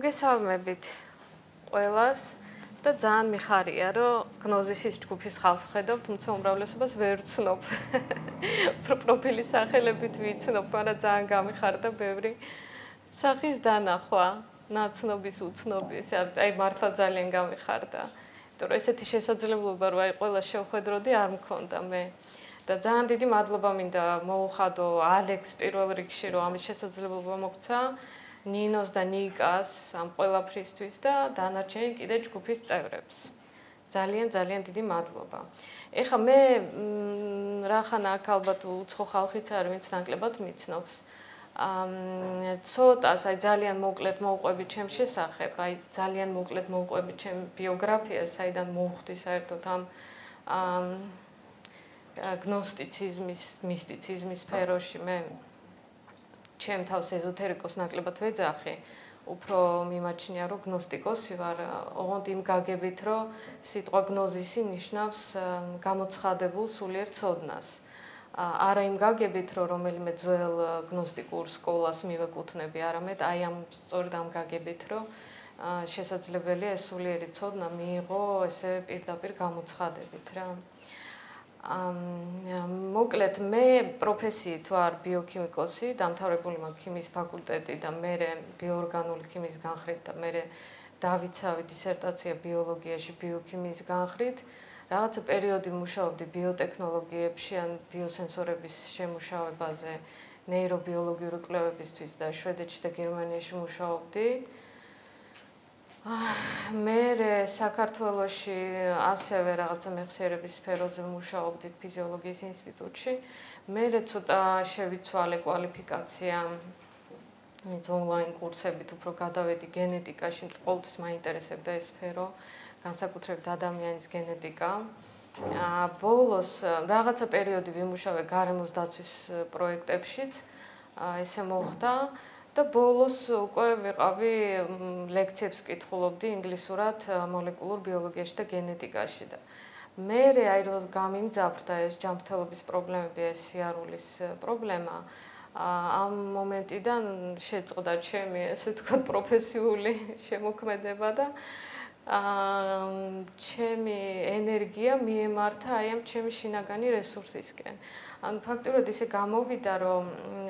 მოგესალმებით ყველას და ძალიან მიხარია, რომ გნოზისის ჯგუფის ხალხს ხედავ, თუმცა უმრავლესობას ვერ ვცნობ. პროფილის სახელებით ვიცნობ, მაგრამ ძალიან გამიხარდა ბევრი სახის დანახვა, ნაცნობის უცნობის, აი მართლა ძალიან გამიხარდა. იმიტომ რომ ესეთი შესაძლებლობა რომ აი ყველა შევხედროდი არ მქონდა მე. და ძალიან დიდი მადლობა მინდა მოუხადო ალექს პირველ რიგში რომ ამის შესაძლებლობა მოგცა. ნინოს და ნიკას ამ ყველაფრისთვის და დანარჩენი კიდე ჯგუფის წევრებს. ძალიან დიდი მადლობა. ეხლა მე რახან აქ ალბათ უცხო ხალხიც არის, ვინც ნაკლებად მიცნობს. ცოტას აი ძალიან მოკლედ მოვყვები ჩემ შესახებ, აი ძალიან მოკლედ მოვყვები ჩემ ბიოგრაფიას, საიდან მოვხვდი საერთოდ ამ გნოსტიციზმის, მისტიციზმის სფეროში მე ჩემ თავს ეზოთერიკოს ნაკლებად ვეძახი, უფრო მიმაჩნია რომ გნოსტიკოსი ვარ, ოღონდ იმ გაგებით რომ სიტყვა გნოზისი ნიშნავს გამოცხადებულ სულიერ ცოდნას. არა იმ გაგებით რომ რომელიმე ძველ გნოსტიკურ სკოლას მივეკუთვნები, არამედ აი ამ სწორედ ამ გაგებით რომ შესაძლებელია ეს სულიერი ცოდნა მიიღო ესე პირდაპირ გამოცხადებით რა. მოკლედ მე პროფესიით ვარ ბიოქიმიკოსი, დამთავრებული მაქვს ქიმიის ფაკულტეტი და მე ბიოორგანული ქიმიის განხრით და მე დავიცავი დისერტაცია ბიოლოგიაში ბიოქიმიის განხრით. რაღაცა პერიოდი მუშაობდი ბიოტექნოლოგიებში ან ბიოსენსორების შემუშავებაზე ნეირობიოლოგიური კვლევებისთვის და შვედეთში და გერმანიაში მუშაობდი. მე საქართველოში ასევე რაღაცა მეხსიერების სფეროზე მუშაობდი ფიზიოლოგიის ინსტიტუტში. მე ცოტა შევიცვალე კვალიფიკაცია ონლაინ კურსებით უფრო გადავედი გენეტიკაში, ყოველთვის მაინტერესებდა ეს სფერო, განსაკუთრებით ადამიანის გენეტიკა. ბოლოს რაღაცა პერიოდი ვიმუშავე გარემოს დაცვის პროექტებშიც, ესე მოხდა. და ბოლოს უკვე ვიყავი ლექციებს ვკითხულობდი ინგლისურად მოლეკულურ ბიოლოგიაში და გენეტიკაში და მე აი რომ გამიმძაფრდა ეს ჯანმრთელობის პრობლემები, ეს სიარულის პრობლემა, ამ მომენტიდან შეწყდა ჩემი ესე ვთქვათ პროფესიული შემოქმედება და ჩემი ენერგია მიემართა აი ამ ჩემი შინაგანი რესურსისკენ. ან ფაქტობრივად ისე გამოვიდა რომ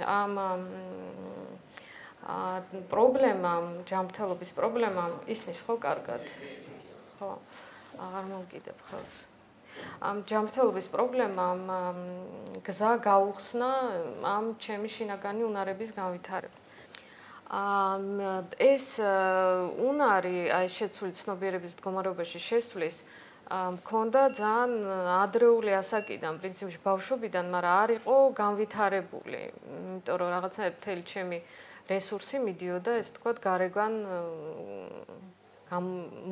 ამ პრობლემამ, ჯანმრთელობის პრობლემამ ისმის ხო კარგად? ხო, აღარ მოვკიდებ ხელს. ამ ჯანმრთელობის პრობლემამ გზა გაუხსნა ამ ჩემი შინაგანი უნარების განვითარება. ეს უნარი, აი შეცვლილი ცნობიერების მდგომარეობაში შესვლის მქონდა ძალიან ადრეული ასაკიდან, პრინციპში ბავშვობიდან, მაგრამ არ იყო განვითარებული, იმიტომ რომ რაღაცნაირად მთელი ჩემი რესურსი მიდიოდა, ესე ვთქვათ, გარეგან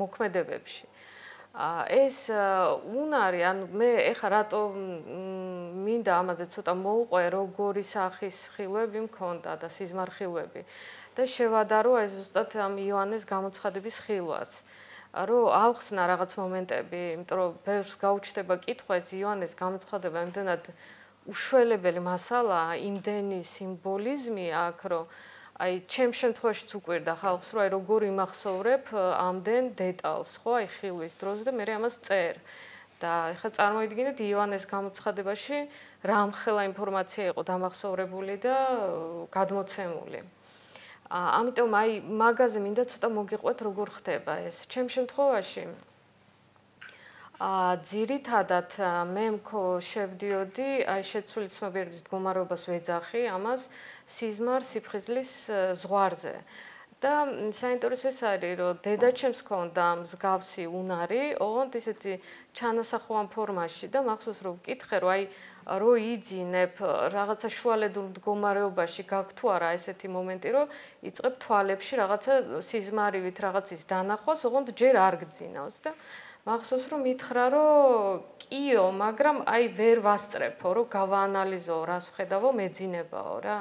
მოქმედებებში. ეს უნარი, ანუ მე ეხლა რატო მინდა ამაზე ცოტა მოვუყვე, როგორი სახის ხილვები მქონდა და სიზმარხილვები და შევადარო ეს ზუსტად ამ იოანეს გამოცხადების ხილვას. რომ ავხსნა რაღაც მომენტები, იმიტომ რომ ბევრს გაუჩნდება კითხვა ეს იოანეს გამოცხადება იმდენად უშველებელი მასალაა, იმდენი სიმბოლიზმი აქვს, რომ აი ჩემ შემთხვევაშიც უკვირდა ხალხს, რომ აი როგორ იმახსოვრებ ამდენ დეტალს, ხო, აი ხილვის დროს და მე ამას წერ. და ეხლა წარმოიდგინეთ იოანეს გამოცხადებაში რამხელა ინფორმაცია იყო დამახსოვრებული და გადმოცემული. ამიტომ აი მაგაზე მინდა ცოტა მოგიყვეთ როგორ ხდება ეს. ჩემ შემთხვევაში ძირითადად მე შევდიოდი აი შეცვლილი ცნობიერების მდგომარეობას ვეძახი ამას სიზმარ სიფხიზლის ზღვარზე. და საინტერესო ეს არის, რომ დედაჩემს ჰქონდა მსგავსი უნარი, ოღონდ ისეთი ჩანასახვოვან ფორმაში და მახსოვს რომ ვკითხე, რომ აი რო იძინებ რაღაცა შუალედურ მდგომარეობაში გაქვს თუ არა ესეთი მომენტი, რომ იწყებ თვალებში რაღაცა სიზმარივით რაღაცის დანახვას, ოღონდ ჯერ არ გძინავს და მახსოვს რომ მითხრა, რომ კიო, მაგრამ აი ვერ ვასწრებო, რომ გავაანალიზო, რას ვხედავო, მეძინებაო რა.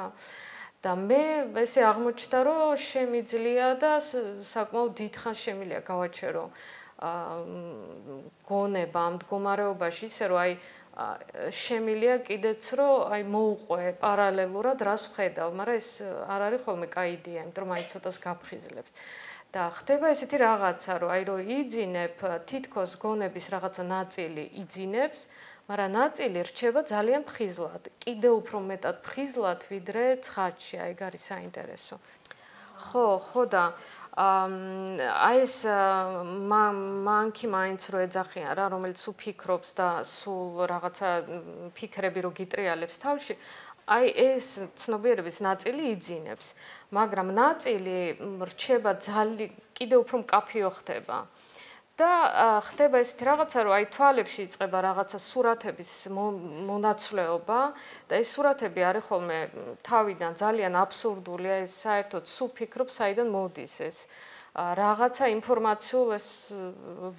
და მე ესე აღმოჩნდა, რომ შემიძლია და საკმაოდ დიდხანს შემიძლია გავაჩერო გონება ამ მდგომარეობაში, ისე რომ აი შემილია კიდეც რომ აი მოუყვე პარალელურად რას ვხედავ, მაგრამ ეს არ არის ხოლმე კაი იდეა, იმიტომ რომ აი ცოტას გაფხიზლებს. და ხდება ესეთი რაღაცა, რომ აი რომ იძინებ თითქოს გონების რაღაცა ნაწილი იძინებს, მაგრამ ნაწილი რჩება ძალიან ფხიზლად, კიდევ უფრო მეტად ფხიზლად, ვიდრე ცხადში, აი ეგ არის საინტერესო. ხო და აი ეს მანქი მაინც რო ეძახიან რა, რომელიც სულ ფიქრობს და სულ რაღაცა ფიქრები რო გიტრიალებს თავში, აი ეს ცნობიერების ნაწილი იძინებს, მაგრამ ნაწილი რჩება კიდევ უფრო მკაფიო ხდება. და ხდება ესეთი რაღაცა, რომ აი თვალებში იწყება რაღაცა სურათების მონაცვლეობა და ეს სურათები არის ხოლმე თავიდან ძალიან აბსურდული, აი საერთოდ სულ ფიქრობ, საიდან მოდის ეს რაღაცა ინფორმაციულ ეს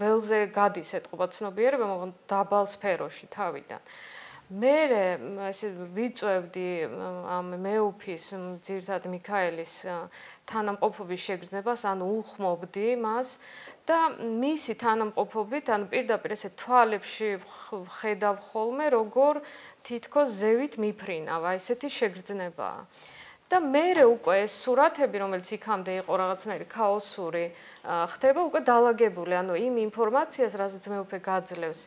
ველზე გადის ეთყობა ცნობიერება, მაგრამ დაბალ სფეროში თავიდან. მე ესე ვიწევდი ამ მეუფის ძირთად მიქაელის თანამყოფობის შეგრძნებას, ანუ უხმობდი მას და მისი თანამყოფობით, ანუ პირდაპირ ესე თვალებში ხედავ ხოლმე, როგორ თითქოს ზევით მიფრინავ, აი ესეთი შეგრძნებაა. და მე უკვე ეს სურათები, რომელიც იქამდე იყო რაღაცნაირი ქაოსური, ხდება უკვე დალაგებული, ანუ იმ ინფორმაციას, რასაც მეუფე გაძლევს,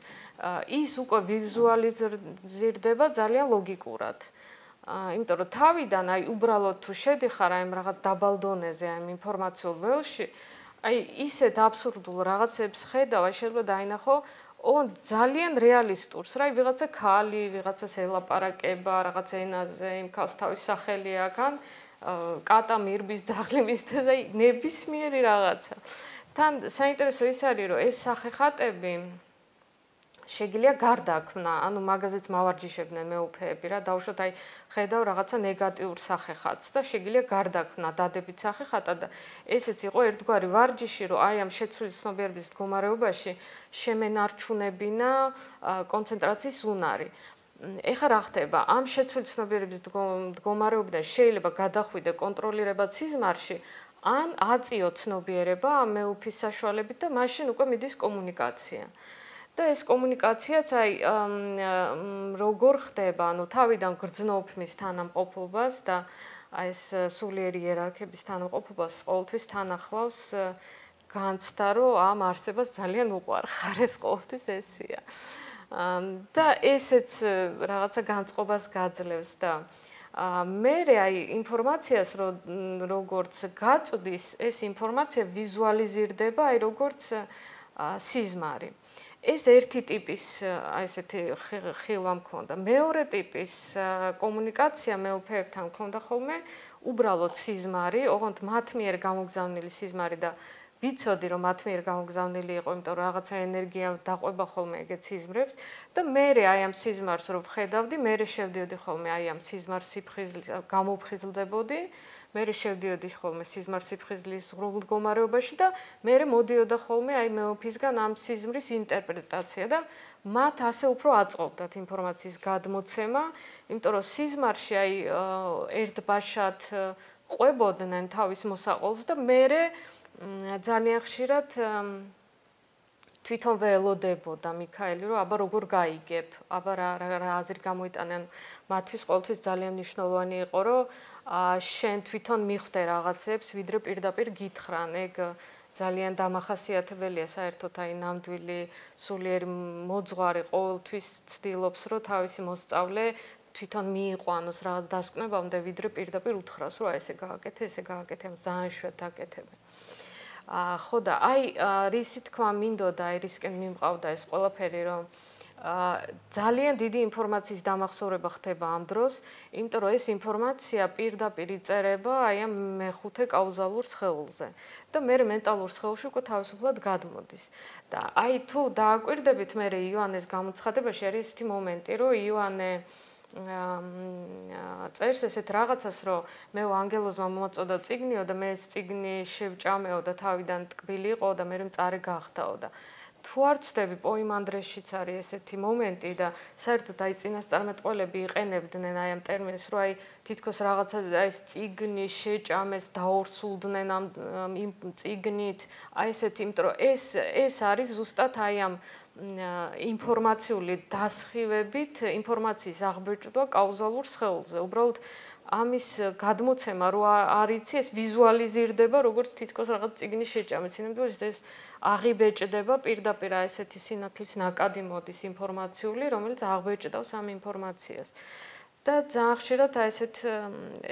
ის უკვე ვიზუალიზირდება ძალიან ლოგიკურად. იმიტომ რომ თავიდან აი უბრალოდ თუ შედიხარ აი რაღაც დაბალ დონეზე აი ინფორმაციულ ველში, აი ისეთ აბსურდულ რაღაცებს ხედავ, აი შეიძლება დაინახო ძალიან რეალისტურს, რა, ვიღაცა ქალი, ვიღაცას ელაპარაკება, რაღაც ენაზე, იმ ქალს თავის სახელი აქვს, კატა მირბის ძაღლი მისდეს, აი ნებისმიერი რაღაცა. თან საინტერესო ის არის, რომ ეს სახეხატები შეგიძლია გარდაქმნა, ანუ მაგაზეც მავარჯიშებდნენ მეუფეები რა, დაუშვათ აი ხედავ რაღაცა ნეგატიურ სახეხატს და შეგიძლია გარდაქმნა დადებით სახეხატა და ესეც იყო ერთგვარი ვარჯიში, რომ აი ამ შეცვლილი ცნობიერების მდგომარეობაში შემენარჩუნებინა კონცენტრაციის უნარი. ეხლა რა ხდება? ამ შეცვლილი ცნობიერების მდგომარეობიდან შეიძლება გადახვიდე კონტროლირება სიზმარში, ან აწიო ცნობიერება ამ მეუფის საშუალებით და მაშინ უკვე მიდის კომუნიკაცია. და ეს კომუნიკაციაც აი როგორ ხდება, ანუ თავიდან გრძნობ მის თანამყოფობას და აი ეს სულიერი იერარქების თანამყოფობას ყოველთვის თან ახლავს განცდა, რომ ამ არსებას ძალიან უყვარხარ, ეს ყოველთვის ესია. და ესეც რაღაცა განწყობას გაძლევს და მე აი ინფორმაციას როგორც გაწვდის, ეს ინფორმაცია ვიზუალიზირდება აი როგორც სიზმარი. ეს ერთი ტიპის აი ესეთი ხილვა მქონდა. მეორე ტიპის კომუნიკაცია მეუფეებთან მქონდა ხოლმე უბრალოდ სიზმარი, ოღონდ მათ მიერ გამოგზავნილი სიზმარი და ვიცოდი რომ მათ მიერ გამოგზავნილი იყო, იმიტომ რომ რაღაცა ენერგია დაყვება ხოლმე ეგეთ სიზმრებს და მე აი ამ სიზმარს რო ვხედავდი, მე შევდიოდი ხოლმე აი ამ სიზმარს სიფხიზლის გამოფხიზლდებოდი. მე შევდიოდი ხოლმე სიზმარ სიფხიზლის ღრუბლ მდგომარეობაში და მე მოდიოდა ხოლმე აი მეოფისგან ამ სიზმრის ინტერპრეტაცია და მათ ასე უფრო აწყობდათ ინფორმაციის გადმოცემა, იმიტომ რომ სიზმარში აი ერთბაშად ყვებოდნენ თავის მოსაყოლს და მე ძალიან ხშირად თვითონ ველოდებოდა მიქაელი, რომ აბა როგორ გაიგებ, აბა რა აზრი გამოიტანენ. მათთვის ყოველთვის ძალიან მნიშვნელოვანი იყო, რომ შენ თვითონ მიხვდე რაღაცებს, ვიდრე პირდაპირ გითხრან. ეგ ძალიან დამახასიათებელია საერთოდ აი ნამდვილი სულიერი მოძღვარი ყოველთვის ცდილობს, რომ თავისი მოსწავლე თვითონ მიიყვანოს რაღაც დასკვნებამდე, ვიდრე პირდაპირ უთხრას, რომ აი ესე გააკეთე, ესე გააკეთე, ძალიან შვედ აკეთებენ. ხო და აი რისი თქმა მინდოდა, აი რისკენ მიმყავდა ეს ყველაფერი, რომ ძალიან დიდი ინფორმაციის დამახსოვრება ხდება ამ დროს, იმიტომ რომ ეს ინფორმაცია პირდაპირ იწერება აი ამ მეხუთე კაუზალურ სხეულზე და მე მენტალურ სხეულში უკვე თავისუფლად გადმოდის. და აი თუ დააკვირდებით მე იოანეს გამოცხადებაში არის ესეთი მომენტი, რომ იოანე წერს ესეთ რაღაცას, რომ მე ანგელოზმა მომაწოდა წიგნიო და მე ეს წიგნი შევჭამეო და თავიდან ტკბილი იყო და მე მწარე გახდაო და თუ არ ვცდები პოიმანდრეშიც არის ესეთი მომენტი და საერთოდ აი წინასწარმეტყველები იყენებდნენ აი ამ ტერმინს, რომ აი თითქოს რაღაცა აი ეს წიგნი შეჭამეს, დაორსულდნენ ამ წიგნით, აი ესეთი, იმიტომ რომ ეს არის ზუსტად აი ამ ინფორმაციული დასხივებით ინფორმაციის აღბეჭდვა კაუზალურ სხეულზე. უბრალოდ ამის გადმოცემა რო არ იცი, ეს ვიზუალიზირდება, როგორც თითქოს რაღაც წიგნის შეჭამის. იმედოდეს ეს აღიბეჭდება პირდაპირ ესეთი სინათლის ნაკადი მოდის ინფორმაციული, რომელიც აღბეჭდავს ამ ინფორმაციას. და ძალიან ხშირად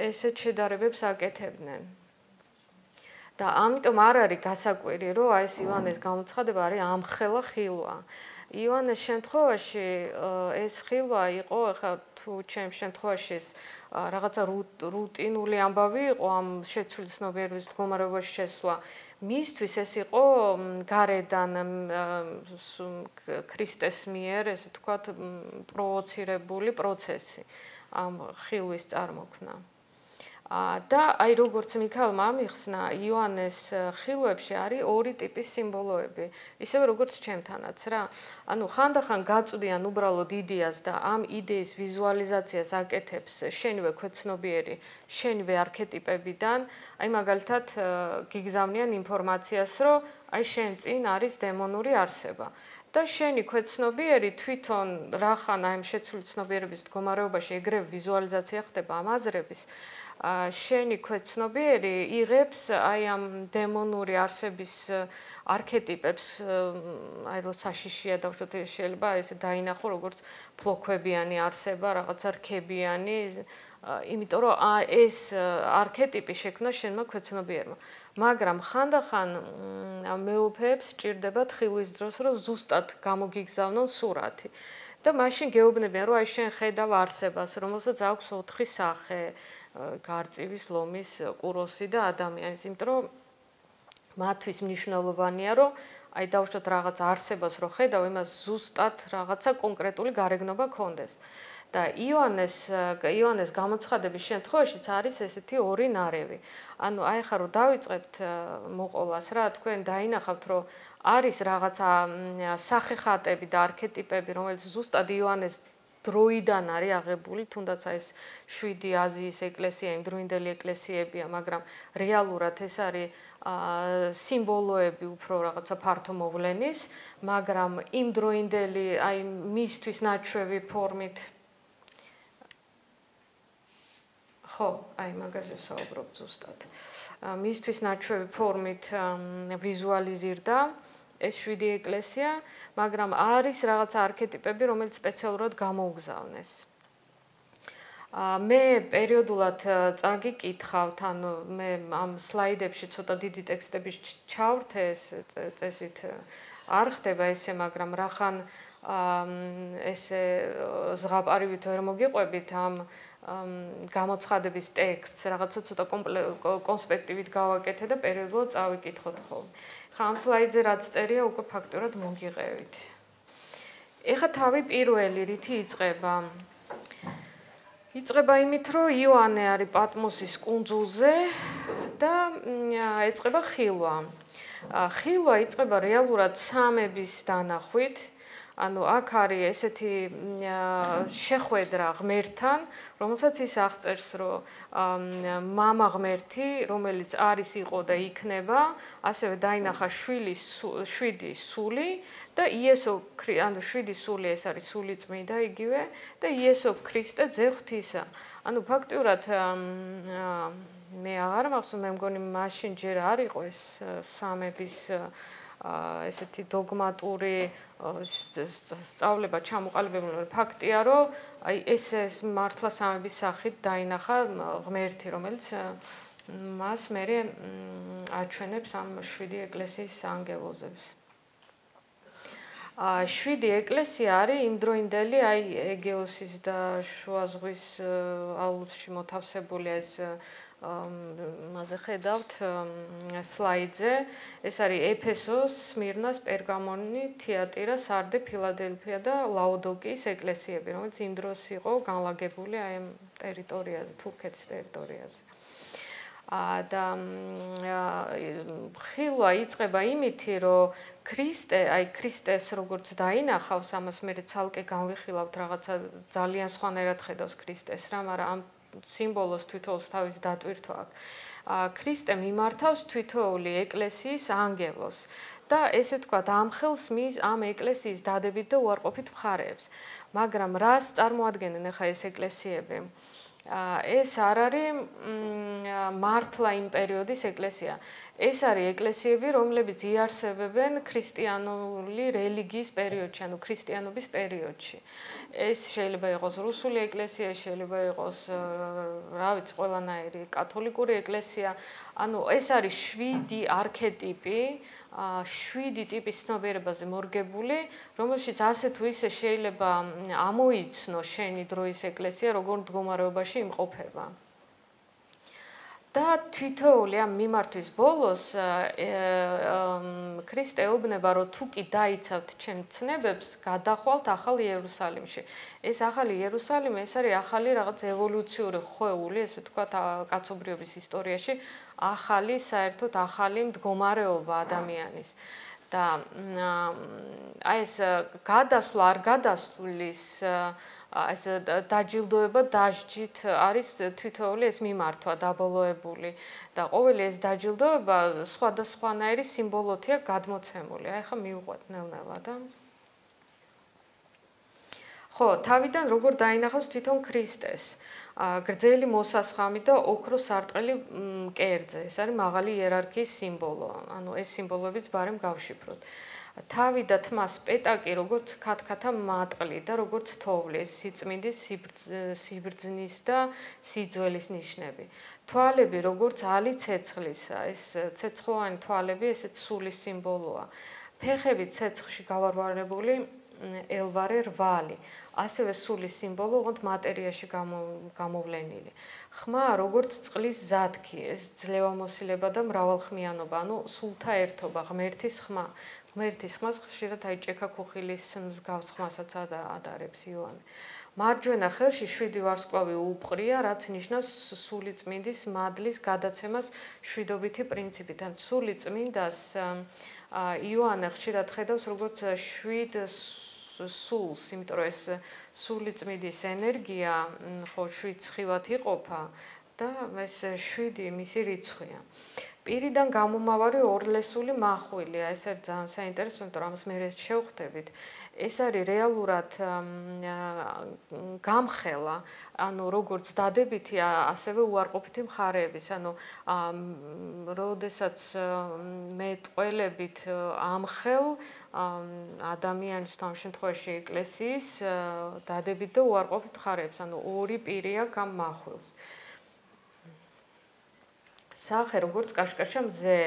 ესეთ შედარებებს აკეთებდნენ. და ამიტომ არ არის გასაკვირი, რომ ეს ივანეს გამოცხადება არის ამხელა ხილვა. ივანეს შემთხვევაში ეს ხილვა იყო, ახლა თუ ჩემ შემთხვევაში ეს რაღაცა რუტინული ამბავი იყო ამ შეცვლილი ცნობიერების მდგომარეობაში შესვლა. მისთვის ეს იყო გარედან ქრისტეს მიერ, ესე ვთქვათ, პროვოცირებული პროცესი ამ ხილვის წარმოქმნა. და აი როგორც მიქაელმა ამიხსნა, ივანეს ხილვებში არის ორი ტიპის სიმბოლოები, ისევე როგორც ჩემთანაც რა. ანუ ხანდახან გაწვდიან უბრალოდ იდეას და ამ იდეის ვიზუალიზაციას აკეთებს შენივე ქვეცნობიერი, შენივე არქეტიპებიდან, აი მაგალითად გიგზავნიან ინფორმაციას, რომ აი შენ წინ არის დემონური არსება. და შენი ქვეცნობიერი თვითონ რახან აი ამ შეცვლილი ცნობიერების მდგომარეობაში ეგრევე ვიზუალიზაცია ხდება ამ აზრების შენი ქვეცნობიერი იღებს აი ამ დემონური არსების არქეტიპებს, აი რო საშიშია დავშოთ შეიძლება ესე დაინახო როგორც ფლოქვებიანი არსება, რაღაცა რქებიანი, იმიტომ რომ ეს არქეტიპი შექმნა შენმა ქვეცნობიერმა. მაგრამ ხანდახან მეუფეებს სჭირდებათ ხილვის დროს, რომ ზუსტად გამოგიგზავნონ სურათი. და მაშინ გეუბნებიან, რომ აი შენ ხედავ არსებას, რომელსაც აქვს 4 სახე, გარწივის, ლომის, ყუროსი და ადამიანის, იმიტომ რომ მათთვის მნიშვნელოვანია, რომ აი დავუშვათ რაღაც არსებას რო ხედავ, იმას ზუსტად რაღაცა კონკრეტული გარეგნობა ქონდეს. და ივანეს გამოცხადების შემთხვევაშიც არის ესეთი ორი ნარევი. ანუ აი ხა რო დავიწყებთ მოყოლას რა, თქვენ დაინახავთ, რომ არის რაღაცა სახეხატები და არქეტიპები, რომელიც ზუსტად ივანეს დროიდან არის აღებული, თუნდაც ეს 7 აზიის ეკლესია, იმდროინდელი ეკლესიებია, მაგრამ რეალურად ეს არის სიმბოლოები უფრო რაღაცა ფართო მოვლენის, მაგრამ იმდროინდელი აი მისთვის ნაჩვევი ფორმით ხო, აი მაგაზე ვსაუბრობ ზუსტად. მისთვის ნაჩვევი ფორმით ვიზუალიზირდა ეს 7 ეკლესია, მაგრამ არის რაღაცა არქეტიპები, რომელიც სპეციალურად გამოუგზავნეს. მე პერიოდულად წაგიკითხავთ, ანუ მე ამ სლაიდებში ცოტა დიდი ტექსტები ჩავრთე, წესით არ ხდება ესე, მაგრამ რახან ესე ზღაპარივით ვერ მოგიყვებით ამ გამოცხადების ტექსტს, რაღაცა ცოტა კონსპექტივით გავაკეთე და პერიოდულად წავიკითხოთ ხოლმე. ხა ამ სლაიდზე რაც წერია, უკვე ფაქტურად მოგიღევით. ეხა თავი პირველი რითი იწყება? იწყება იმით, რომ ივანე არის პატმოსის კუნძულზე და ეწყება ხილვა. ხილვა იწყება რეალურად სამების დანახვით. ანუ აქ არის ესეთი შეხვედრა ღმერთთან, რომელსაც ის აღწერს, რომ მამა ღმერთი, რომელიც არის იყო და იქნება, ასევე დაინახა 7 სული და იესო ანუ 7 სული ეს არის სული წმიდა იგივე და იესო ქრისტე ძე ღვთისა. ანუ ფაქტურად მე აღარ მახსოვს, მე მგონი მაშინ ჯერ არ იყო ეს სამების ესეთი დოგმატური სწავლება ჩამოყალიბებული. ფაქტია, რომ აი ეს მართლა სამების სახით დაინახა ღმერთი, რომელიც მას მერე აჩვენებს ამ 7 ეკლესიის ანგელოზებს. 7 ეკლესია არის იმდროინდელი აი ეგეოსის და შუა ზღვის აუზში მოთავსებული ეს მასე ხედავთ სლაიდზე. ეს არის ეფესოს, სმირნას, პერგამონი, თიატირა, სარდე, ფილადელფია და ლაოდიკიის ეკლესიები, რომელიც იმ დროს იყო განლაგებული აი ამ ტერიტორიაზე, თურქეთის ტერიტორიაზე. და ხილვა იწყება იმითი, რომ ქრისტეს როგორც დაინახავს, ამას მე ცალკე განვიხილავთ, რაღაცა ძალიან სხვანაირად ხედავს ქრისტეს რა, მაგრამ ამ სიმბოლოს თვითონს თავის დატვირთვა აქვს. ქრისტე მიმართავს თვითოეული ეკლესიის ანგელოს და ესე ვთქვათ, ამხელს მის ამ ეკლესიის დადებით და უარყოფით მხარეებს. მაგრამ რას წარმოადგენენ ახლა ეს ეკლესიები? ეს არ არის მართლა იმ პერიოდის ეკლესია. ეს არის ეკლესიები, რომლებიც იარსებებენ ქრისტიანული რელიგიის პერიოდში, ანუ ქრისტიანობის პერიოდში. ეს შეიძლება იყოს რუსული ეკლესია, შეიძლება იყოს, რა ვიცი, ყველანაირი კათოლიკური ეკლესია. ანუ ეს არის 7 არქეტიპი, 7 ტიპის ცნობიერებაზე მორგებული, რომელშიც ასე თუ ისე შეიძლება ამოიცნო შენი დროის ეკლესია, როგორ მდგომარეობაში იმყოფება. და თვითოეული ამ მიმართვის ბოლოს ქრისტე ეუბნება, რომ თუ კი დაიცავთ ჩემ ცნებებს, გადახვალთ ახალ იერუსალიმში. ეს ახალი იერუსალიმი, ეს არის ახალი რაღაც ევოლუციური ხვეული, ესე ვთქვათ, კაცობრიობის ისტორიაში, ახალი, საერთოდ ახალი მდგომარეობა ადამიანის. და აი ეს გადასვლა არ გადასვლის ეს დაჯილდოება დასჯით არის თვითოეული ეს მიმართვა დაბოლოებული და ყოველი ეს დაჯილდოება სხვადასხვანაირი სიმბოლოთია გადმოცემული. აი ხა მივყვეთ ნელ-ნელა და ხო, თავიდან როგორ დაინახავს თვითონ ქრისტეს? გრძელი მოსასხამი და ოქროს სარტყელი კერძე. ეს არის მაღალი იერარქიის სიმბოლო. ანუ ეს სიმბოლოებიც ბარემ გავშიფროთ. თავი და თმა სპეტაკი, როგორც ქათქათა მატყლი და როგორც თოვლი, ეს სიწმინდის, სიბრძნის და სიძველის ნიშნები. თვალები, როგორც ალი ცეცხლისა, ეს ცეცხლოვანი თვალები, ესეც სულის სიმბოლოა. ფეხები ცეცხლში გავარვარებული ელვარე რვალი. ასევე სულის სიმბოლო, ოღონდ მატერიაში გამოვლენილი. ხმა, როგორც წყლის ზათქი, ეს ძლევამოსილება და მრავალხმიანობა, ანუ სულთა ერთობა, ღმერთის ხმა. ღმერთის ხმას ხშირად აი ჭექა-ქუხილის მსგავს ხმასაც ადარებს იოანე. მარჯვენა ხელში 7 ვარსკვლავი უპყრია, რაც ნიშნავს სული წმინდის მადლის გადაცემას შვიდობითი პრინციპით. ან სული წმინდას იოანე ხშირად ხედავს როგორც 7 სულს, იმიტომ რომ ეს სული წმინდის ენერგია ხო 7 სხივად იყოფა და ეს 7 მისი რიცხვია. პირიდან გამომავალი ორლესული მახვილია, ეს არის ძალიან საინტერესო, იმიტომ რომ ამას მე შევხვდებით. ეს არის რეალურად გამხელა, ანუ როგორც დადებითი, ასევე უარყოფითი მხარეების, ანუ როდესაც მე ტყველებით ამხელ ადამიანის ამ შემთხვევაში ეკლესიის დადებით და უარყოფით მხარეებს, ანუ ორი პირია გამახვილს. სახე როგორც კაშკაშა მზე,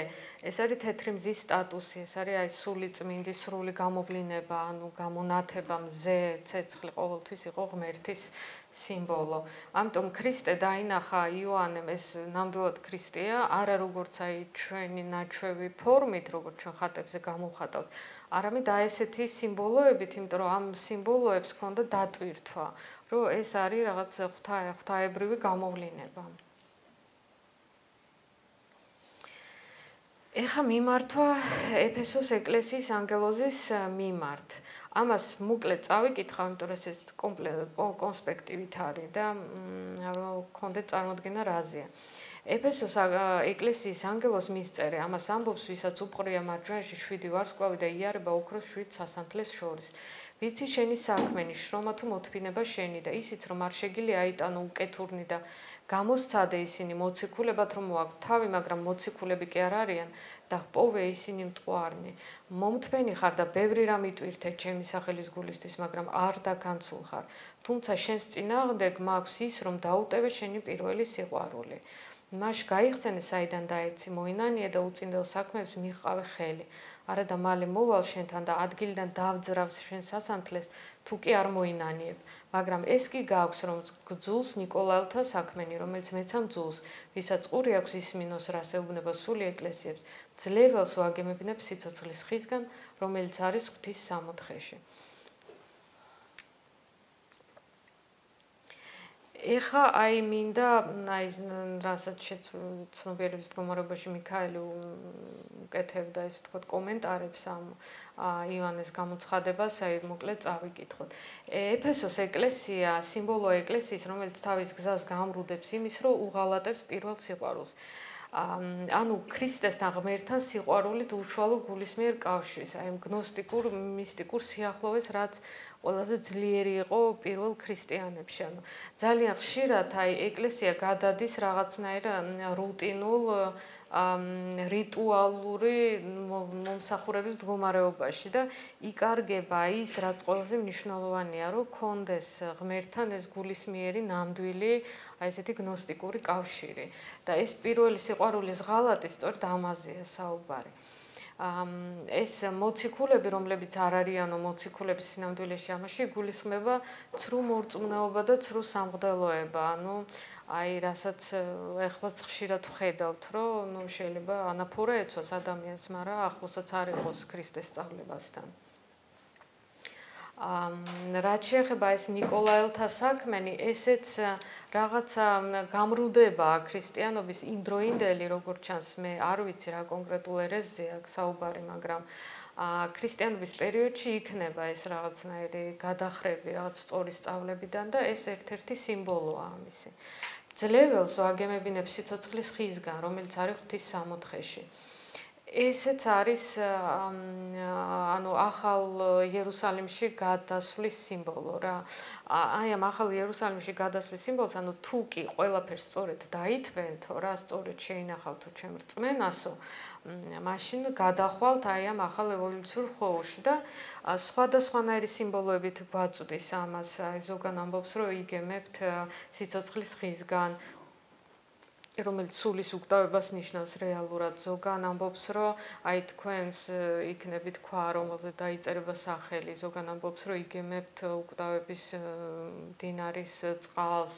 ეს არის თეთრი მზის სტატუსი, ეს არის აი სული წმინდის სრული გამოვლინება, ანუ გამონათება მზე, ცეცხლი ყოველთვის იყო ღმერთის სიმბოლო. ამიტომ ქრისტე დაინახა იოანემ, ეს ნამდვილად ქრისტეა, არა როგორც აი ჩვენი ნაჩვევი ფორმით, როგორც ჩვენ ხატებზე გამოვხატავთ, არამედ აი ესეთი სიმბოლოებით, იმიტომ რომ ამ სიმბოლოებს ჰქონდა დატვირთვა, რომ ეს არის რაღაც ღვთაებრივი გამოვლინება. ეხა მიმართვა ეფესოს ეკლესიის ანგელოზის მიმართ. ამას მოკლედ წავიკითხავ, იმიტომ რომ ეს კონსპექტივით არის და რომ გქონდეთ წარმოდგენა რაზეა. ეფესოს ეკლესიის ანგელოს მისწერე, ამას ამბობს, ვისაც უპყრია მარჯვენაში 7 ვარსკვლავი და იარება ოქროს 7 სასანთლეს შორის. ვიცი შენი საქმენი, შრომა თუ მოთმინება შენი და ისიც რომ არ შეგილი აიტანო უკეთურნი და გამოსცადე ისინი მოციქულებად რომ მოაქვთ თავი, მაგრამ მოციქულები კი არ არიან და პოვე ისინი მტყვარნი. მომთმენი ხარ და ბევრი რამ იტვირთე ჩემი სახელის გულისთვის, მაგრამ არ დაგანცულ ხარ. თუმცა შენს წინააღმდეგ მაქვს ის, რომ დაუტევე შენი პირველი სიყვარული. მაშ გაიხსენე საიდან დაეცი, მოინანიე და უწინდელ საქმეებს მიჰყავე ხელი. არა და მალე მოვალ შენთან და ადგილიდან დავძრავ შენ სასანთლეს, თუ კი არ მოინანიებ. მაგრამ ეს კი გააქვს, რომ გძულს ნიკოლაელთა საქმენი, რომელიც მეცამ ძულს, ვისაც ყური აქვს ისმინოს, რას ეუბნება სული ეკლესიებს, ძლეველს ვაგემებინებ სიცოცხლის ხისგან, რომელიც არის ღვთის სამოთხეში. ეხა აი მინდა აი რასაც ცნობიერების მდგომარეობაში მიქაელი უკეთებდა ეს ვთქვათ კომენტარებს ამ ივანეს გამოცხადებას, აი მოკლედ წავიკითხოთ. ეფესოს ეკლესია სიმბოლოა ეკლესიის, რომელიც თავის გზას გამრუდებს იმის, რომ უღალატებს პირველ სიყვარულს. ანუ ქრისტესთან ღმერთთან სიყვარულით უშუალო გულისმიერ კავშირს, აი გნოსტიკურ მისტიკურ სიახლოვეს, რაც ყველაზე ძლიერი იყო პირველ ქრისტიანებში. ანუ ძალიან ხშირად აი ეკლესია გადადის რაღაცნაირ რუტინულ რიტუალური მომსახურების მდგომარეობაში და იკარგება ის, რაც ყველაზე მნიშვნელოვანია, რომ კონდეს ღმერთთან ეს გულისმიერი ნამდვილი აი ესეთი გნოსტიკური კავშირი და ეს პირველი სიყვარულის ღალატი სწორედ ამაზეა საუბარი. ეს მოციქულები, რომლებიც არ არიანო მოციქულების სინამდვილეში ამაში გულისხმება ცრუ მორწმუნეობა და ცრუ სამღვდელოება. ანუ აი რასაც ეხლაც ხშირად ვხედავთ, რომ შეიძლება ანაფორა ეცვას ადამიანს, მაგრამ ახლოსაც არ იყოს ქრისტეს სწავლებასთან. რაც შეეხება ეს ნიკოლაელთა საქმენი, ესეც რაღაცა გამრუდება ქრისტიანობის იმდროინდელი, როგორც ჩანს, მე არ ვიცი რა კონკრეტულ ერეზზეა საუბარი, მაგრამ ქრისტიანობის პერიოდში იქნება ეს რაღაცნაირი გადახრები, რაღაც სწორი სწავლებიდან და ეს ერთ-ერთი სიმბოლოა ამისი. ძლეველს ვაგემებინებ სიცოცხლის ხისგან, რომელიც არის ღვთის სამოთხეში. ესეც არის ანუ ახალ იერუსალიმში გადასვლის სიმბოლო რა. აი ამ ახალ იერუსალიმში გადასვლის სიმბოლოს, ანუ თუ კი ყველაფერს სწორედ დაითვენთო, რა სწორედ შეინახავთო ჩემ რწმენასო, მაშინ გადახვალთ აი ამ ახალ ევოლუციურ ხოვში და სხვადასხვანაირი სიმბოლოებით გვაწვდის ამას. აი ზოგან ამბობს, რომ იგემებთ სიცოცხლის ხისგან, რომელიც სულის უკტავებას ნიშნავს რეალურად. ზოგან ამბობს, რომ აი თქვენს იქნებით ქვა, რომელზე დაიწერება სახელი. ზოგან ამბობს, რომ იგემებთ უკტავების დინარის წყალს.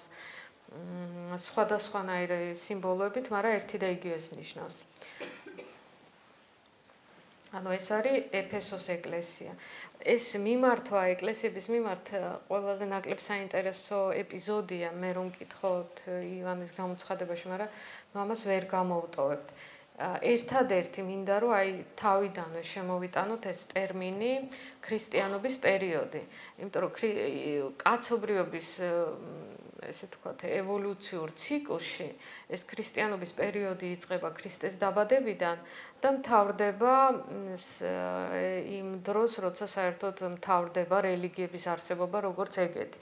სხვადასხვანაირი სიმბოლოებით, მაგრამ ერთი და იგივეს ნიშნავს. ანუ ეს არის ეფესოს ეკლესია. ეს მიმართვა ეკლესიების მიმართ ყველაზე ნაკლებ საინტერესო ეპიზოდია, მე რომ მკითხოთ ივანეს გამოცხადებაში, მაგრამ ამას ვერ გამოვტოვებთ. ერთადერთი მინდა რომ აი თავიდანვე შემოვიტანოთ ეს ტერმინი ქრისტიანობის პერიოდი. იმიტომ რომ კაცობრიობის ესე ვთქვათ, ევოლუციურ ციკლში ეს ქრისტიანობის პერიოდი იწყება ქრისტეს დაბადებიდან და მთავრდება იმ დროს, როცა საერთოდ მთავრდება რელიგიების არსებობა როგორც ეგეთი.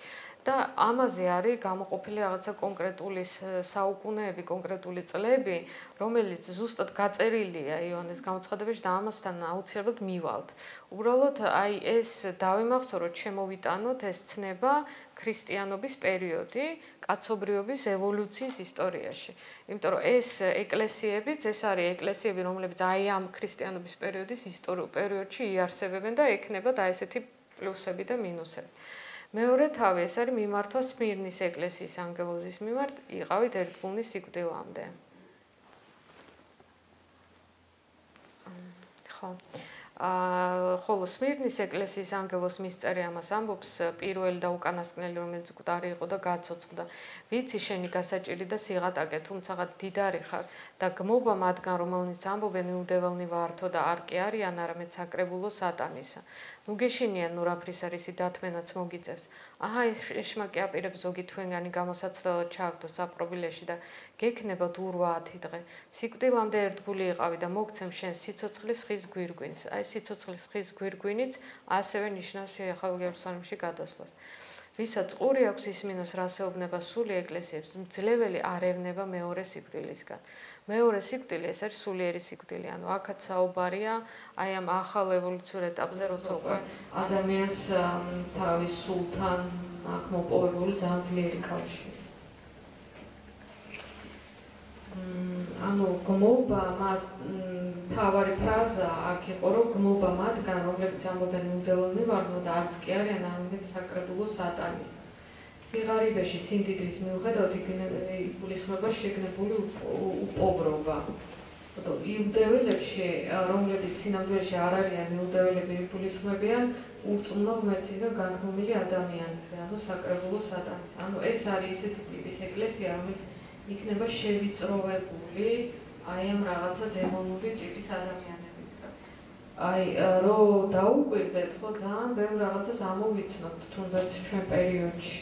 და ამაზე არის გამოყოფილი რაღაცა კონკრეტული საუკუნეები, კონკრეტული წლები, რომელიც ზუსტად გაწერილია იოანეს გამოცხადებაში და ამასთან აუცილებლად მივალთ. უბრალოდ აი ეს დავიმახსოვროთ, შემოვიტანოთ ეს ცნება ქრისტიანობის პერიოდი კაცობრიობის ევოლუციის ისტორიაში. იმიტომ რომ ეს ეკლესიებიც, ეს არის ეკლესიები, რომლებიც აი ამ ქრისტიანობის პერიოდის ისტორიულ პერიოდში იარსებებენ და ექნება და ესეთი პლუსები და მინუსები. მეორე თავი ეს არის მიმართვა სმირნის ეკლესიის ანგელოზის მიმართ, იყავით ერთგულის სიკვდილამდე. ხო. ხოლო სმირნის ეკლესიის ანგელოს მისწერი ამას ამბობს, პირველი და უკანასკნელი, რომელიც მკვდარი იყო და გაცოცხლდა. ვიცი შენი გასაჭირი და სიღატაკე, თუმცა დიდარი ხარ და გმობა მათგან, რომელნიც ამბობენ იუდეველნი ვართო და არ კი არიან, არამედ საკრებულო სატანისა. ნუ გეშინიან ნურაფრის არისი დათმენაც მოგიწევს. აჰა ეს ეშმაკი აპირებს ზოგი თქვენგანი გამოსაცდელად ჩააგდო საპყრობილეში და გექნებათ ურვა 10 დღე. სიკვდილამდე ერთგული იყავი და მოგცემ შენ სიცოცხლის ხის გვირგვინს. აი სიცოცხლის ხის გვირგვინიც ასევე ნიშნავს ახალ იერუსალიმში გადასვლას. ვისაც ყური აქვს ისმინოს რასეუბნება სული ეკლესიებს, მძლეველი არ ევნება მეორე სიკვდილისგან. მეორე სიკვდილი ეს არის სულიერი სიკვდილი, ანუ აქაც საუბარია აი ამ ახალ ევოლუციურ ეტაპზე, როცა უკვე ადამიანს თავის სულთან აქვს მოპოვებული ძალიან ძლიერი კავშირი. ანუ გმობა თავარი ფრაზა აქ იყო, რომ გმობა მათგან, რომლებიც ამბობენ იუდეველნი ვარნო და არც კი არიან ამბობენ საკრებულო სატანის. სიღარიბეში სიმდიდრის მიუხედავად იგულისხმება შეგნებული უპოვრობა. იუდეველებში, რომლებიც სინამდვილეში არ არიან იუდეველები, იგულისხმებიან ურწმუნო ღმერთისგან განდგომილი ადამიანები, ანუ საკრებულო სატანის. ანუ ეს არის ისეთი ტიპის ეკლესია, რომელიც იქნება შევიწროვებული აი ამ რაღაცა დემონური ტიპის ადამიანებისგან. აი რო დაუკვირდეთ, ხო ძალიან ბევრ რაღაცას ამოვიცნობთ თუნდაც ჩვენ პერიოდში.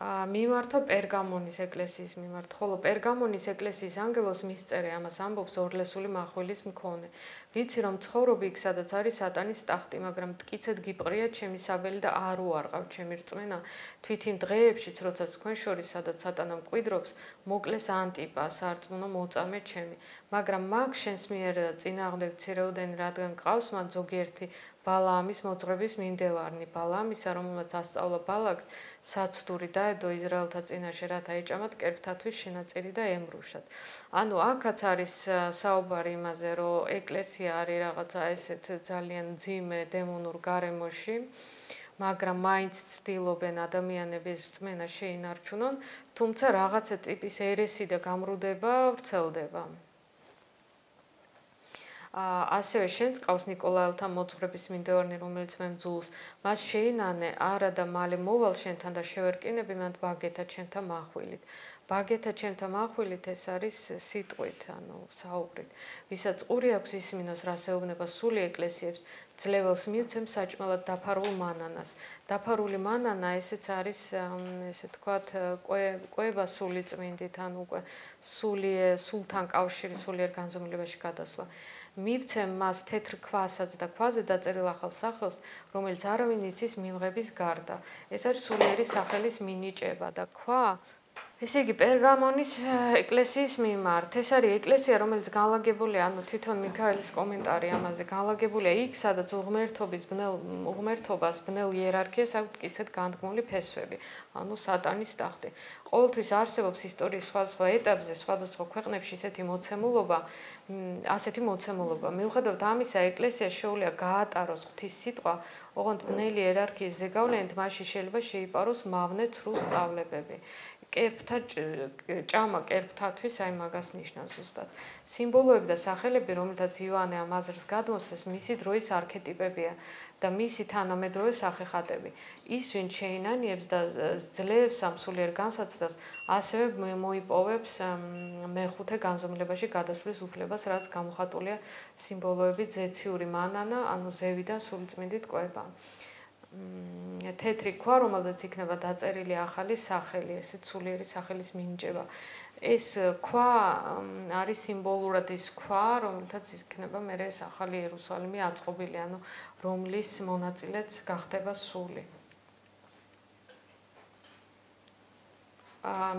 მიმართო პერგამონის ეკლესიის მიმართ, ხოლო პერგამონის ეკლესიის ანგელოს მისწერე ამას ამბობს ორლესული מחვილის მქონე. ვიცი რომ ცხოვრობ იქ, სადაც არის სატანის ტახტი, მაგრამ მტკიცედ გიპყრია ჩემი საბელი და არ უარყავ ჩემი რწმენა. თვით იმ დღეებშიც, როცა თქვენ შორის სადაც სატანა მკვიდრობს, მოკლეს ანტიპა, სარწმუნო მოწამე ჩემი. მაგრამ მაგ შენს მიერ წინააღმდეგ ცირეოდენი, რადგან ყავს მათ ზოგიერთი ბალაამის მოძღვრების მიმდევარნი, ბალაამისა, რომელმაც ასწავლა ბალაკს საცდური დაედო ისრაელთა წინაშე, რათა ეჭამათ კერპთათვის შენაწერი და ემრუშათ. ანუ აქაც არის საუბარი იმაზე, რომ ეკლესია არის რაღაცა ესეთ ძალიან ძიმე დემონურ გარემოში, მაგრამ მაინც ცდილობენ ადამიანების რწმენა შეინარჩუნონ, თუმცა რაღაცა ტიპის ერესი და გამრუდება ვრცელდება. ასევე შენც ყავს ნიკოლაელთა მოძღვრების მიმდევარნი, რომელიც მე მძულს, მას შეინანე არა და მალე მოვალ შენთან და შევერკინები მათ ბაგეთა ჩემთა מחვილით. ბაგეთა ჩემთა מחვილით ეს არის სიტყვით, ანუ საუბრით. ვისაც ყური აქვს ისმინოს, რას ეუბნება სული ეკლესიებს, ძლეველს მივცემ საჭმელად დაფარულ მანანას. დაფარული მანანა ესეც არის ესე თქვათ ყვება სული წმინდით, ანუ უკვე სულთან კავშირი, სულიერ განზომილებაში გადასვლა. მივცემ მას თეთრ ქვასაც და ქვაზე დაწერილ ახალ სახელს, რომელიც არავინ იცის მიმღების გარდა. ეს არის სულიერი სახელის მინიჭება და ქვა ესე იგი პერგამონის ეკლესიის მიმართ. ეს არის ეკლესია, რომელიც განლაგებულია, ანუ თვითონ მიქაელის კომენტარი ამაზე განლაგებულია იქ, სადაც უღმერთობას ბნელ იერარქიას აქვს მტკიცედ განდგმული ფესვები, ანუ სატანის ტახტი. ყოველთვის არსებობს ისტორიის სხვადასხვა ეტაპზე, სხვადასხვა ქვეყნებში ასეთი მოცემულობა. მიუხედავად ამისა, ეკლესია შეუძლია გაატაროს ღვთის სიტყვა, ოღონდ ბნელი იერარქიის ზეგავლენით მასში შეიძლება შეიპაროს მავნე ცრუ სწავლებები. ჭამა კერპთათვის აი მაგას ნიშნავს ზუსტად. სიმბოლოები და სახელები, რომელთაც იოანე ამ აზრს გადმოსცეს, მისი დროის არქეტიპებია და მისი თანამედროვე სახეხატები. ის, ვინ შეინანიებს და ძლევს ამ სულიერ განსაცდელს, ასევე მოიპოვებს მეხუთე განზომილებაში გადასვლის უფლებას, რაც გამოხატულია სიმბოლოებით ზეციური მანანა, ანუ ზევიდან სულიწმინდით ყვება. თეთრი ქვა, რომელზეც იქნება დაწერილი ახალი სახელი, ესეც სულიერი სახელის მინიჭება. ეს ქვა არის სიმბოლურად ის ქვა, რომელთაც იქნება მე ეს ახალი იერუსალიმი აწყობილი, ანუ რომლის მონაწილეც გახდება სული.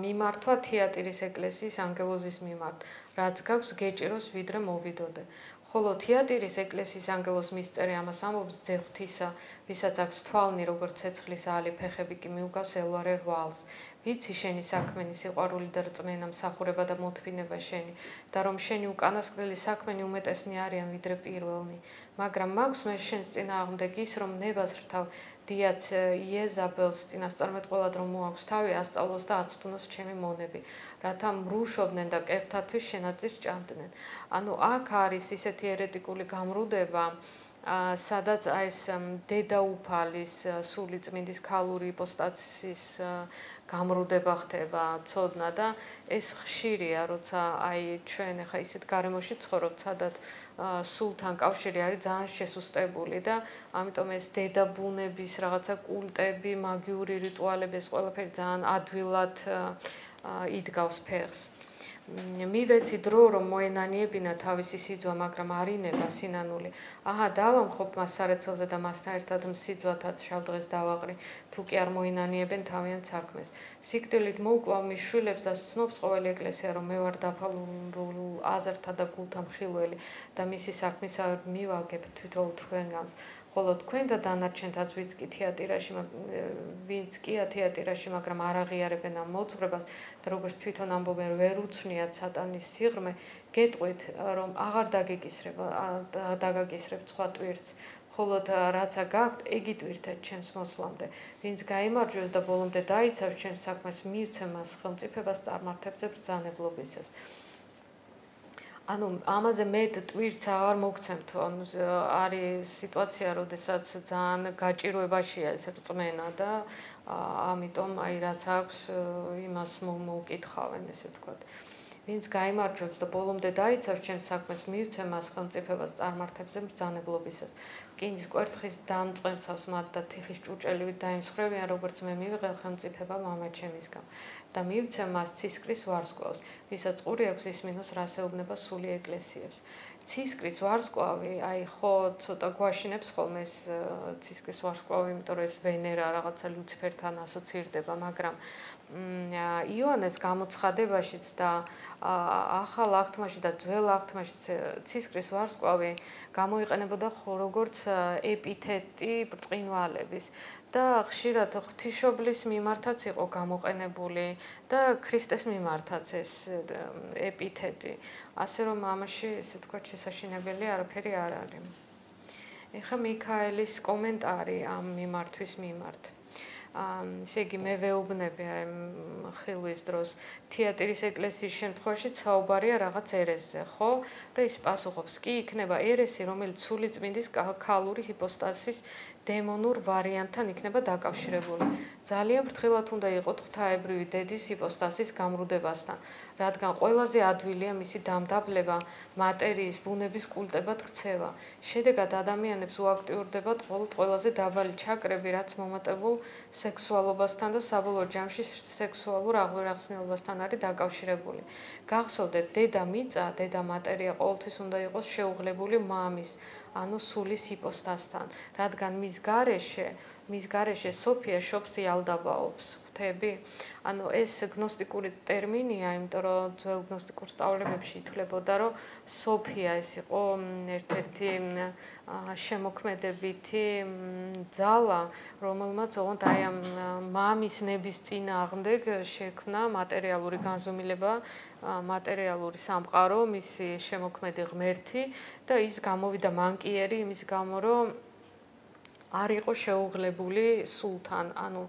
მიმართვა თეატრის ეკლესიის ანგელოზის მიმართ, რაც გაქვს გეჭიროს ვიდრე მოვიდოდე. ხოლო თეატრის ეკლესიის ანგელოს მისწერე ამას ამბობს ძეღვთისა, ვისაც აქვს თვალნი როგორც ცეცხლის ალი, ფეხები კი მიუგავს ელვარე რვალს. ვიცი შენი საქმენი, სიყვარული და რწმენა, მსახურება და მოთმინება შენი და რომ შენი უკანასკნელი საქმენი უმეტესნი არიან ვიდრე პირველნი. მაგრამ მაქვს მე შენს წინააღმდეგ ის, რომ ნებას რთავ დიაც იეზაბელს წინასწარმეტყველად რომ მოაქვს თავი, ასწავლოს და აცდუნოს ჩემი მონები, რათა მრუშობდნენ და კერპთათვის შენაწირს ჭამდნენ. ანუ აქ არის ისეთი ერეტიკული გამრუდება, სადაც ეს დედაუფალის სულიწმინდის ქალური იპოსტასის გამრუდება ხდება ცოდნა და ეს ხშირია, როცა აი ჩვენ ახლა ისეთ გარემოში ცხოვრობთ, სადაც სულთან კავშირი არის ძალიან შესუსტებული და ამიტომ ეს დედაბუნების რაღაცა კულტები, მაგიური რიტუალები, ეს ყველაფერი ძალიან ადვილად იდგავს ფეხს. მივეცი დრო რომ მოენანიებინა თავისი სიძვა, მაგრამ არ ინება სინანული. აჰა, დავამხობ მას სარეცელზე და მასთან ერთად მსიძვათაც შავდღეს დავაყრი, თუ კი არ მოენანიებენ თავიანთ საქმეს. სიკვდილით მოუკლავ მის შვილებს და სცნობს ყოველი ეკლესია, რომ მე ვარ დაფალულ აზრთა და გულთა მხილველი და მისი საქმისავებ მივაგებ თვითონ თქვენგანს. ხოლო თქვენ და დანარჩენთაც ვინც კია თეატრაში, მაგრამ არ აღიარებენ ამ მოძღვრებას და როგორც თვითონ ამბობენ, ვერ უცვნიათ სატანის სიღრმე, გეტყვით, რომ აღარ დაგაკისრებთ სხვა ტვირთს, ხოლო რაცა გაქვთ, ეგი ტვირთეთ ჩემს მოსვლამდე. ვინც გაიმარჯვებს და ბოლომდე დაიცავს ჩემს საქმეს, მივცე მას ხელმწიფებას წარმართებზე ბრძანებლობისას. ანუ ამაზე მეტ ტვირთს აღარ მოგცემთ, ანუ არის სიტუაცია, როდესაც ძალიან გაჭიროებაშია ეს რწმენა და ამიტომ აი რაც აქვს იმას მოვკითხავენ, ესე ვთქვათ. ვინც გაიმარჯვებს და ბოლომდე დაიცავს ჩემს საქმეს, მივცე მას ხელმწიფებას წარმართებზე ბრძანებლობისას. რკინის კვერთხის დამწყემსავს მათ და თიხის ჭურჭელივით დაიმსხვრევიან, როგორც მე მივიღე ხელმწიფება მამა ჩემისგან. და მივცე მას ცისკრის ვარსკვლავს, ვისაც ყური აქვს ისმინოს რასეუბნება სული ეკლესიებს. ცისკრის ვარსკვლავი, აი ხო ცოტა გვაშინებს ხოლმე ეს ცისკრის ვარსკვლავი, იმიტომ რომ ეს ვენერა რაღაცა ლუციფერთან ასოცირდება, მაგრამ იოანეს გამოცხადებაშიც და ახალ აღთმაში და ძველ აღთმაშიც ცისკრის ვარსკვლავი გამოიყენებოდა როგორც ეპითეტი ბრწყინვალების და ხშირად ღვთისმშობლის მიმართაც იყო გამოყენებული და ქრისტეს მიმართაც ეს ეპითეტი. ასე რომ ამაში, ესე ვთქვათ, შესაშინებელი არაფერი არ არის. ეხლა მიქაელის კომენტარი ამ მიმართვის მიმართ. ისე იგი მე ვეუბნები ხილვის დროს თეატრის ეკლესიის შემთხვევაში საუბარია რაღაც ერესზე, ხო? და ის პასუხობს, კი იქნება ერესი, რომელიც სულიწმინდის ქალური ჰიპოსტაზის დემონურ ვარიანტთან იქნება დაკავშირებული. ძალიან ფრთხილად უნდა იყოთ ღვთაებრივი დედის ჰიპოსტაზის გამრუდებასთან, რადგან ყველაზე ადვილია მისი დამდაბლება მატერიის ბუნების კულტებად ქცევა. შედეგად ადამიანებს უაქტიურდებათ მხოლოდ ყველაზე დაბალი ჩაკრები, რაც მომატებულ სექსუალობასთან და საბოლოო ჯამში სექსუალურ აღღრმავებასთან არის დაკავშირებული. გახსოვდეთ, დედა მიწა, დედა მატერია ყოველთვის უნდა იყოს შეუღლებული მამის, ანუ სულის ჰიპოსტაზთან, რადგან მის გარეშე სოფია შობს იალდაბაობს. ხვდები? ანუ ეს გნოსტიკური ტერმინია, იმიტომ რომ ძველ გნოსტიკურ სწავლებებში ითვლებოდა, რომ სოფია ეს იყო ერთ-ერთი შემოქმედებითი ძალა, რომელმაც ოღონდ აი ამ მამის ნების წინააღმდეგ შექმნა მატერიალური განზომილება, მატერიალური სამყარო, მისი შემოქმედი ღმერთი და ის გამოვიდა მანკიერი იმის გამო, რომ არ იყო შეუღლებული სულთან. ანუ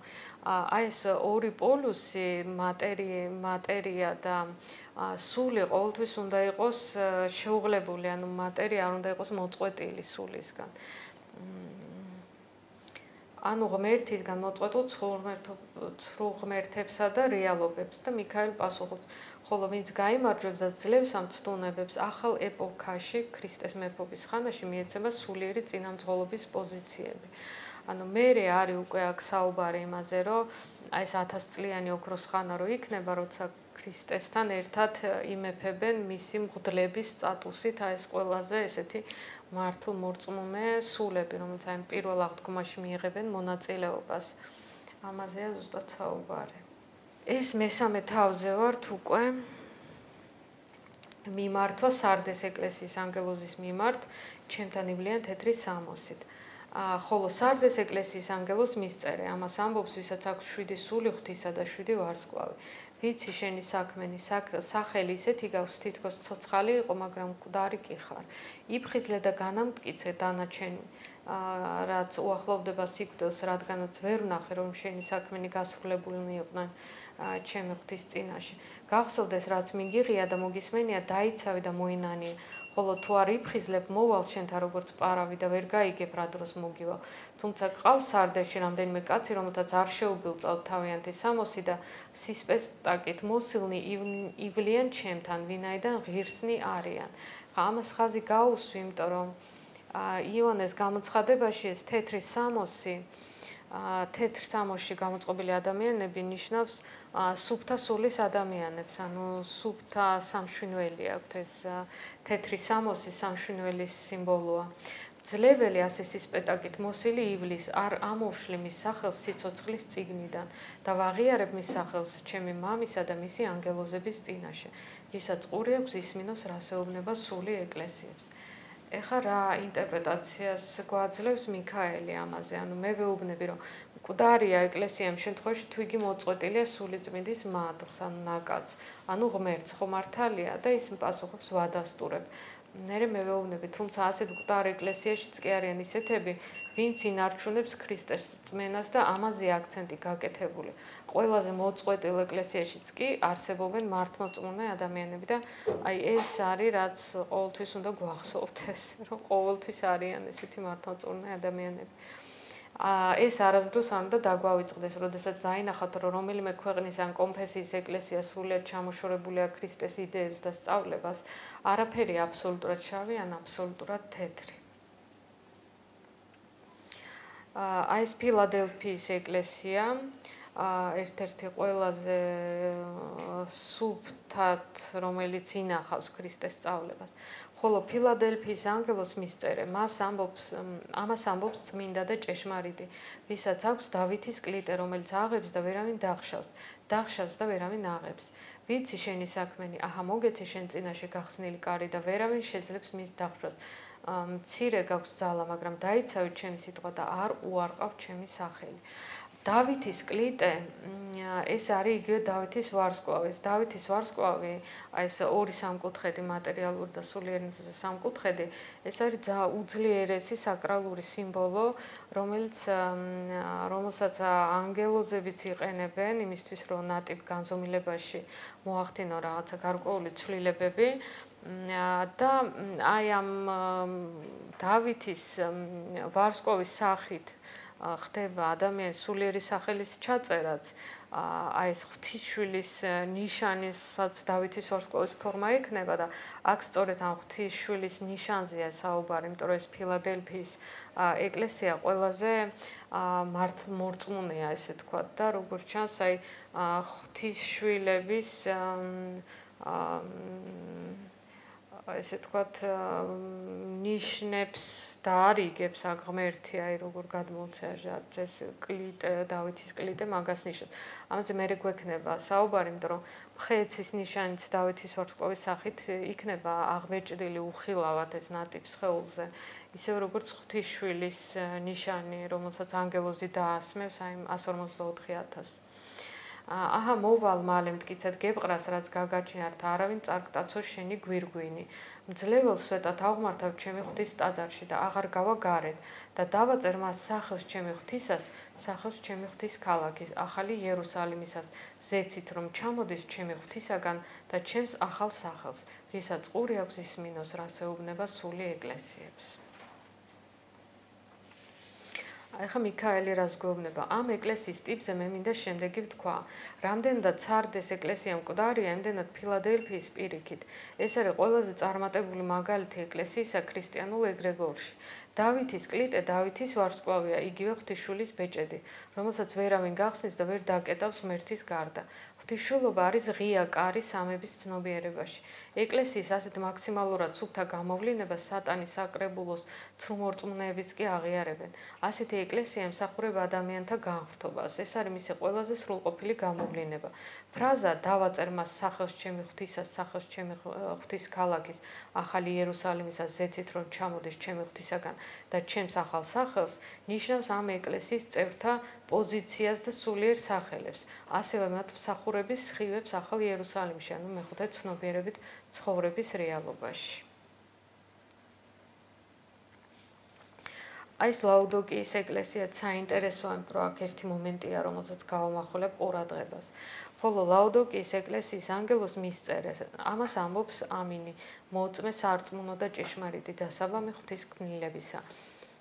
აი ეს ორი პოლუსი, მატერია და სული ყოველთვის უნდა იყოს შეუღლებული, ანუ მატერია არ უნდა იყოს მოწყვეტილი სულისგან. ანუ ღმერთისგან მოწყვეტილ ცრუ ღმერთებსა და რეალობებს და მიქაელ პასუხობს, ხოლო ვინც გაიმარჯვებს და ძლევს ამ ცდუნებებს, ახალ ეპოქაში, ქრისტეს მეფობის ხანაში მიეცემა სულიერი წინამძღოლობის პოზიციები. ანუ მერე არის უკვე აქ საუბარი იმაზე, რომ აი ეს 1000 წლიანი ოქროს ხანა რო იქნება, როცა ქრისტესთან ერთად იმეფებენ მისი მღვდლების სტატუსით, აი ეს ყველაზე ესეთი მართლმორწმუნე სულები, რომელიც აი პირველ აღდგომაში მიიღებენ მონაწილეობას. ამაზეა ზუსტად საუბარი. ეს მესამე თავზე ვართ უკვე მიმართვა სარდეს ეკლესიის ანგელოზის მიმართ, ჩემთან ივლიან თეთრი სამოსით. ხოლო სარდეს ეკლესიის ანგელოს მისწერე, ამას ამბობს, ვისაც აქვს 7 სული ღვთისა და 7 ვარსკვლავი. ვიცი შენი საქმენი, სახელი ისეთი გაქვს, თითქოს ცოცხალი იყო, მაგრამ მკვდარი კი ხარ. იფხიზლე და განამტკიცე დანარჩენი, რაც უახლოვდება სიკვდილს, რადგანაც ვერ ვნახე, რომ შენი საქმენი გასრულებულნი იყვნენ ჩემი ღვთის წინაშე. გახსოვდეს, რაც მიგიღია და მოგისმენია, დაიცავი და მოინანიე. ხოლო თუ არ იფხიზლებ, მოვალ შენთან როგორც პარავი და ვერ გაიგებ რა დროს მოგივალ. თუმცა გყავს სარდეში რამდენიმე კაცი, რომელთაც არ შეუბილწავთ თავიანთი სამოსი და სისპესტაკით მოსილნი ივლიან ჩემთან, ვინაიდან ღირსნი არიან. ამას ხაზი გაუსვი, იმიტომ რომ იოანეს გამოცხადებაში ეს თეთრი სამოსი, თეთრ სამოსში გამოწყობილი ადამიანები ნიშნავს სუფთა სულის ადამიანებს, ანუ სუფთა სამშვინველი აქვთ ეს თეთრი სამოსი სამშვინველის სიმბოლოა. ძლეველი ასე სისპეტაკით მოსილი ივლის არ ამოვშლი მის სახელს სიცოცხლის წიგნიდან და ვაღიარებ მის სახელს ჩემი მამისა და მისი ანგელოზების წინაშე, ვისაც ყური აქვს ისმინოს რასეუბნება სული ეკლესიებს. ეხლა რა ინტერპრეტაციას გვაძლევს მიქაელი ამაზე, ანუ მე ვეუბნები, რომ მკვდარია ეკლესია ამ შემთხვევაში თუ იგი მოწყვეტილია სულიწმინდის მადლს, ანუ ნაკადს, ანუ ღმერთს, ხო მართალია და ის პასუხობს ვადასტურებ. მე ვეუბნები, თუმცა ასეთ მკვდარ ეკლესიაშიც კი არიან ისეთები, ვინც ინარჩუნებს ქრისტეს წმენას და ამაზე აქცენტი გაკეთებული. ყველაზე მოწყვეტილ ეკლესიაშიც კი არსებობენ მართლმორწმუნე ადამიანები და აი ეს არის, რაც ყოველთვის უნდა გვახსოვდეს, რომ ყოველთვის არიან ესეთი მართლმორწმუნე ადამიანები. ეს არასდროს არ უნდა დაგვავიწყდეს, როდესაც დაინახავთ, რომ რომელიმე ქვეყნის ან კონფესიის ეკლესია სრულიად ჩამოშორებულია ქრისტეს იდეებს და სწავლებას, არაფერი აბსოლუტურად შავი ან აბსოლუტურად თეთრი. ეს ფილადელფიის ეკლესია ერთ-ერთი ყველაზე სუფთად, რომელიც ინახავს ქრისტეს სწავლებას. ხოლო ფილადელფიის ანგელოს მისწერე, ამას ამბობს წმინდა და ჭეშმარიტი, ვისაც აქვს დავითის კლიტე, რომელიც აღებს და ვერავინ დახშავს და ვერავინ აღებს. ვიცი შენი საქმენი, აჰა მოგეცი შენ წინაშე გახსნილი კარი და ვერავინ შეძლებს მის დახშვას. მცირე გაქვს ძალა, მაგრამ დაიცავით ჩემი სიტყვა და არ უარყავთ ჩემი სახელი. დავითის კლიტე, ეს არის იგივე დავითის ვარსკვლავი. ეს დავითის ვარსკვლავი, ეს ორი სამკუთხედი, მატერიალური და სულიერი სამკუთხედი, ეს არის უძლიერესი საკრალური სიმბოლო, რომელსაც ანგელოზებიც იყენებენ იმისთვის, რომ ნატიფ განზომილებაში მოახდინო რაღაცა გარკვეული ცვლილებები. და აი ამ დავითის ვარსკვლავის სახით ხდება ადამიანის სულიერი სახელის ჩაწერაც, აი ეს ღვთისშვილის ნიშანისაც დავითის ვარსკვლავის ფორმა ექნება და აქ სწორედ ამ ღვთისშვილის ნიშანზეა საუბარი, იმიტომ რომ ეს ფილადელფიის ეკლესია ყველაზე მართლმორწმუნეა, ესე თქვა და როგორც ჩანს, აი ღვთისშვილების ესე თქვათ ნიშნებს და არიგებს აქ ღმერთი, აი როგორ გადმოუცია ეს კლიტე, დავითის კლიტე მაგას ნიშნავს. ამაზე მე გვექნება საუბარი, იმიტომ რომ მხეცის ნიშანიც დავითის ვარსკვლავის სახით იქნება აღბეჭდილი უხილავად ეს ნატიფ სხეულზე. ისევ როგორც ღვთისშვილის ნიშანი, რომელსაც ანგელოზი დაასმევს აი 154,000. აჰა მოვალ მალე მტკიცად გებრყრას, რაც გაგაჩინართ, არავინ წარკტაცოს შენი გვირგვინი. მძლეველს სვეტად აღმართავ ჩემი ღვთის ტაძარში და აღარ გავა გარეთ და დავაწერ მას სახელს ჩემი ღვთისას, სახელს ჩემი ღვთის ქალაქის, ახალი იერუსალიმისას, ზეცით რომ ჩამოდის ჩემი ღვთისაგან და ჩემს ახალ სახელს, ვისაც ყური აქვს ისმინოს, რას ეუბნება სული ეკლესიებს. ახლა მიქაელი რას გვეუბნება? ამ ეკლესიის ტიპზე მე მინდა შემდეგი ვთქვა. რამდენადაც სარდეს ეკლესია მკვდარია, იმდენად ფილადელფიის პირიქით. ეს არის ყველაზე წარმატებული მაგალითი ეკლესიისა ქრისტიანულ ეგრეგორში. დავითის კლიტე დავითის ვარსკვლავია, იგივე ღვთისშვილის ბეჭედი, რომელსაც ვერავინ გახსნის და ვერ დაკეტავს ღმერთის გარდა. ღვთისშვილობა არის ღია კარი სამების ცნობიერებაში. ეკლესიის ასეთ მაქსიმალურად სუფთა გამოვლინებას სატანის საკრებულოს ცრუმორწმუნეებიც კი აღიარებენ. ასეთი ეკლესია ემსახურება ადამიანთა განხრთობას. ეს არის მისი ყველაზე სრულყოფილი გამოვლინება. ფრაზა დავაწერ მას სახელს ჩემი ღვთისას, სახელს ჩემი ღვთის ქალაქის, ახალი იერუსალიმისას, ზეცით რომ ჩამოდეს ჩემი ღვთისაგან და ჩემს ახალ სახელს, ნიშნავს ამ ეკლესიის წევრთა პოზიციას და სულიერ სახელებს. ასევე მათ მსახურების სხივებს ახალ იერუსალიმში, ანუ მეხუთე ცნობიერებით ცხოვრების რეალობაში. აი ეს ლაუდოკიის ეკლესიაც საინტერესოა, რომ აქ ერთი მომენტია, რომელსაც გავამახვილებ ყურადღებას. ხოლო ლაუდოკიის ეკლესიის ანგელოს მისწერე, ამას ამბობს ამინი, მოწმე სარწმუნო და ჭეშმარიტი დასაბამი ღვთის ქმნილებისა.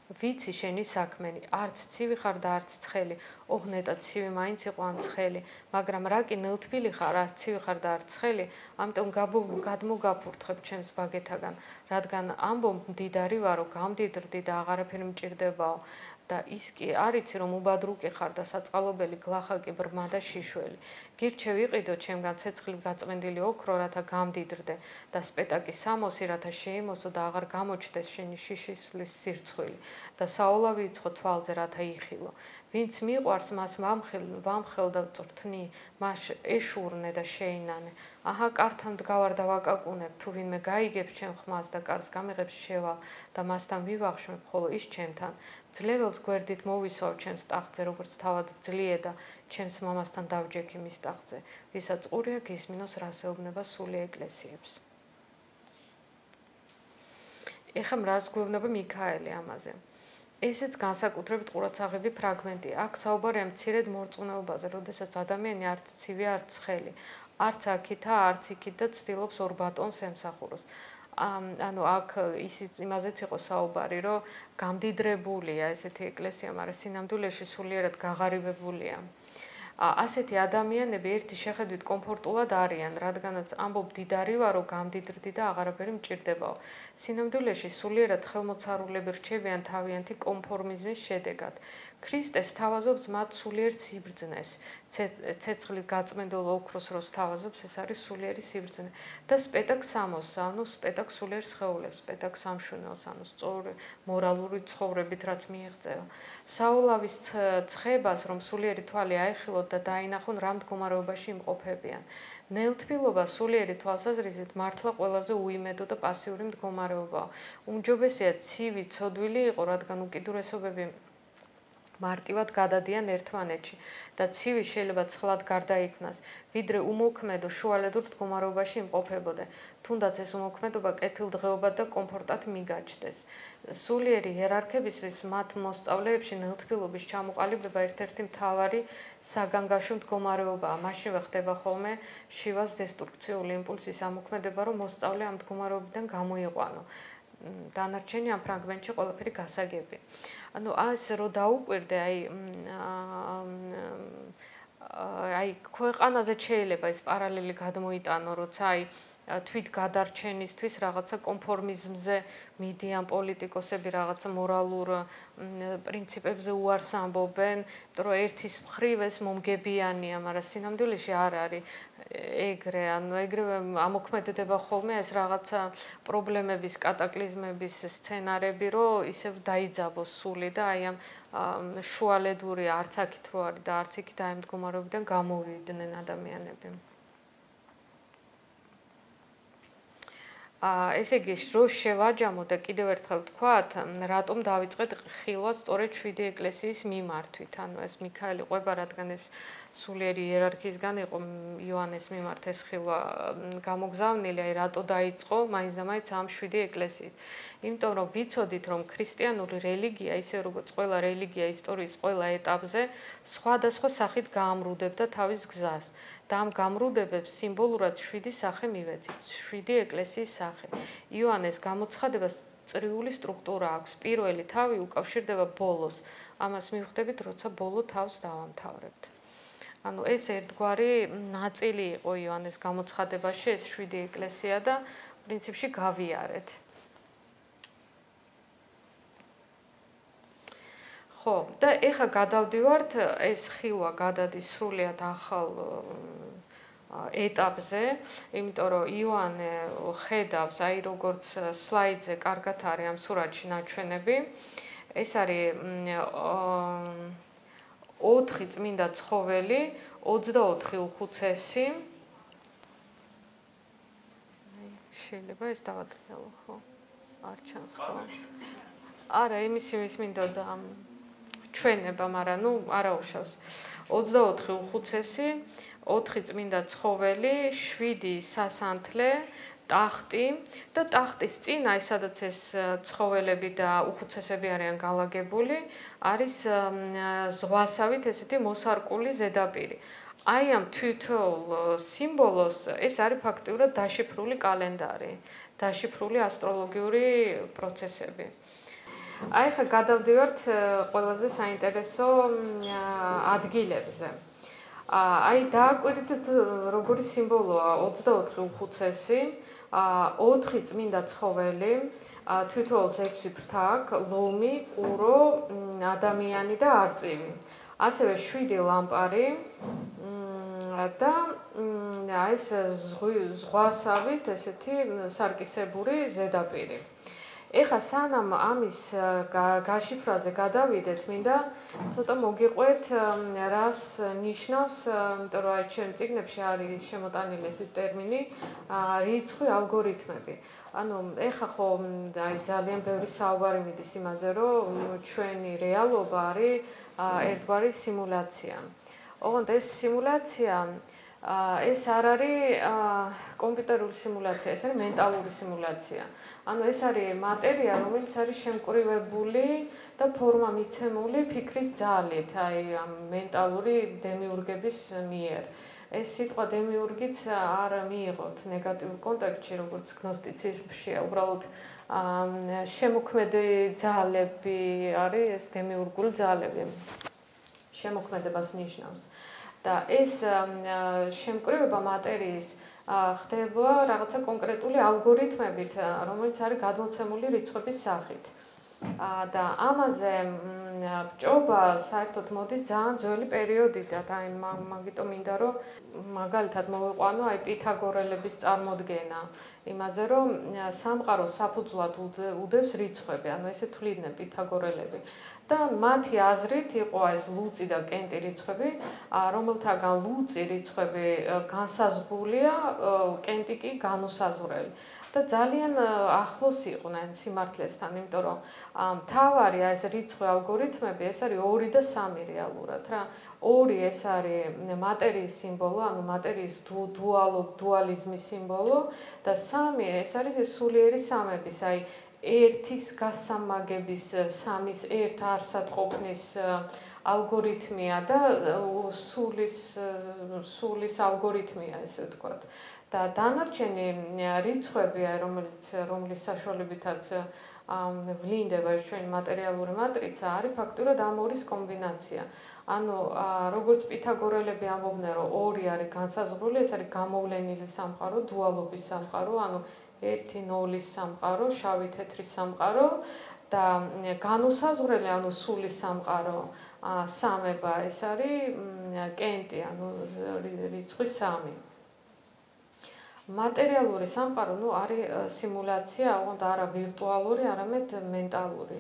ვიცი შენი საქმენი, არც ცივი ხარ და არც ცხელი, ოღ ნეტად ცივი მაინც იყო ან ცხელი, მაგრამ რა კი ნელთბილი ხარ, არც ცივი ხარ და არც ცხელი, ამიტომ გადმოგაფურთხებ ჩემს ბაგეთაგან, რადგან ამბობ მდიდარი ვარო, გამდიდრდი და აღარაფერი მჭირდებაო. და ის კი არიცი რომ უბადრუკი ხარ და საწყალობელი გლახაკი ბრმა და შიშველი. გირჩევ იყიდო ჩემგან ცეცხლით გაწმენდილი ოქრო, რათა გამდიდრდე და სპეტაკი სამოსი, რათა შეიმოსო და აღარ გამოჩდეს შენი შიშისვლის სირცხვილი და საოლავი იცხო თვალზე, რათა იხილო. ვინც მიყვარს მას ვამხელ და წვრთნი, მას ეშურნე და შეინანე. აჰა კართან მდგავარ და ვაკაკუნებ, თუ ვინმე გაიგებს ჩემ ხმას და კარს გამიღებს შევალ და მასთან ვივახშმებ, ხოლო ის ჩემთან. ძლეველს გვერდით მოვისვავ ჩემს ტახტზე, როგორც თავად ვძლიე და ჩემს მამასთან დავჯექი მის ტახტზე, ვისაც ყური აქვს ისმინოს, რას ეუბნება სული ეკლესიებს. ეხლა რას გვეუბნება მიქაელი ამაზე? ესეც განსაკუთრებით ყურადსაღები ფრაგმენტია. აქ საუბარია მცირედ მორწმუნეობაზე, როდესაც ადამიანი არც ცივი, არც ცხელი, არც აქითა, არც იქით და ცდილობს ორ ბატონს ემსახუროს. ანუ აქ იმაზეც იყო საუბარი, რომ გამდიდრებულია ესეთი ეკლესია, მაგრამ სინამდვილეში სულიერად გაღარიბებულია. ასეთი ადამიანები ერთი შეხედვით კომფორტულად არიან, რადგანაც ამბობ დიდარი ვარო, გამდიდრდი და აღარაფერი მჭირდებაო. სინამდვილეში სულიერად ხელმოცარულები რჩებიან თავიანთი კონფორმიზმის შედეგად. ქრისტეს თავაზობს მათ სულიერ სიბრძნეს. ცეცხლით გაწმენდულ ოქროს როს თავაზობს, ეს არის სულიერი სიბრძნე. და სპეტაკს ამოს, ანუ სპეტაკს სულიერ სხეულებს, სპეტაკს სამშვენელს, ანუ სწორი მორალური ცხოვრებით რაც მიიღწევა. საულავის ცხებას, რომ სულიერი თვალი აიხილოთ და დაინახონ რა მდგომარეობაში იმყოფებიან. ნელთბილობა სულიერი თვალსაზრისით მართლა ყველაზე უიმედო და პასიური მდგომარეობაა. უმჯობესია ცივი ცოდვილი იყო, რადგან უკიდურესობები მარტივად გადადიან ერთმანეთში და ცივი შეიძლება ცხლად გარდაიქმნას, ვიდრე უმოქმედო შუალედურ მდგომარეობაში იმყოფებოდა. თუნდაც ეს უმოქმედობა კეთილდღეობად და კომფორტად მიგაჩნდეს. სულიერი იერარქებისთვის მათ მოსწავლეებში ნელთბილობის ჩამოყალიბება ერთ-ერთი მთავარი საგანგაშო მდგომარეობაა. მაშინვე ხდება ხოლმე შივას დესტრუქციული იმპულსის ამოქმედება, რომ მოსწავლე ამ მდგომარეობიდან გამოიყვანო. დანარჩენი ამ ფრაგმენტში ყველაფერი გასაგები. ანუ ეს რო დაუკვირდე, აი ქვეყანაზე შეიძლება ეს პარალელი გადმოიტანო, როცა აი თვით გადარჩენისთვის რაღაცა კონფორმიზმზე მიდიან პოლიტიკოსები, რაღაცა მორალურ პრინციპებზე უარს ამბობენ, იმიტომ რომ ერთის მხრივ ეს მომგებიანია, მაგრამ სინამდვილეში არ არის ეგრე, ანუ ეგრევე ამოქმედდება ხოლმე ეს რაღაცა პრობლემების, კატაკლიზმების სცენარები, რომ ისევ დაიძაბოს სული და აი ამ შუალედური არც აქით რო არის და არც იქით აი მდგომარეობიდან გამოვიდნენ ადამიანები. ესე იგი, რო შევაჯამო და კიდევ ერთხელ თქვათ, რატომ დავიწყეთ ხილვა სწორედ 7 ეკლესიის მიმართვით. ანუ ეს მიქაელი ყვება, რადგან ეს სულიერი იერარქიისგან იყო იოანეს მიმართ ეს ხილვა გამოგზავნილი, აი რატო დაიწყო მაინც და მაინც ამ 7 ეკლესიით. იმიტომ რომ ვიცოდით, რომ ქრისტიანული რელიგია, ისე როგორც ყველა რელიგია ისტორიის ყველა ეტაპზე, სხვადასხვა სახით გაამრუდებდა თავის გზას. და ამ გამრუდებებს სიმბოლურად 7 სახე მივეცით, 7 ეკლესიის სახე. იოანეს გამოცხადებას წრიული სტრუქტურა აქვს. პირველი თავი უკავშირდება ბოლოს. ამას მივხვდებით, როცა ბოლო თავს დავამთავრებთ. ანუ ეს ერთგვარი ნაწილი იყო იოანეს გამოცხადებაში, ეს 7 ეკლესია და პრინციპში გავიარეთ. ხო, და ეხა გადავდივართ, ეს ხილვა გადადის სრულიად ახალ ეტაპზე, იმიტომ რომ იოანე ხედავს, აი როგორც სლაიდზე კარგად არის ამ სურათში ნაჩვენები, ეს არის 4 წმინდა ცხოველი, 24 უხუცესი. შეიძლება ეს დავატრიალო, ხო? არ ჩანს ხო? არა, იმის მინდოდა ჩვენება, მაგრამ ნუ არა უშავს. 24 უხუცესი, 4 წმინდა ცხოველი, 7 სასანთლე, ტახტი და ტახტის წინ, აი სადაც ეს ცხოველები და უხუცესები არიან განლაგებული, არის ზღვასავით ესეთი მოსარკული ზედაპირი. აი ამ თითოეულ სიმბოლოს ეს არის ფაქტიურად დაშიფრული კალენდარი, დაშიფრული ასტროლოგიური პროცესები. აი ხა გადავდივართ ყველაზე საინტერესო ადგილებზე. აი დააკვირდით როგორი სიმბოლოა 24 უხუცესი, 4 წმინდა ცხოველი, თითოეულს 6 ფრთა აქვს, ლომი, ყურო, ადამიანი და არწივი. ასევე 7 ლამპარი და აი ეს ზღვასავით ესეთი სარკისებური ზედაპირი. ეხა სანამ ამის გაშიფრაზე გადავიდეთ, მინდა ცოტა მოგიყვეთ რას ნიშნავს, იმიტომ რომ აი ჩემ წიგნებში არის შემოტანილი ეს ტერმინი რიცხვი ალგორითმები. ანუ ეხა ხო აი ძალიან ბევრი საუბარი მიდის იმაზე, რომ ჩვენი რეალობა არის ერთგვარი სიმულაცია. ოღონდ ეს სიმულაცია ეს არ არის კომპიუტერული სიმულაცია, ეს არის მენტალური სიმულაცია. ანუ ეს არის მატერია, რომელიც არის შემკრივებული და ფორმა მიცემული ფიქრის ძალით, აი ამ მენტალური დემიურგების მიერ. ეს სიტყვა დემიურგიც არ მიიღოთ ნეგატიურ კონტექსტში, როგორც გნოსტიციზმშია, უბრალოდ შემოქმედი ძალები არის ეს დემიურგული ძალები. შემოქმედებას ნიშნავს. და ეს შემკრევება მატერიის ხდება რაღაცა კონკრეტული ალგორითმებით, რომელიც არის გადმოცემული რიცხვების სახით. და ამაზე ბჭობა საერთოდ მოდის ძალიან ძველი პერიოდიდან, აი მაგიტომ მინდა რომ მაგალითად მოვიყვანო აი პითაგორელების წარმოდგენა, იმაზე რომ სამყაროს საფუძვლად უდევს რიცხვები, ანუ ესე თვლიდნენ პითაგორელები. და მათი აზრით იყო ეს ლუწი და კენტი რიცხვები, რომელთაგან ლუწი რიცხვები განსაზღვრულია, კენტი კი განუსაზღვრელი. და ძალიან ახლოს იყვნენ სიმართლესთან, იმიტომ რომ მთავარი ეს რიცხვი ალგორითმები, ეს არის 2 და 3 რეალურად რა. 2 ეს არის მატერიის სიმბოლო, ანუ მატერიის დუალიზმის სიმბოლო და 3 ეს არის სულიერი სამების, აი ერთის გასამაგების, 3-ის ერთ არსად ყოფნის ალგორითმია და სულის ალგორითმია, ესე ვთქვათ. და დანარჩენი რიცხვები, რომლის საშუალებითაც ვლინდება ეს ჩვენი მატერიალური მატრიცა, არის ფაქტურად ამ ორის კომბინაცია. ანუ როგორც პითაგორელები ამბობდნენ, რომ 2 არის განსაზღვრული, ეს არის გამოვლენილი სამყარო, დუალობის სამყარო, ანუ 1-0-ის სამყარო, შავი-თეთრი სამყარო და განუსაზღვრელი, ანუ სულის სამყარო, სამება, ეს არის კენტი, ანუ რიცხვი 3. მატერიალური სამყარო, არის სიმულაცია, ოღონდ არა ვირტუალური, არამედ მენტალური.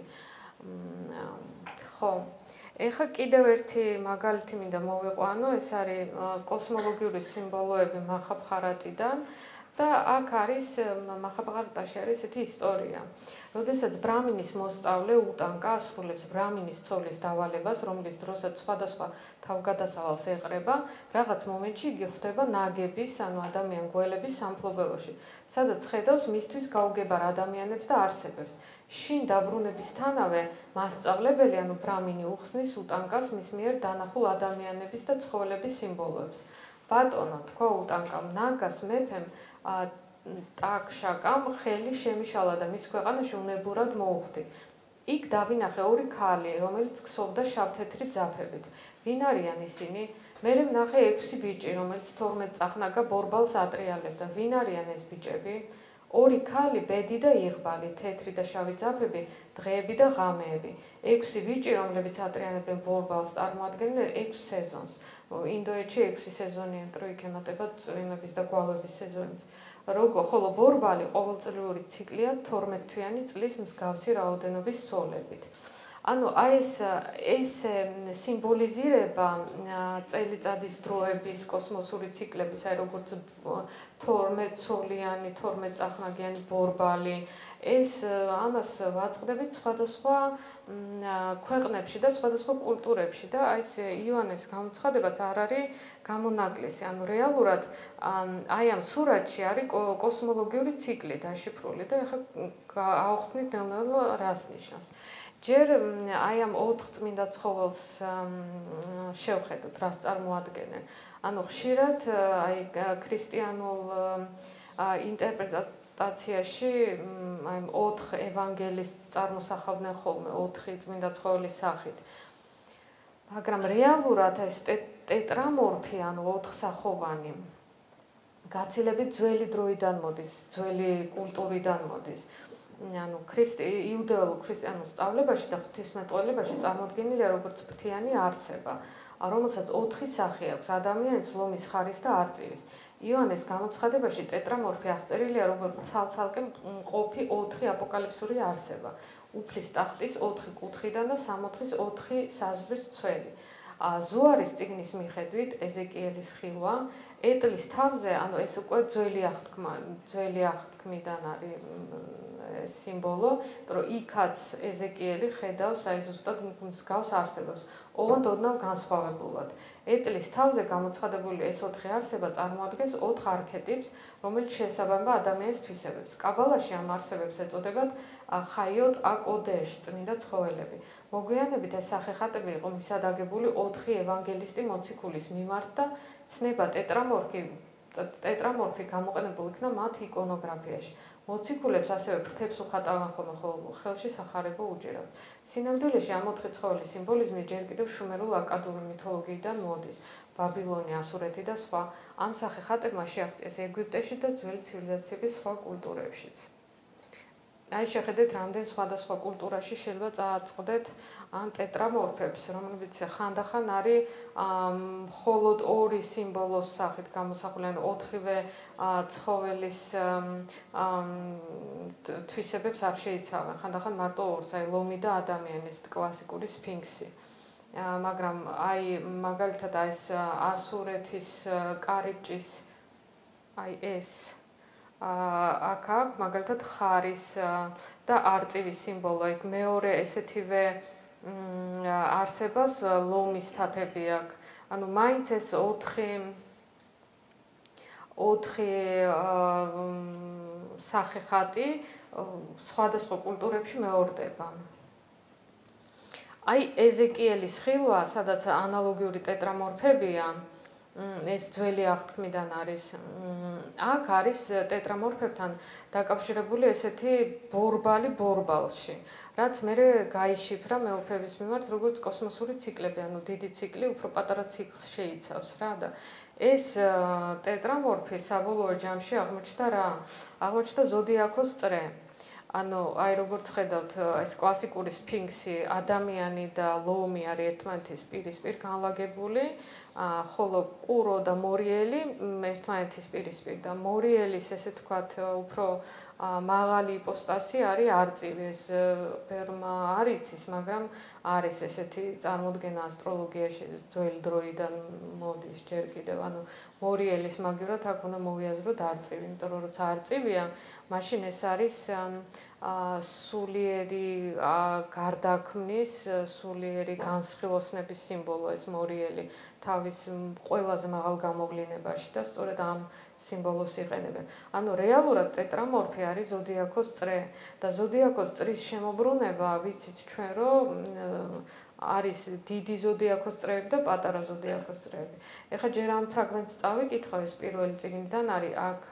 ხო. ეხლა კიდევ ერთი მაგალითი მინდა მოვიყვანო, ეს არის კოსმოლოგიური სიმბოლოები მახაბჰარატიდან და აქ არის მახაბჰარატაში არის ესეთი ისტორია. როდესაც ბრამინის მოსწავლე უტანკა ასრულებს ბრამინის ცოლის დავალებას, რომლის დროსაც სხვადასხვა თავგადასავალს ეყრება, რაღაც მომენტში იგი ხვდება ნაგების, ანუ ადამიან გველების სამფლობელოში, სადაც ხედავს მისთვის გაუგებარ ადამიანებს და არსებებს. შინ დაბრუნებისთანავე მასწავლებელი, ანუ ბრამინი უხსნის უტანკას მის მიერ დანახულ ადამიანების და ცხოველების სიმბოლოებს. ბატონო, თქვა უტანკამ, ნაგას მეფემ ტაკშაკამ ხელი შემიშალა და მის ქვეყანაში უნებურად მოუხდი. იქ დავინახე 2 ქალი, რომელიც ქსოვდა შავ-თეთრი ძაფებით. ვინ არიან ისინი? მერე ვნახე 6 ბიჭი, რომელიც 12 წახნაგა ბორბალს ატრიალებდა. ვინ არიან ეს ბიჭები? 2 ქალი, ბედი და იღბალი, თეთრი და შავი ძაფები, დღეები და ღამეები. 6 ბიჭი, რომლებიც ატრიანებენ ბორბალს, წარმოადგენენ 6 სეზონს. ინდოეთში 6 სეზონია, იმიტომ იქ ემატება წვიმების და გვალვების სეზონიც. ხოლო ბორბალი ყოველწლიური ციკლია 12 თვიანი წლის მსგავსი რაოდენობის სოლებით. ანუ აი ეს სიმბოლიზირება წელიწადის დროების, კოსმოსური ციკლების, აი როგორც 12 ცოლიანი, 12 წახნაგიანი ბორბალი, ეს ამას ვაწყდებით სხვადასხვა ქვეყნებში და სხვადასხვა კულტურებში და აი ეს იონეს გამოცხადებაც არ არის გამონაკლისი. ანუ რეალურად აი ამ სურათში არის კოსმოლოგიური ციკლი დაშიფრული და ეხლა აუხსნით ნელ-ნელა რას ნიშნავს. ჯერ აი ამ 4 წმინდა ცხოველს შევხედოთ, რას წარმოადგენენ. ანუ ხშირად აი ქრისტიანულ ინტერპრეტაციაში აი 4 ევანგელისტს წარმოსახავდნენ ხოლმე 4 წმინდა ცხოველის სახით. მაგრამ რეალურად ეს ტეტრამორფი, ანუ 4 სახოვანი, გაცილებით ძველი დროიდან მოდის, ძველი კულტურიდან მოდის. ანუ იუდეურ ქრისტიანულ სწავლებაში და ღვთისმეტყველებაში წარმოდგენილია როგორც ფრთიანი არსება, რომელსაც 4 სახე აქვს: ადამიანის, ლომის, ხარის და არწივის. იონეს გამოცხადებაში ტეტრამორფი აღწერილია როგორც ცალ-ცალკე მყოფი 4 აპოკალიფსური არსება: უფლის ტახტის 4 კუთხიდან და 64-ის 4 საზღვრის ცველი. ზოარის წიგნის მიხედვით, ეზეკიელის ხილვა, ეტლის თავზე, ანუ ეს უკვე ძველი აღთქმიდან არის სიმბოლო, რომ იქაც ეზეკიელი ხედავს აი ზუსტად მსგავს არსებებს, ოღონდ ოდნავ განსხვავებულად. ეტლის თავზე გამოცხადებული ეს 4 არსება წარმოადგენს 4 არქეტიპს, რომელიც შეესაბამება ადამიანის თვისებებს. კაბალაში ამ არსებებს ეწოდებათ ხაიოთ აკოდეშ, წმინდა ცხოველები. მოგვიანებით ეს სახეხატები იყო მისადაგებული 4 ევანგელისტი მოციქულის მიმართ და ცნება ტეტრამორფი გამოყენებულ იქნა მათ იკონოგრაფიაში. მოციქულებს ასევე ფრთებს უხატავენ ხოლმე, ხოლო ხელში სახარებო უჭირავთ. სინამდვილეში ამ 4 ცხოველის სიმბოლიზმი ჯერ კიდევ შუმერულ აკადური მითოლოგიიდან მოდის, ბაბილონი, ასურეთი და სხვა. ამ სახეხატებმა შეაღწიეს ეგვიპტეში და ძველი ცივილიზაციების სხვა კულტურებშიც. აი შეხედეთ, რამდენ სხვადასხვა კულტურაში შეიძლება წააწყდეთ ამ ტეტრამორფებს, რომლებიც ხანდახან არის მხოლოდ 2 სიმბოლოს სახით გამოსახული, ანუ 4-ვე ცხოველის თვისებებს არ შეიცავენ. ხანდახან მარტო 2-ს, აი ლომი და ადამიანი, ეს კლასიკური სფინქსი. მაგრამ აი მაგალითად აი ეს ასურეთის კარიბჭის აი ეს აქ მაგალითად ხარის და არწივის სიმბოლო, იქ მეორე ესეთივე არსებას ლომის თათები აქვს. ანუ მაინც ეს 4 სახეხატი სხვადასხვა კულტურებში მეორდება. აი ეზეკიელის ხილვა, სადაც ანალოგიური ტეტრამორფებია, ეს ძველი აღთქმიდან არის. აქ არის ტეტრამორფებთან დაკავშირებული ესეთი ბორბალი ბორბალში, რაც მერე გაიშიფრა მეუფეების მიმართ როგორც კოსმოსური ციკლები, ანუ დიდი ციკლი უფრო პატარა ციკლს შეიცავს რა და ეს ტეტრამორფი საბოლოო ჯამში აღმოჩნდა რა? აღმოჩნდა ზოდიაქოს წრე. ანუ აი როგორც ხედავთ, ეს კლასიკური სფინქსი, ადამიანი და ლომი არის ერთმანეთის პირისპირ განლაგებული, ხოლო კურო და მორიელი ერთმანეთის პირისპირ და მორიელის ესე თქვათ უფრო მაღალი იპოსტასი არის არწივი. ეს ბევრმა არ იცის, მაგრამ არის ესეთი წარმოდგენა ასტროლოგიაში ძველი დროიდან მოდის ჯერ კიდევ. ანუ მორიელის მაგივრად აქ უნდა მოვიაზროთ არწივი, იმიტომ რომ როცა არწივია, მაშინ ეს არის სულიერი გარდაქმნის, სულიერი განსხილოსნების სიმბოლო ეს მორიელი თავის ყველაზე მაღალ გამოვლინებაში და სწორედ ამ სიმბოლოს იყენებენ. ანუ რეალურად ტეტრამორფი არის ზოდიაქოს წრე და ზოდიაქოს წრის შემოbrunება ვიცით ჩვენ რომ არის დიდი ზოდიაქოს წრეები და პატარა ზოდიაქოს წრეები. ეხლა ჯერ ამ ფრაგმენტს წავიკითხავ, ეს პირველი წიგნიდან არის აქ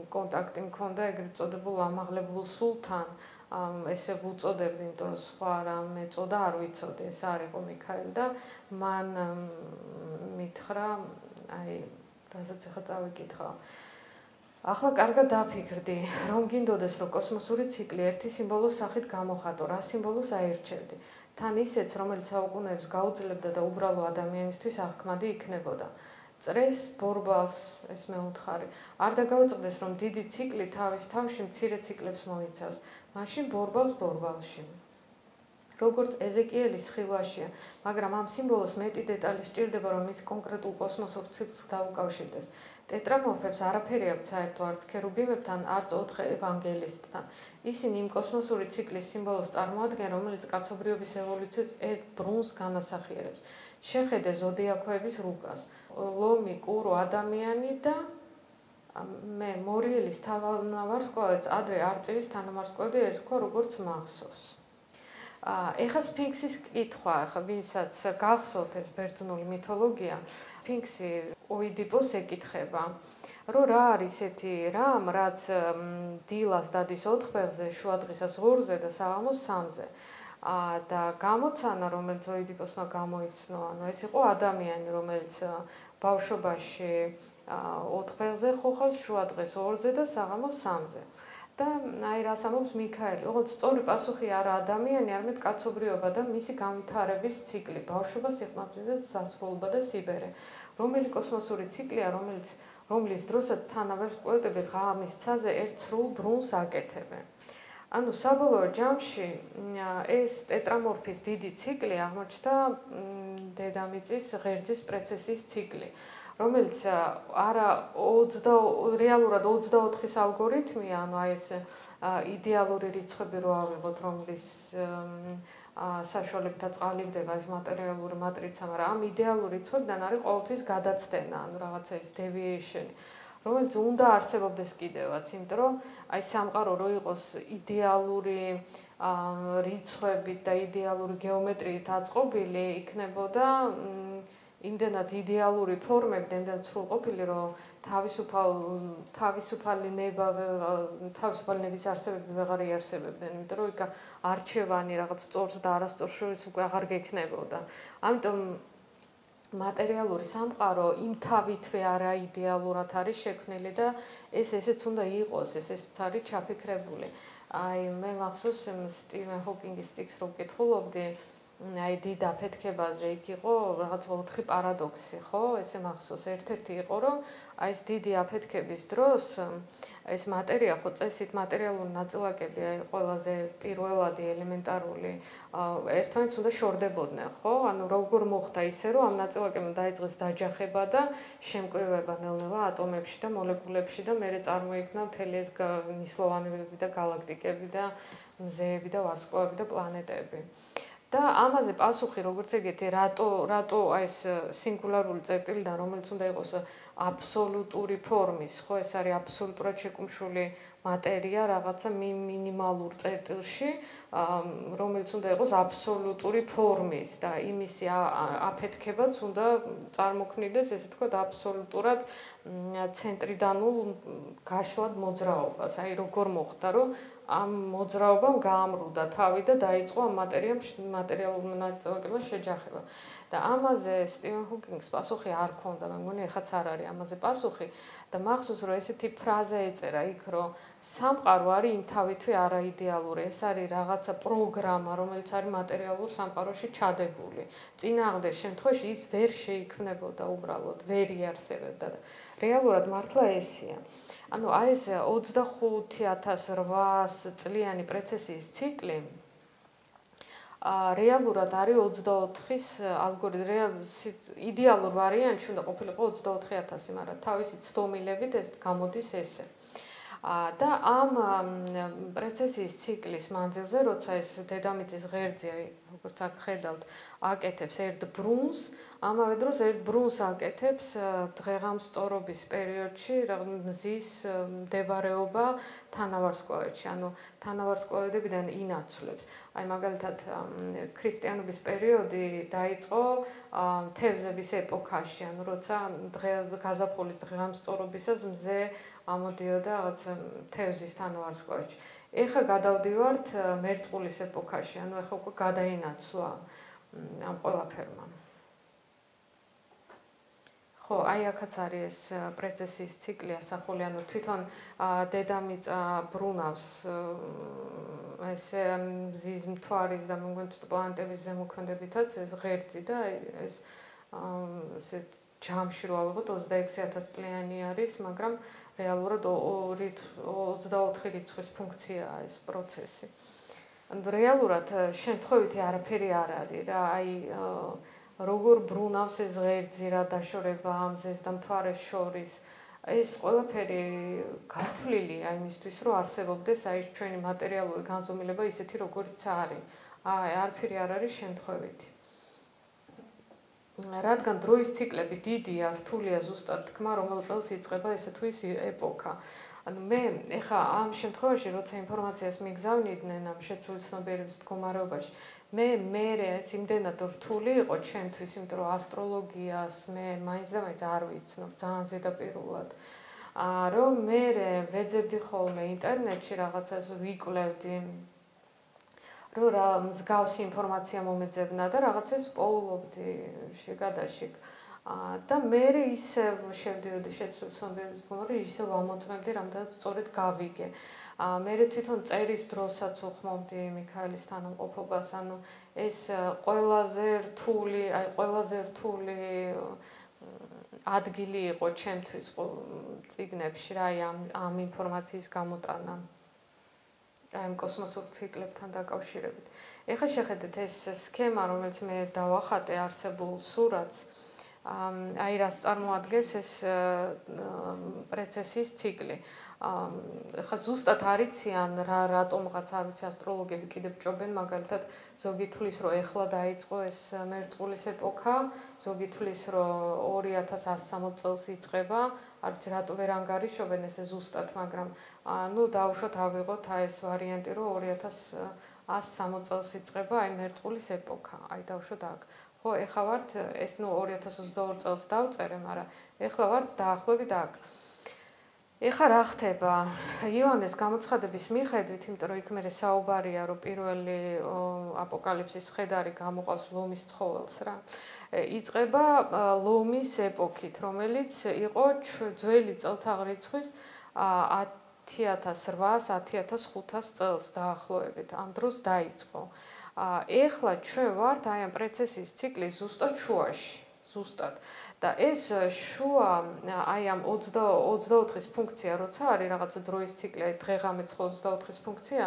კონტაქტი მქონდა ეგრეთ წოდებულ ამაღლებულ სულთან. ესე ვუწოდებდი, იმიტომ რომ სხვა რამ ეწოდა არ ვიცოდი, ეს არ იყო მიქაელი და მან მითხრა, აი, რასაც ახლა წავიკითხავ. ახლა კარგად დაფიქრდი, რომ გინდოდეს, რომ კოსმოსური ციკლი ერთი სიმბოლოს სახით გამოხატო, რა სიმბოლოს აირჩევდი. თან ისეც, რომელიც საუკუნეებს გაუძლებდა და უბრალო ადამიანისთვის აღქმადი იქნებოდა. წრეს ბორბალს ეს მეუთხარი. არ დაგავიწყდეს, რომ დიდი ციკლი თავის თავში მცირე ციკლებს მოიცავს. მაშინ ბორბალს ბორბალში. როგორც ეზეკიელის ხილვაშია, მაგრამ ამ სიმბოლოს მეტი დეტალი სჭირდება, რომ ის კონკრეტულ კოსმოსურ ციკლს დაუკავშირდეს. ტეტრამორფებს არაფერი აქვთ საერთო არც ქერუბიმებთან, არც 4 ევანგელისტთან. ისინი იმ კოსმოსური ციკლის სიმბოლოს წარმოადგენენ, რომელიც კაცობრიობის ევოლუციას ერთ ბრუნს განასახიერებს. შეხედე ზოდიაქოების რუკას. ლომი, კურო, ადამიანი და მე მორიელის თანავარსკვლავედს ადრე არწივის თანავარსკვლავედი ერქვა როგორც მახსოვს. ეხა სფინქსის კითხვა, ეხა ვისაც გახსოვთ ეს ბერძნული მითოლოგია, სფინქსი ოიდიპოს ეკითხება, რომ რა არის ესეთი რამ, რაც დილას დადის 4 ფეხზე, შუადღისას 2-ზე და საღამოს 3-ზე. და გამოცანა, რომელიც ოიდიპოსმა გამოიცნო, ანუ ეს იყო ადამიანი, რომელიც ბავშვობაში 4 ფეხზე ხოხავს, შუადღეს 2-ზე და საღამოს 3-ზე. და აი რას ამბობს მიქაელი, ოღონდ სწორი პასუხი არა ადამიანი, არამედ კაცობრიობა და მისი განვითარების ციკლი, ბავშვობა, სიყმაწვე, სასრულობა და სიბერე. რომელი კოსმოსური ციკლია, რომლის დროსაც თანავარსკვლავედები ღამის ცაზე ერთ სრულ ბრუნს აკეთებენ. ანუ საბოლოო ჯამში ეს ტეტრამორფის დიდი ციკლი აღმოჩნდა დედამიწის ღერძის პრეცესიის ციკლი. რომელიც არა რეალურად 24-ის ალგორითმია, ანუ აი ეს იდეალური რიცხვები რო ავიღოთ, რომლის საშუალებითაც ყალიბდება ეს მატერიალური მატრიცა, მაგრამ ამ იდეალურ რიცხვებიდან არის ყოველთვის გადაცდენა, ანუ რაღაცა ის deviation, რომელიც უნდა არსებობდეს კიდევაც, იმიტომ რომ აი სამყარო რო იყოს იდეალური რიცხვებით და იდეალური გეომეტრიით აწყობილი, იქნებოდა იმდენად იდეალური ფორმები, იმდენად სრულყოფილი, რომ თავისუფალი ნების არსებები ვეღარ იარსებებდნენ, იმიტომ რომ იქ არჩევანი რაღაც სწორს და არასწორს შორის უკვე აღარ გექნებოდა. ამიტომ მატერიალური სამყარო იმ თავითვე არა იდეალურად არის შექმნილი და ესეც უნდა იყოს, ესეც არის ჩაფიქრებული. აი მე მახსოვს სტივენ ჰოკინგის წიგნს რო ვკითხულობდი, აი დიდ აფეთქებაზე იქ იყო რაღაც 4 პარადოქსი, ხო? ესე მახსოვს, ერთ-ერთი იყო, რომ აი ეს დიდი აფეთქების დროს ეს მატერია ხო წესით მატერიალური ნაწილაკები, აი ყველაზე პირველადი ელემენტარული ერთმანეთს უნდა შორდებოდნენ, ხო? ანუ როგორ მოხდა ისე, რომ ამ ნაწილაკებმა დაიწყეს დაჯახება და შემკვირვება ნელ-ნელა ატომებში და მოლეკულებში და მერე წარმოიქმნა მთელი ეს ნისლოვანებები და galaktikები და მზეები და ვარსკვლავები და პლანეტები. და ამაზე პასუხი როგორც ეგეთი რატო აი ეს სინგულარული წერტილიდან რომელიც უნდა იყოს აბსოლუტური ფორმის, ხო, ეს არის აბსოლუტურად შეკუმშული მატერია რაღაცა მინიმალურ წერტილში, რომელიც უნდა იყოს აბსოლუტური ფორმის და იმისი აფეთქებაც უნდა წარმოქმნიდეს, ესე თქვა, აბსოლუტურად ცენტრიდანულ გაშლად მოძრაობას. აი როგორ მოხდა, რომ ამ მოძრაობამ გაამრუდა თავი და დაიწყო ამ მატერიალურ ნაწილაკებმა შეჯახება. და ამაზე სტივენ ჰოკინგს პასუხი არ ქონდა, მე მგონი ეხაც არ არის ამაზე პასუხი და მახსოვს რომ ესეთი ფრაზა ეწერა იქ, რომ სამყარო არის იმ თავითვე არაიდეალური, ეს არის რაღაცა პროგრამა, რომელიც არის მატერიალურ სამყაროში ჩადებული. წინააღმდეგ შემთხვევაში ის ვერ შეიქმნებოდა უბრალოდ, ვერ იარსებებდა და რეალურად მართლა ესეა. ანუ აი ეს 25800 წლიანი პრეცესიის ციკლი რეალურად არის 24-ის ალგორითმი. იდეალურ ვარიანტში უნდა ყოფილიყო 24000, მაგრამ თავისი ცდომილებით ეს გამოდის ესე. და ამ პრეცესიის ციკლის მანძილზე, როცა ეს დედამიწის ღერძი, როგორც აქ ხედავთ, აკეთებს ერთ ბრუნს, ამავე დროს ერთ ბრუნს აკეთებს დღეღამს სწორობის პერიოდში მზის მდებარეობა თანავარსკვლავედში, ანუ თანავარსკვლავედებიდან ინაცვლებს. აი მაგალითად ქრისტიანობის პერიოდი დაიწყო თევზების ეპოქაში, ანუ როცა გაზაფხულის დღეღამს სწორობისას მზე ამოდიოდა რაღაც თევზის თანავარსკვლავედში. ეხლა გადავდივართ მერწყულის ეპოქაში, ანუ ეხლა უკვე გადაინაცვლა ამ ყველაფერმა. ხო, აი აქაც არის ეს პრეცესიის ციკლი ასახული, ანუ თვითონ დედამიწა ბრუნავს ესე მზის მთვარის და მოგონთ პლანეტების ზემოქმედებითაც ეს ღერძი და ეს ესე ჯამში რო ავიღოთ 26000 წლიანი არის, მაგრამ რეალურად 24 რიცხვის ფუნქციაა ეს პროცესი. ანუ რეალურად შემთხვევითი არაფერი არ არის რა, აი როგორ ბრუნავს ეს ღერძი რა დაშორება ამზეს და მთვარეს შორის. ეს ყველაფერი გათვლილია იმისთვის, რომ არსებობდეს აი ეს ჩვენი მატერიალური განზომილება ისეთი როგორიც არის. აი არაფერი არ არის შემთხვევითი. რადგან დროის ციკლები დიდია, რთულია ზუსტად თქმა, რომელ წელს იწყება ესე თუ ის ეპოქა. ანუ მე ეხა ამ შემთხვევაში, როცა ინფორმაციას მიგზავნიდნენ ამ შეცვლილი ცნობიერების მდგომარეობაში, მე ეს იმდენად რთული იყო ჩემთვის, იმიტომ რომ ასტროლოგიას მე მაინც და მაინც არ ვიცნობ ძალიან ზედაპირულად. რომ მე ვეძებდი ხოლმე ინტერნეტში რაღაცას ვიკვლევდი, რომ რა მსგავსი ინფორმაცია მომეძებნა და რაღაცებს პოულობდი შეგადაშიგ. და მე ისე შევდიოდი შეცვლილი ცნობიერების მდგომარეობაში, ისე ვამოწმებდი, რამდენად სწორედ გავიგე. მე თვითონ წერის დროსაც უხმობდი მიქაელის თანამყოფობას, ანუ ეს ყველაზე რთული ადგილი იყო ჩემთვის წიგნებში რა, ამ ინფორმაციის გამოტანა. ამ კოსმოსურ ციკლებთან დაკავშირებით. ეხლა შეხედეთ ეს სქემა, რომელიც მე დავახატე არსებულ სურათს, აი რას წარმოადგენს ეს პრეცესის ციკლი. ხა ზუსტად არიციან რატომღაც არ ვიცი ასტროლოგები კიდევ ჭობენ მაგალითად ზოგი თვლის რომ ეხლა დაიწყო ეს მერწყულის ეპოქა, ზოგი თვლის რომ 2160 წელს იწყება, არ ვიცი რატო ვერ ანგარიშობენ ესე ზუსტად, მაგრამ ნუ დავუშვათ ავიღოთ აი ეს ვარიანტი რომ 2160 წელს იწყება აი მერწყულის ეპოქა, აი დავუშვათ აქ. ხო, ეხლა ვართ ეს ნუ 2022 წელს დავწერე, მაგრამ ეხლა ვართ დაახლოებით აქ. ეხლა რა ხდება? იოანეს გამოცხადების მიხედვით, იმიტომ რომ იქ მერე საუბარია, რომ პირველი აპოკალიფსის მხედარი გამოყავს ლომის ცხოველს რა. იწყება ლომის ეპოქით, რომელიც იყო ძველი წელთაღრიცხვის 10800-10500 წელს დაახლოებით. ამ დროს დაიწყო. ეხლა ჩვენ ვართ აი ამ პრეცესის ციკლის ზუსტად შუაში, ზუსტად. და ეს შუა აი ამ 24-ის ფუნქცია როცა არის რაღაცა დროის ციკლი, აი დღე-ღამეც 24-ის ფუნქცია,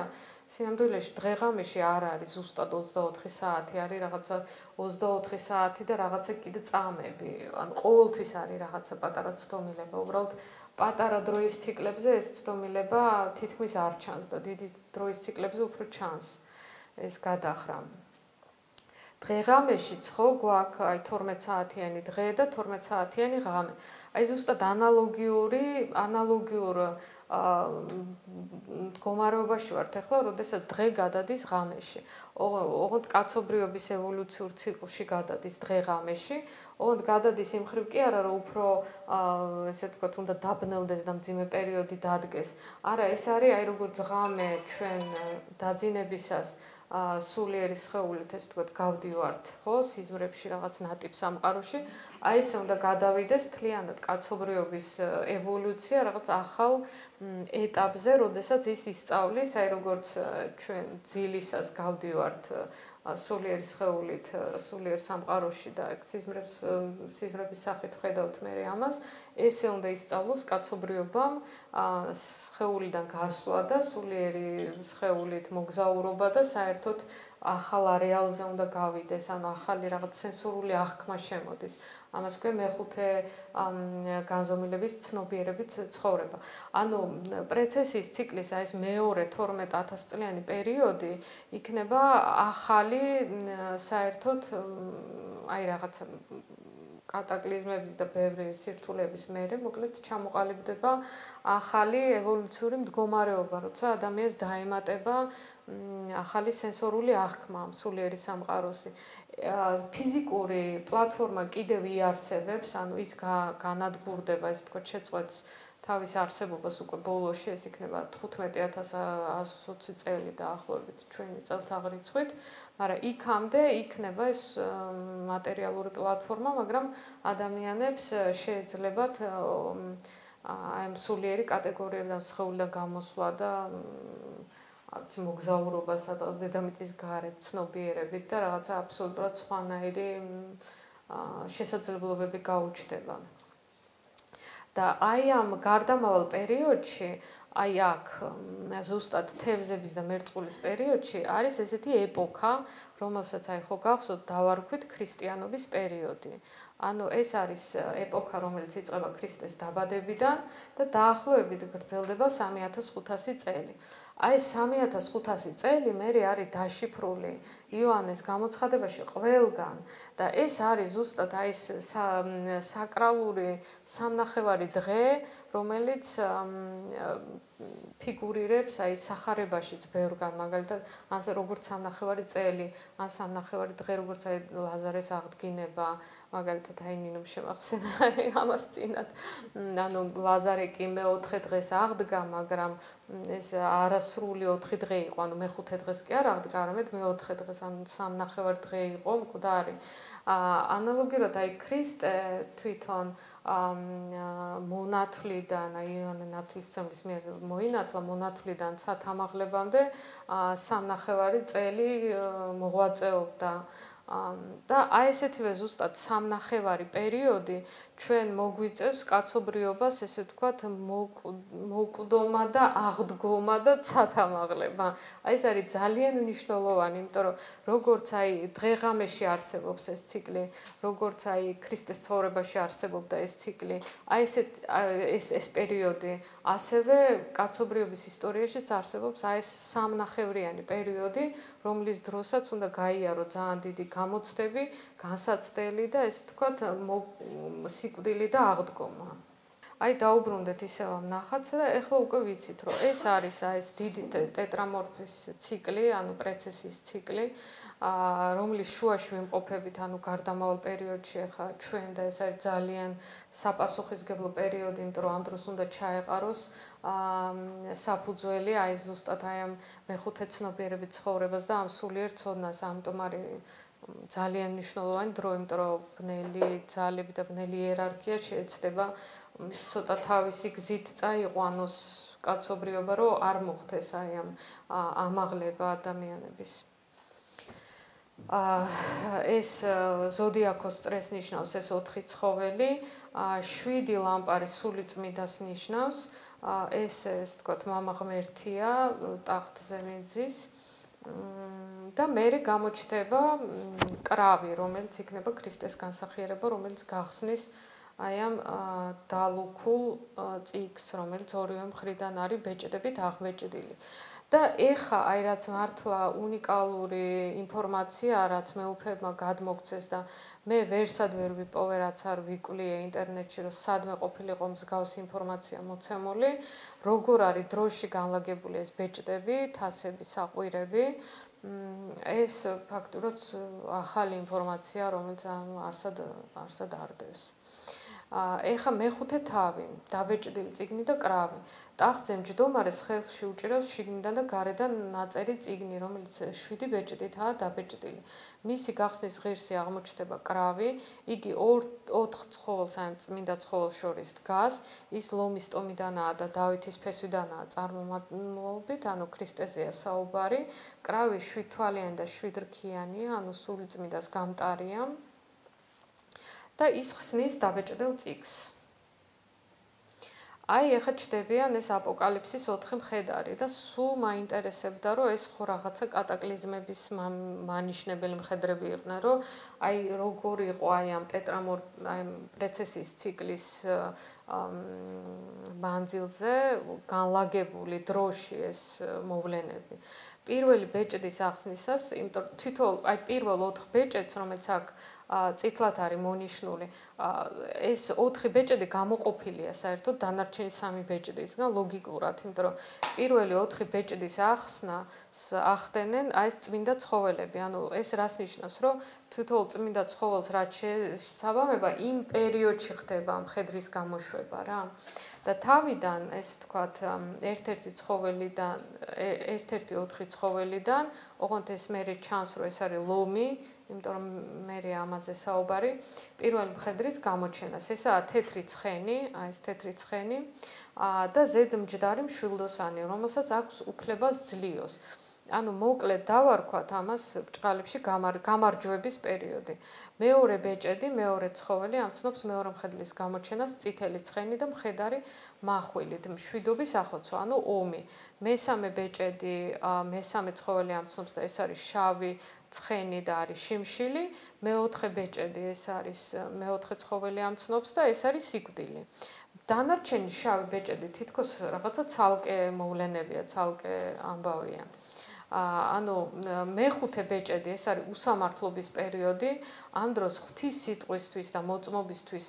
სინამდვილეში დღე-ღამეში არ არის ზუსტად 24 საათი, არის რაღაცა 24 საათი და რაღაცა კიდე წამები. ანუ ყოველთვის არის რაღაცა პატარა ცდომილება, უბრალოდ პატარა დროის ციკლებზე ეს ცდომილება თითქმის არ ჩანს და დიდი დროის ციკლებზე უფრო ჩანს ეს გადახრა. დღე-ღამეშიც ხო გვაქვს აი 12 საათიანი დღე და 12 საათიანი ღამე. აი ზუსტად ანალოგიურ მდგომარეობაში ვართ ახლა, როდესაც დღე გადადის ღამეში. ოღონდ კაცობრიობის ევოლუციურ ციკლში გადადის დღე-ღამეში, ოღონდ გადადის იმ ხრივ კი არა, რომ უფრო ესე ვთქვათ, უნდა დაბნელდეს და მძიმე პერიოდი დადგეს. არა, ეს არის აი როგორც ღამე ჩვენ დაძინებისას სულიერი სხეულით ეს ვთქვათ გავდივართ, ხო, სიზმრებში რაღაც ნატიფ სამყაროში, აი ესე უნდა გადავიდეს მთლიანად კაცობრიობის ევოლუცია რაღაც ახალ ეტაპზე, როდესაც ის ისწავლის, აი როგორც ჩვენ ძილისას გავდივართ სულიერი სხეულით, სულიერ სამყაროში და სიზმრების სახით ხედავთ მე ამას, ესე უნდა ისწავლოს კაცობრიობამ სხეულიდან გასვლა და სულიერი სხეულით მოგზაურობა და საერთოდ ახალ არეალზე უნდა გავიდეს, ანუ ახალი რაღაც სენსორული აღქმა შემოდის. ამას ქვია მეხუთე განზომილების ცნობიერებით ცხოვრება. ანუ პრეცესის ციკლის აი ეს მეორე 12000 წლიანი პერიოდი იქნება ახალი საერთოდ აი რაღაცა კატაკლიზმების და ბევრი სირთულეების მერე მოკლედ ჩამოყალიბდება ახალი ევოლუციური მდგომარეობა, როცა ადამიანს დაემატება ახალი სენსორული აღქმა, სულიერი სამყაროსი. ფიზიკური პლატფორმა კიდევ იარსებებს, ანუ ის განადგურდება, ესე ვთქვათ, შეწყვეტს თავის არსებობას უკვე ბოლოში, ეს იქნება 15120 წელი დაახლოებით ჩვენი წელთაღრიცხვით, მაგრამ იქამდე იქნება ეს მატერიალური პლატფორმა, მაგრამ ადამიანებს შეეძლებათ აი ამ სულიერი კატეგორიებიდან სხეულიდან გამოსვლა და მოგზაურობა სადღაც დედამიწის გარეთ ცნობიერებით და რაღაცა აბსოლუტურად სხვანაირი შესაძლებლობები გაუჩნდება. და აი ამ გარდამავალ პერიოდში, აი აქ ზუსტად თევზების და მერწყულის პერიოდში არის ესეთი ეპოქა, რომელსაც აი ხო გახსოვთ დავარქვით ქრისტიანობის პერიოდი. ანუ ეს არის ეპოქა, რომელიც იწყება ქრისტეს დაბადებიდან და დაახლოებით გრძელდება 3500 წელი. აი 3500 წელი მერე არის დაშიფრული იოანეს გამოცხადებაში ყველგან და ეს არის ზუსტად აი ეს საკრალური სამნახევარი დღე, რომელიც ფიგურირებს აი სახარებაშიც ბევრგან, მაგალითად, ასე როგორც სამნახევარი წელი, ან სამნახევარი დღე, როგორც აი ლაზარეს აღდგინება, მაგალითად აი ნინომ შემახსენა ამას წინათ. ანუ ლაზარე კი მეოთხე დღეს აღდგა, მაგრამ ეს არასრული 4 დღე იყო, ანუ მეხუთე დღეს კი არ აღდგა, არამედ მეოთხე დღეს, ანუ სამნახევარი დღე იყო მკვდარი. ანალოგიურად აი ქრისტე თვითონ მონათვლიდან, აი იოანე ნათლისმცემლის მიერ მოინათლა მონათვლიდან სათამაღლებამდე სამნახევარი წელი მოღვაწეობდა. და აი ესეთივე ზუსტად სამნახევარი პერიოდი ჩვენ მოგვიწევს კაცობრიობას, ესე ვთქვათ, მოკვდომა და აღდგომა და ცათამაღლება. აი ეს არის ძალიან მნიშვნელოვანი, იმიტომ რომ როგორც აი დღეღამეში არსებობს ეს ციკლი, როგორც აი ქრისტეს ცხოვრებაში არსებობდა ეს ციკლი, აი ეს პერიოდი, ასევე კაცობრიობის ისტორიაშიც არსებობს აი ეს სამნახევრიანი პერიოდი, რომლის დროსაც უნდა გაიარო ძალიან დიდი გამოცდები, განსაცდელი და ესე ვთქვათ, სიკვდილი და აღდგომა. აი დაუბრუნდეთ ისევ ამ ნახატს და ეხლა უკვე ვიცით, რომ ეს არის აი ეს დიდი ტეტრამორფის ციკლი, ანუ პრეცესის ციკლი, რომლის შუაში ვიმყოფებით, ანუ გარდამავალ პერიოდში ახლა ჩვენ და ეს არის ძალიან საპასუხისმგებლო პერიოდი, იმიტომ რომ ამ დროს უნდა ჩაეყაროს საფუძველი, აი ზუსტად აი ამ მეხუთე ცნობიერების ცხოვრებას და ამ სულიერ ცოდნას, ამიტომ არის ძალიან მნიშვნელოვანი დრო, იმიტომ რომ ბნელი ძალები და ბნელი იერარქია შეეცდება ცოტა თავისი გზით წაიყვანოს კაცობრიობა, რომ არ მოხდეს აი ამ ამაღლება ადამიანების. ეს ზოდიაქოს წრეს ნიშნავს ეს 4 ცხოველი, 7 ლამპარი სული წმიდას ნიშნავს, ეს ვთქვათ, მამა ღმერთია, ტახტზე მიძის. და მერე გამოჩნდება კრავი, რომელიც იქნება ქრისტეს განსახიერება, რომელიც გახსნის აი ამ დალუქულ წიგს, რომელიც ორივე მხრიდან არის ბეჭდებით აღბეჭდილი. და ეხა აი რაც მართლა უნიკალური ინფორმაცია, რაც მეუფებმა გადმოგცეს და მე ვერსად ვერ ვიპოვე, რაც არ ვიკვლიე ინტერნეტში, რომ სადმე ყოფილიყო მსგავსი ინფორმაცია მოცემული, როგორ არის დროში განლაგებული ეს ბეჭდები, თასები, საყვირები. ეს ფაქტურად ახალი ინფორმაცია, რომელიც არსად არდევს. ეხა მეხუთე თავი, დაბეჭდილი წიგნი და კრავი. ტახტზე მჯდომარეს ხელში უჭირავს შიგნიდან და გარედან ნაწერი წიგნი, რომელიც 7 ბეჭდითაა დაბეჭდილი. მისი გახსნის ღირსი აღმოჩნდება კრავი, იგი 4 ცხოველს, აი წმინდა ცხოველს შორის დგას, ის ლომის ტომიდანაა და დავითის ფესვიდანაა წარმომავლობით, ანუ ქრისტეზეა საუბარი. კრავი 7 თვალიანი და 7 რქიანია, ანუ სული წმინდას გამტარია. და ის ხსნის დაბეჭდილ წიგს. აი ეხა ჩდებიან ეს აპოკალიფსის 4 მხედარი და სულ მაინტერესებდა, რომ ეს ხო რაღაცა კატაკლიზმების მანიშნებელი მხედრები იყვნენ, რომ აი როგორი იყო აი ამ პრეცესის ციკლის მანძილზე განლაგებული დროში ეს მოვლენები. პირველი ბეჭდის ახსნისას, იმიტომ თვითონ აი პირველ 4 ბეჭედს, რომელიც აქ წითლად არის მონიშნული, ეს 4 ბეჭედი გამოყოფილია საერთოდ დანარჩენი 3 ბეჭდისგან ლოგიკურად, იმიტომ რომ პირველი 4 ბეჭდის ახსნას ახდენენ აი ეს წმინდა ცხოველები. ანუ ეს რას ნიშნავს, რომ თვითონ წმინდა ცხოველს რაც შესაბამება იმ პერიოდში ხდება მხედრის გამოშვება რა. და თავიდან ესე ვთქვათ, ერთ-ერთი ცხოველიდან, ერთ-ერთი 4 ცხოველიდან, ოღონდ ეს მერე ჩანს, რომ ეს არის ლომი, იმიტომ რომ მერე ამაზე საუბარი, პირველი მხედრის გამოჩენას. ესაა თეთრი ცხენი, აი ეს თეთრი ცხენი, და ზედ მჯდარი მშვილდოსანი, რომელსაც აქვს უფლება ძლიოს. ანუ მოკლედ დავარქვათ ამას ბრჭყალებში გამარჯვების პერიოდი. მეორე ბეჭედი, მეორე ცხოველი ამცნობს მეორე მხედრის გამოჩენას წითელი ცხენი და მხედარი მახვილი, მშვიდობის ახოცვა, ანუ ომი. მესამე ბეჭედი, მესამე ცხოველი ამცნობს და ეს არის შავი ცხენი და არის შიმშილი. მეოთხე ბეჭედი, ეს არის მეოთხე ცხოველი ამცნობს და ეს არის სიკვდილი. დანარჩენი შავი ბეჭედი თითქოს რაღაცა ცალკე მოვლენებია, ცალკე ამბავია. ანუ მეხუთე ბეჭედი, ეს არის უსამართლობის პერიოდი, ამ დროს ღვთის სიტყვისთვის და მოწმობისთვის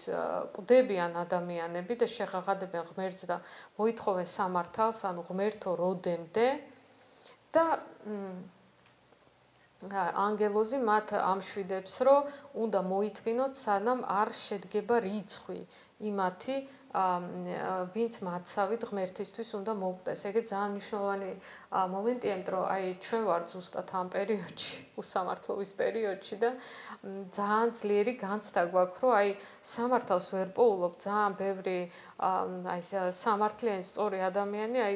კვდებიან ადამიანები და შეღაღადებენ ღმერთს და მოითხოვენ სამართალს, ანუ ღმერთო როდემდე და ანგელოზი მათ ამშვიდებს, რომ უნდა მოითმინოთ, სანამ არ შედგება რიცხვი იმათი, ვინც მათსავით ღმერთისთვის უნდა მოკვდეს. ეგ ძალიან მნიშვნელოვანი მომენტია, იმიტომ რომ აი ჩვენ ვართ ზუსტად ამ პერიოდში, უსამართლობის პერიოდში და ძალიან ძლიერი განცდა გვაქვს, რომ აი სამართალს ვერ პოულობ, ძალიან ბევრი აი სამართლიანი სწორი ადამიანი აი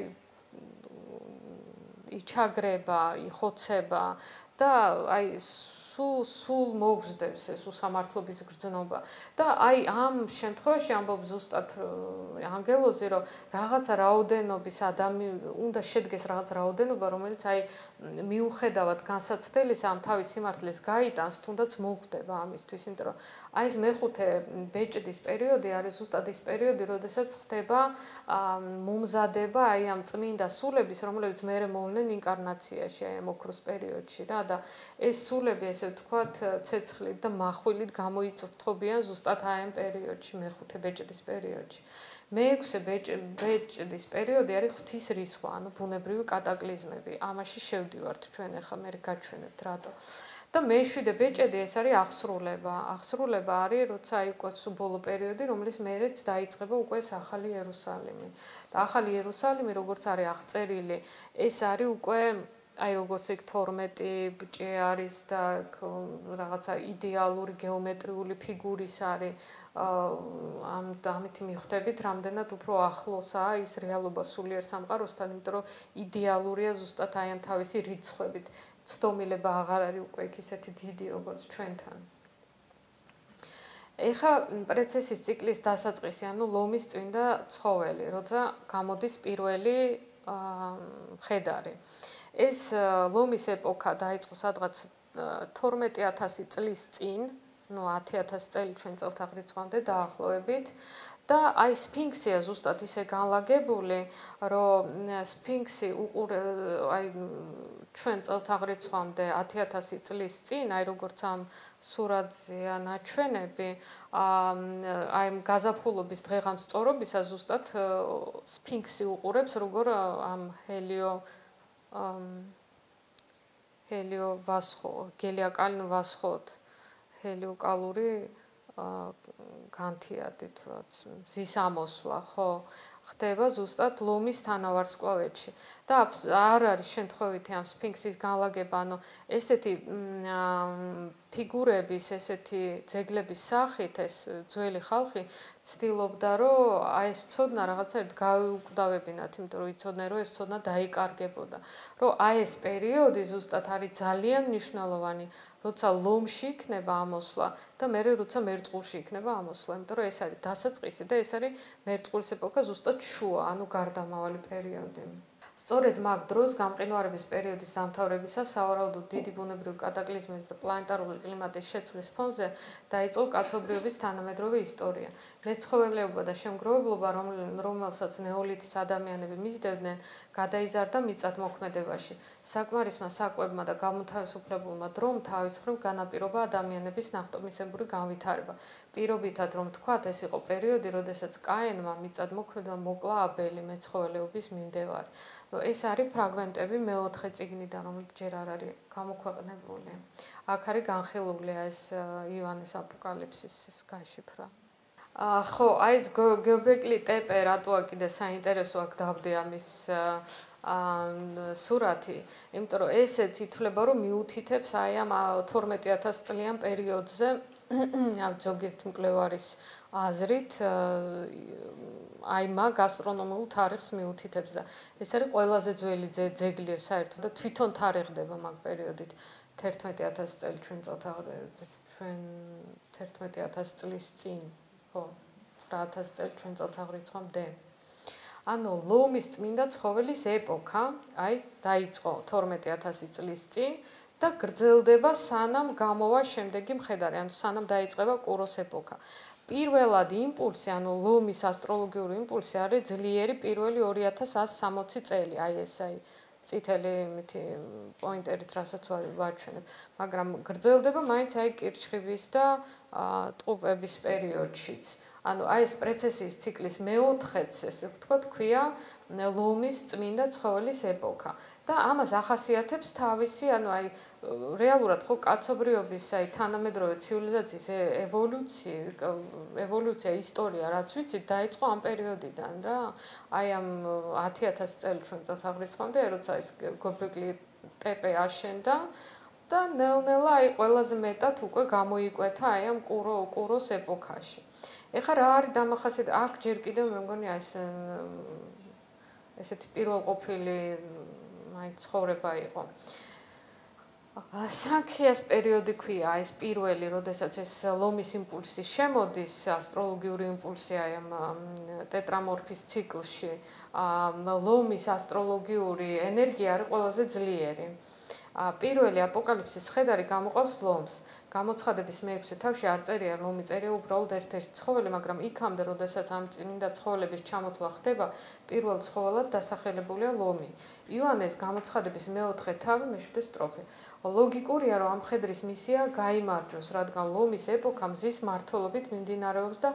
იჩაგრება, იხოცება და აი სულ მოგზდებს ეს უსამართლობის გრძნობა და აი ამ შემთხვევაში ამბობ ზუსტად ანგელოზი რომ რაღაცა რაოდენობის უნდა შედგეს რაღაც რაოდენობა რომელიც აი მიუხედავად განსაცდელისა ამ თავის სიმართლეს გაიტანს თუნდაც მოგვდება ამისთვის იმიტომ რომ აი ეს მეხუთე ბეჭდის პერიოდი არის ზუსტად ის პერიოდი როდესაც ხდება მომზადება აი ამ წმინდა სულების რომლებიც მერე მოვლენ ინკარნაციაში აი ამ ოქროს პერიოდში რა და ეს სულები ესე ვთქვათ ცეცხლით და מחვილით გამოიწრთობიან ზუსტად აი ამ პერიოდში მეხუთე ბეჭდის პერიოდში მეექვსე ბეჭდის პერიოდი არის ღვთის რისხვა, ანუ ბუნებრივი კატაკლიზმები. ამაში შევდივართ ჩვენ ახლა მე გაჩვენებთ რატო. და მეშვიდე ბეჭედი ეს არის აღსრულება. აღსრულება არის როცა იყოს ბოლო პერიოდი, რომლის მერეც დაიწყება უკვე ახალი იერუსალიმი. და ახალი იერუსალიმი როგორც არის აღწერილი, ეს არის უკვე აი როგორც იქ 12 ბჭე არის და რაღაცა იდეალური გეომეტრიული ფიგურის არის ამით მიხვდებით, რამდენად უფრო ახლოსაა ის რეალობა სულიერ სამყაროსთან, იმიტომ რომ იდეალურია ზუსტად აი ამ თავისი რიცხვებით. ცდომილება აღარ არის უკვე იქ ისეთი დიდი როგორც ჩვენთან. ეხა პროცესის ციკლის დასაწყისი, ანუ ლომის წმინდა ცხოველი, როცა გამოდის პირველი მხედარი. ეს ლომის ეპოქა დაიწყო სადღაც 12000 წლის წინ, ну 10000 წელი ჩვენ წელთაღრიცხვამდე დაახლოებით და აი სფინქსია ზუსტად ისე განლაგებული, რომ სფინქსი აი ჩვენ წელთაღრიცხვამდე 10000 წლის წინ, აი როგორც ამ სურათზეა ნაჩვენები, აი გაზაფხულობის დღეღამსწორობისა ზუსტად სფინქსი უყურებს როგორ ამ გელიაკალინ ვასხოთ ჰელიოკალური განთიადით რაც მზის ამოსვლა ხო ხდება ზუსტად ლომის თანავარსკვლავედში და არ არის შემთხვევითი ამ სფინქსის განლაგება ანუ ესეთი ფიგურების ესეთი ძეგლების სახით ეს ძველი ხალხი ცდილობდა რომ აი ეს ცოდნა რაღაცა გაუკვდავებინათ იმიტომ რომ იცოდნენ რომ ეს ცოდნა დაიკარგებოდა რომ აი ეს პერიოდი ზუსტად არის ძალიან მნიშვნელოვანი როცა ლომში იქნება ამოსვლა და მე როცა მერწყულში იქნება ამოსვლა იმიტომ რომ ეს არის დასაწყისი და ეს არის მერწყულის ეპოქა ზუსტად შუა ანუ გარდამავალი პერიოდი სწორედ მაგ დროს გამყინვარების პერიოდის დამთავრებისას სავარაუდოდ დიდი ბუნებრივი კატაკლიზმის და პლანეტარული კლიმატის შეცვლის ფონზე დაიწყო კაცობრიობის თანამედროვე ისტორია. მეცხოველეობა და შემგროვებლობა, რომელსაც ნეოლითის ადამიანები მისდევდნენ, გადაიზარდა მიწათმოქმედებაში. საკმარისმა საკვებმა და გამოთავისუფლებულმა დრომ თავის მხრივ განაპირობა ადამიანების ნახტომისებური განვითარება. პირობითად რომ თქვათ, ეს იყო პერიოდი, როდესაც კაენმა მიწათმოქმედმა მოკლა აბელი მეცხოველეობის მიმდევარი. ეს არის ფრაგმენტები მეოთხე წიგნიდან, რომელიც ჯერ არ არის გამოქვეყნებული. აქ არის განხილული ეს ივანეს აპოკალიფსის გაშიფრა. ხო, აი ეს გეობეკლი ტეპე რატოა კიდე საინტერესო აქ დავდე ამის სურათი, იმიტომ რომ ესეც ითვლება რომ მიუთითებს აი ამ 12000 წლიან პერიოდზე ამ ზოგიერთ მკვლევარის აზრით აი მაგ ასტრონომიულ თარიღს მიუთითებს და ეს არის ყველაზე ძველი ძეგლი საერთოდ და თვითონ თარიღდება მაგ პერიოდით 11000 წელი ჩვენ 11000 წლის წინ ხო 9000 წელი ჩვენ წელთაღრიცხვამდე ანუ ლომის წმინდა ცხოველის ეპოქა აი დაიწყო 12000 წლის წინ და გრძელდება სანამ გამოვა შემდეგი მხედარი ანუ სანამ დაიწყება კუროს ეპოქა პირველად იმპულსი, ანუ ლომის ასტროლოგიური იმპულსი არის ძლიერი პირველი 2160 წელი, აი ეს აი წითელი მითი პოინტერით რასაც ვაჩვენებ, მაგრამ გრძელდება მაინც აი კირჩხიბის და ტყუპების პერიოდშიც. ანუ აი ეს პროცესის ციკლის მეოთხეც, ესე ვთქვათ, ქვია ლომის წმინდა ცხოველის ეპოქა. და ამას ახასიათებს თავისი, ანუ აი რეალურად ხო კაცობრიობის აი თანამედროვე ცივილიზაციის ევოლუცია ისტორია რაც ვიცით დაიწყო ამ პერიოდიდან რა აი ამ 10000 წელი ჩვენ წელთაღრიცხვამდე როცა ეს გობეკლი ტეპე აშენდა და ნელ-ნელა აი ყველაზე მეტად უკვე გამოიკვეთა აი ამ კუროს ეპოქაში ეხლა რა არის დამახასიათებელი აქ ჯერ კიდევ მე მგონი აი ესეთი პირველყოფილი აი ცხოვრება იყო სანქრიას პერიოდი ქვია ეს პირველი, როდესაც ეს ლომის იმპულსი შემოდის, ასტროლოგიური იმპულსი აი ამ ტეტრამორფის ციკლში. ლომის ასტროლოგიური ენერგია არის ყველაზე ძლიერი. პირველი აპოკალიფსის ხედარი გამოყავს ლომს. გამოცხადების მე-6 თავში არ წერია ლომი, წერია უბრალოდ ერთ-ერთი ცხოველი, მაგრამ იქამდე, როდესაც ამ წმინდა ცხოველების ჩამოთვლა ხდება, პირველ ცხოველად დასახელებულია ლომი. იოანეს გამოცხადების მე-4 თავი, მე-7 სტროფი. ლოგიკურია, რომ ამ ხედრის მისია გაიმარჯოს, რადგან ლომის ეპოქა მზის მმართველობით მიმდინარეობს და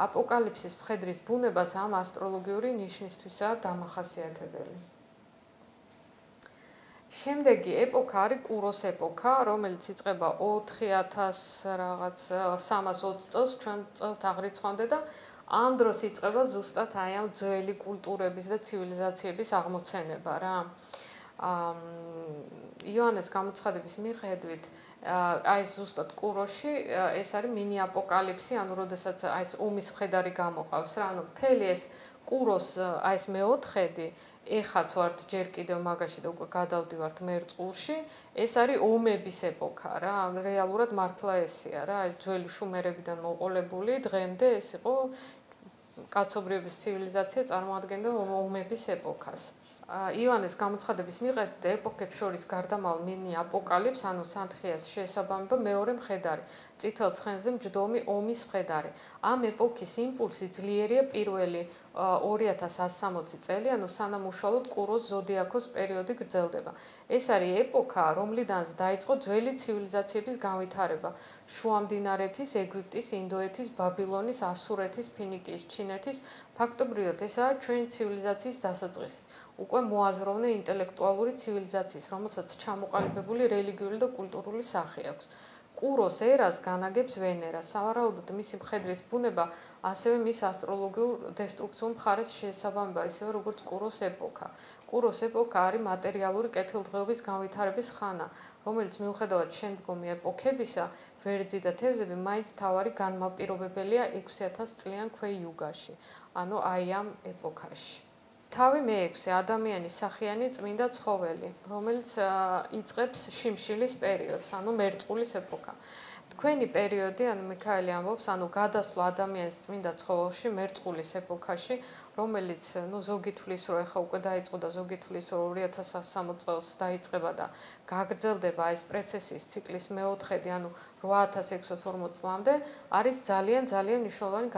აპოკალიფსის ხედრის ბუნებას ამ ასტროლოგიური ნიშნისთვისაა დამახასიათებელი. შემდეგი ეპოქა არის კუროს ეპოქა, რომელიც იწყება 4320 წელს ჩვენ წელთაღრიცხვამდე და ამ დროს იწყება ზუსტად აი ამ ძველი კულტურების და ცივილიზაციების აღმოცენება რა. იოანეს გამოცხადების მიხედვით აი ეს ზუსტად კუროში ეს არის მინი აპოკალიფსი, ანუ როდესაც აი ეს ომის მხედარი გამოყავს რა, ანუ მთელი ეს კუროს აი ეს მე-4-დი ეხაც ვართ ჯერ კიდევ მაგაში და უკვე გადავდივართ მერწყულში, ეს არის ომების ეპოქა რა, რეალურად მართლა ესეა რა, ძველი შუმერებიდან მოყოლებული დღემდე ეს იყო კაცობრიობის ცივილიზაცია წარმოადგენდა ომების ეპოქას. იოანეს გამოცხადების მიხედვით ეპოქებს შორის გარდამავალ მინი აპოკალიფს, ანუ სანქრიას შეესაბამება მეორე მხედარი, წითელ ცხენზე მჯდომი ომის მხედარი. ამ ეპოქის იმპულსი ძლიერია პირველი 2160 წელი, ანუ სანამ უშუალოდ კუროს ზოდიაქოს პერიოდი გრძელდება. ეს არის ეპოქა, რომლიდანაც დაიწყო ძველი ცივილიზაციების განვითარება. შუამდინარეთის, ეგვიპტის, ინდოეთის, ბაბილონის, ასურეთის, ფინიკიის, ჩინეთის, ფაქტობრივად ეს არის ჩვენი ცივილიზაციის დასაწყისი. უკვე მოაზროვნე ინტელექტუალური ცივილიზაციის, რომელსაც ჩამოყალიბებული რელიგიური და კულტურული სახე აქვს. კუროს ერას განაგებს ვენერა, სავარაუდოდ მისი მხედრის ბუნება ასევე მის ასტროლოგიურ დესტრუქციულ მხარეს შეესაბამება, ისევე როგორც კუროს ეპოქა. კუროს ეპოქა არის მატერიალური კეთილდღეობის განვითარების ხანა, რომელიც მიუხედავად შემდგომი ეპოქებისა, ვერძი და თევზები მაინც თავარი განმაპირობებელია 6000 წლიან ქვე-იუგაში, ანუ აი ამ ეპოქაში. თავი მე-6 ადამიანის სახიანი წმინდა ცხოველი, რომელიც იწყებს შიმშილის პერიოდს, ანუ მერწყულის ეპოქა. თქვენი პერიოდი, ანუ მიქაელი ამბობს, ანუ გადასვლა ადამიანის წმინდა ცხოველში მერწყულის ეპოქაში, რომელიც, ზოგი თვლის, რომ ეხა უკვე დაიწყო და ზოგი თვლის, რომ 2160 წელს დაიწყება და გაგრძელდება ეს პროცესის ციკლის მე-4-დი, ანუ 8640 წლამდე, არის ძალიან მნიშვნელოვანი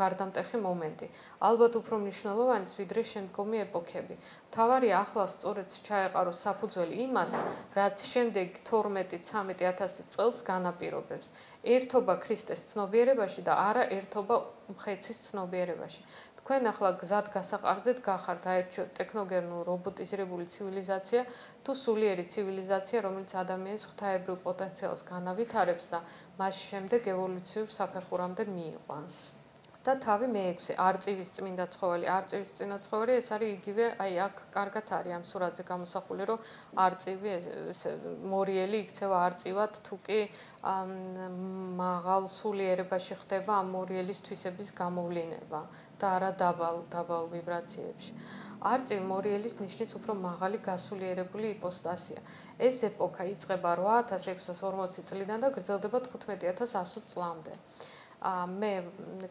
გარდამტეხი მომენტი. ალბათ უფრო მნიშვნელოვანიც, ვიდრე შემდგომი ეპოქები. თავარია ახლა სწორედ ჩაეყაროს საფუძველი იმას, რაც შემდეგ 12-13 წელს განაპირობებს. ერთობა ქრისტეს ცნობიერებაში და არა ერთობა მხეცის ცნობიერებაში. თქვენ ახლა გზად გასაყარზეთ გახართ აერჩიოთ ტექნოგენურ რობოტიზირებული ცივილიზაცია თუ სულიერი ცივილიზაცია, რომელიც ადამიანის ღვთაებრივ პოტენციალს განავითარებს და მას შემდეგ ევოლუციურ საფეხურამდე მიიყვანს. და თავი მე-6 არწივის წმინდა ცხოველი. არწივის წმინდა ცხოველი ეს არის იგივე, აი აქ კარგად არის ამ სურათზე გამოსახული, რომ არწივი მორიელი იქცევა არწივად, თუ კი მაღალ სულიერებაში ხდება ამ მორიელის თვისების გამოვლინება და არა დაბალ ვიბრაციებში. არწივი მორიელის ნიშნის უფრო მაღალი გასულიერებული იპოსტასია. ეს ეპოქა იწყება 8640 წლიდან და გრძელდება 15100 წლამდე. მე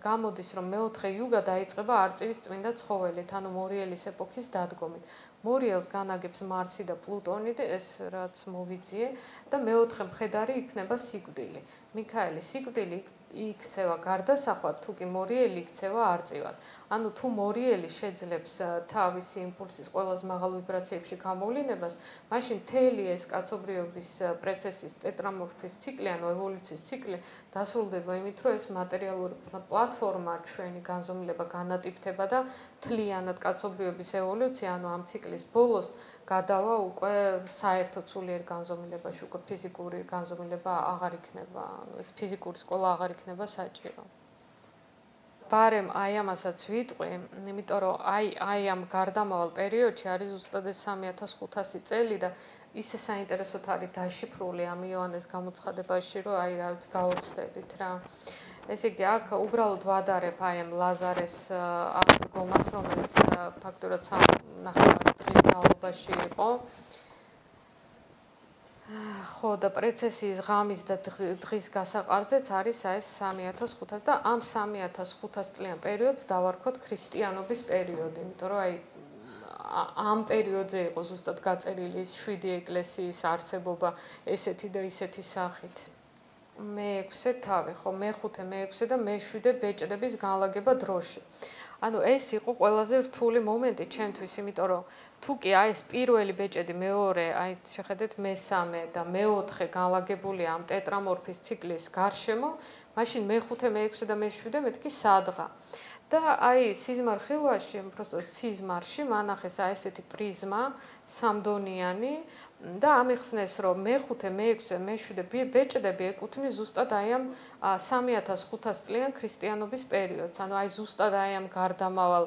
გამოდის, რომ მე-4 იუგა დაიწყება არწივის წმინდა ცხოველით, ანუ მორიელის ეპოქის დადგომით. მორიელს განაგებს მარსი და პლუტონი და ეს რაც მოვიძიე და მე-4 მხედარი იქნება სიკვდილი. მიქაელი სიკვდილი იქცევა გარდასახვად, თუ კი მორიელი იქცევა არწივად. ანუ თუ მორიელი შეძლებს თავისი იმპულსის ყველაზე მაღალ ვიბრაციებში გამოვლინებას, მაშინ მთელი ეს კაცობრიობის პროცესის ტეტრამორფის ციკლი, ანუ ევოლუციის ციკლი დასრულდება იმით, რომ ეს მატერიალური პლატფორმა ჩვენი განზომილება განატიფდება და მთლიანად კაცობრიობის ევოლუცია, ანუ ამ ციკლის ბოლოს გადავა უკვე საერთო სულიერ განზომილებაში, უკვე ფიზიკური განზომილება აღარ იქნება, ეს ფიზიკური სკოლა აღარ იქნება საჭირო. ბარემ აი ამასაც ვიტყვი, იმიტომ რომ აი ამ გარდამავალ პერიოდში არის ზუსტად ეს 3500 წელი და ისე საინტერესოდ არის დაშიფრული ამ იოანეს გამოცხადებაში, რომ აი რაც გაოცდებით რა. ესე იგი, აქ უბრალოდ ვადარებ აი ამ ლაზარეს აღდგომას, რომელიც ფაქტურად 3.5 დღის განმავლობაში იყო. ხო და პრეცესიის ღამის და დღის გასაყარზეც არის ეს 3500 და ამ 3500 წლიან პერიოდს დავარქვათ ქრისტიანობის პერიოდი, იმიტომ რომ აი ამ პერიოდზე იყო ზუსტად გაწერილი 7 ეკლესიის არსებობა ესეთი და ისეთი სახით. მე-6 თავი, ხო, მე-5, მე-6 და მე-7 ბეჭდების განლაგება დროში. ანუ ეს იყო ყველაზე რთული მომენტი ჩემთვის, იმიტომ რომ თუ კი აი ეს პირველი ბეჭედი, მეორე, აი შეხედეთ მე-3 და მე-4 განლაგებულია ამ ტეტრამორფის ციკლის გარშემო, მაშინ მე-5, მე-6 და მე-7 მეთქი სადღა. და აი სიზმარ ხილვაში, უბრალოდ სიზმარში მანახეს აი ესეთი პრიზმა სამდონიანი და ამიხსნეს რომ მე-5, მე-6, მე-7 ბეჭდები ეკუთვნის ზუსტად აი ამ 3500 წლიან ქრისტიანობის პერიოდს. ანუ აი ზუსტად აი ამ გარდამავალ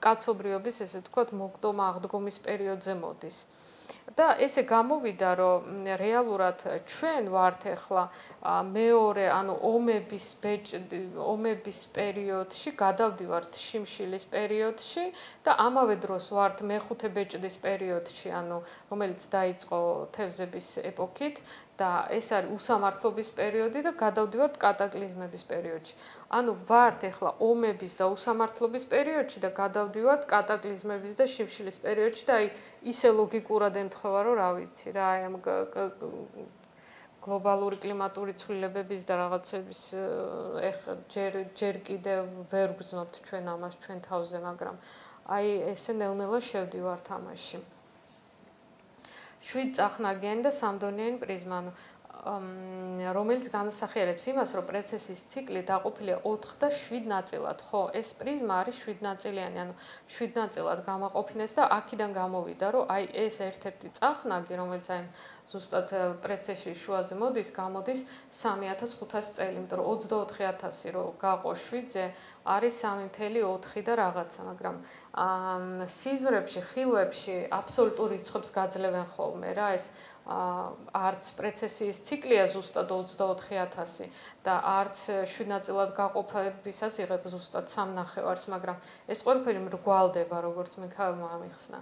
კაცობრიობის ესე ვთქვათ მოგდომა აღდგომის პერიოდზე მოდის. და ესე გამოვიდა რომ რეალურად ჩვენ ვართ ახლა მეორე ანუ ომების პერიოდში გადავდივართ შიმშილის პერიოდში და ამავე დროს ვართ მე-5 ბეჭდის პერიოდში ანუ რომელიც დაიწყო თევზების ეპოქით და ეს არის უსამართლობის პერიოდი და გადავდივართ კატაკლიზმების პერიოდში. ანუ ვართ ახლა ომების და უსამართლობის პერიოდში და გადავდივართ კატაკლიზმების და შიმშილის პერიოდში და აი ისე ლოგიკურად ემთხვევა რომ რა ვიცი რა აი ამ გლობალური კლიმატური ცვლილებების და რაღაცების ეხლა ჯერ კიდევ ვერ გრძნობთ ჩვენ ამას ჩვენ თავზე, მაგრამ აი ესე ნელ-ნელა შევდივართ ამაში. 7 წახნაგიანი და სამდონიანი პრიზმა, რომელიც განასახიერებს იმას, რომ პრეცესის ციკლი დაყოფილია 4 და 7 ნაწილად. ხო, ეს პრიზმა არის 7 ნაწილიანი, ანუ 7 ნაწილად გამაყოფინეს და აქედან გამოვიდა, რომ აი ეს ერთ-ერთი წახნაგი, რომელიც აი ზუსტად პრეცესიის შუაზე მოდის, გამოდის 3500 წელი, იმიტომ რომ 24000 რო გაყო 7-ზე არის 3.4 და რაღაცა, მაგრამ სიზმრებში, ხილვებში აბსოლუტურ რიცხვებს გაძლევენ ხოლმე რა ეს არც პრეცესიის ციკლია ზუსტად 24000 და არც 7 ნაწილად გაყოფებისას იღებს ზუსტად 3.5-ს, მაგრამ ეს ყველაფერი მრგვალდება, როგორც მიქაელმა ამიხსნა.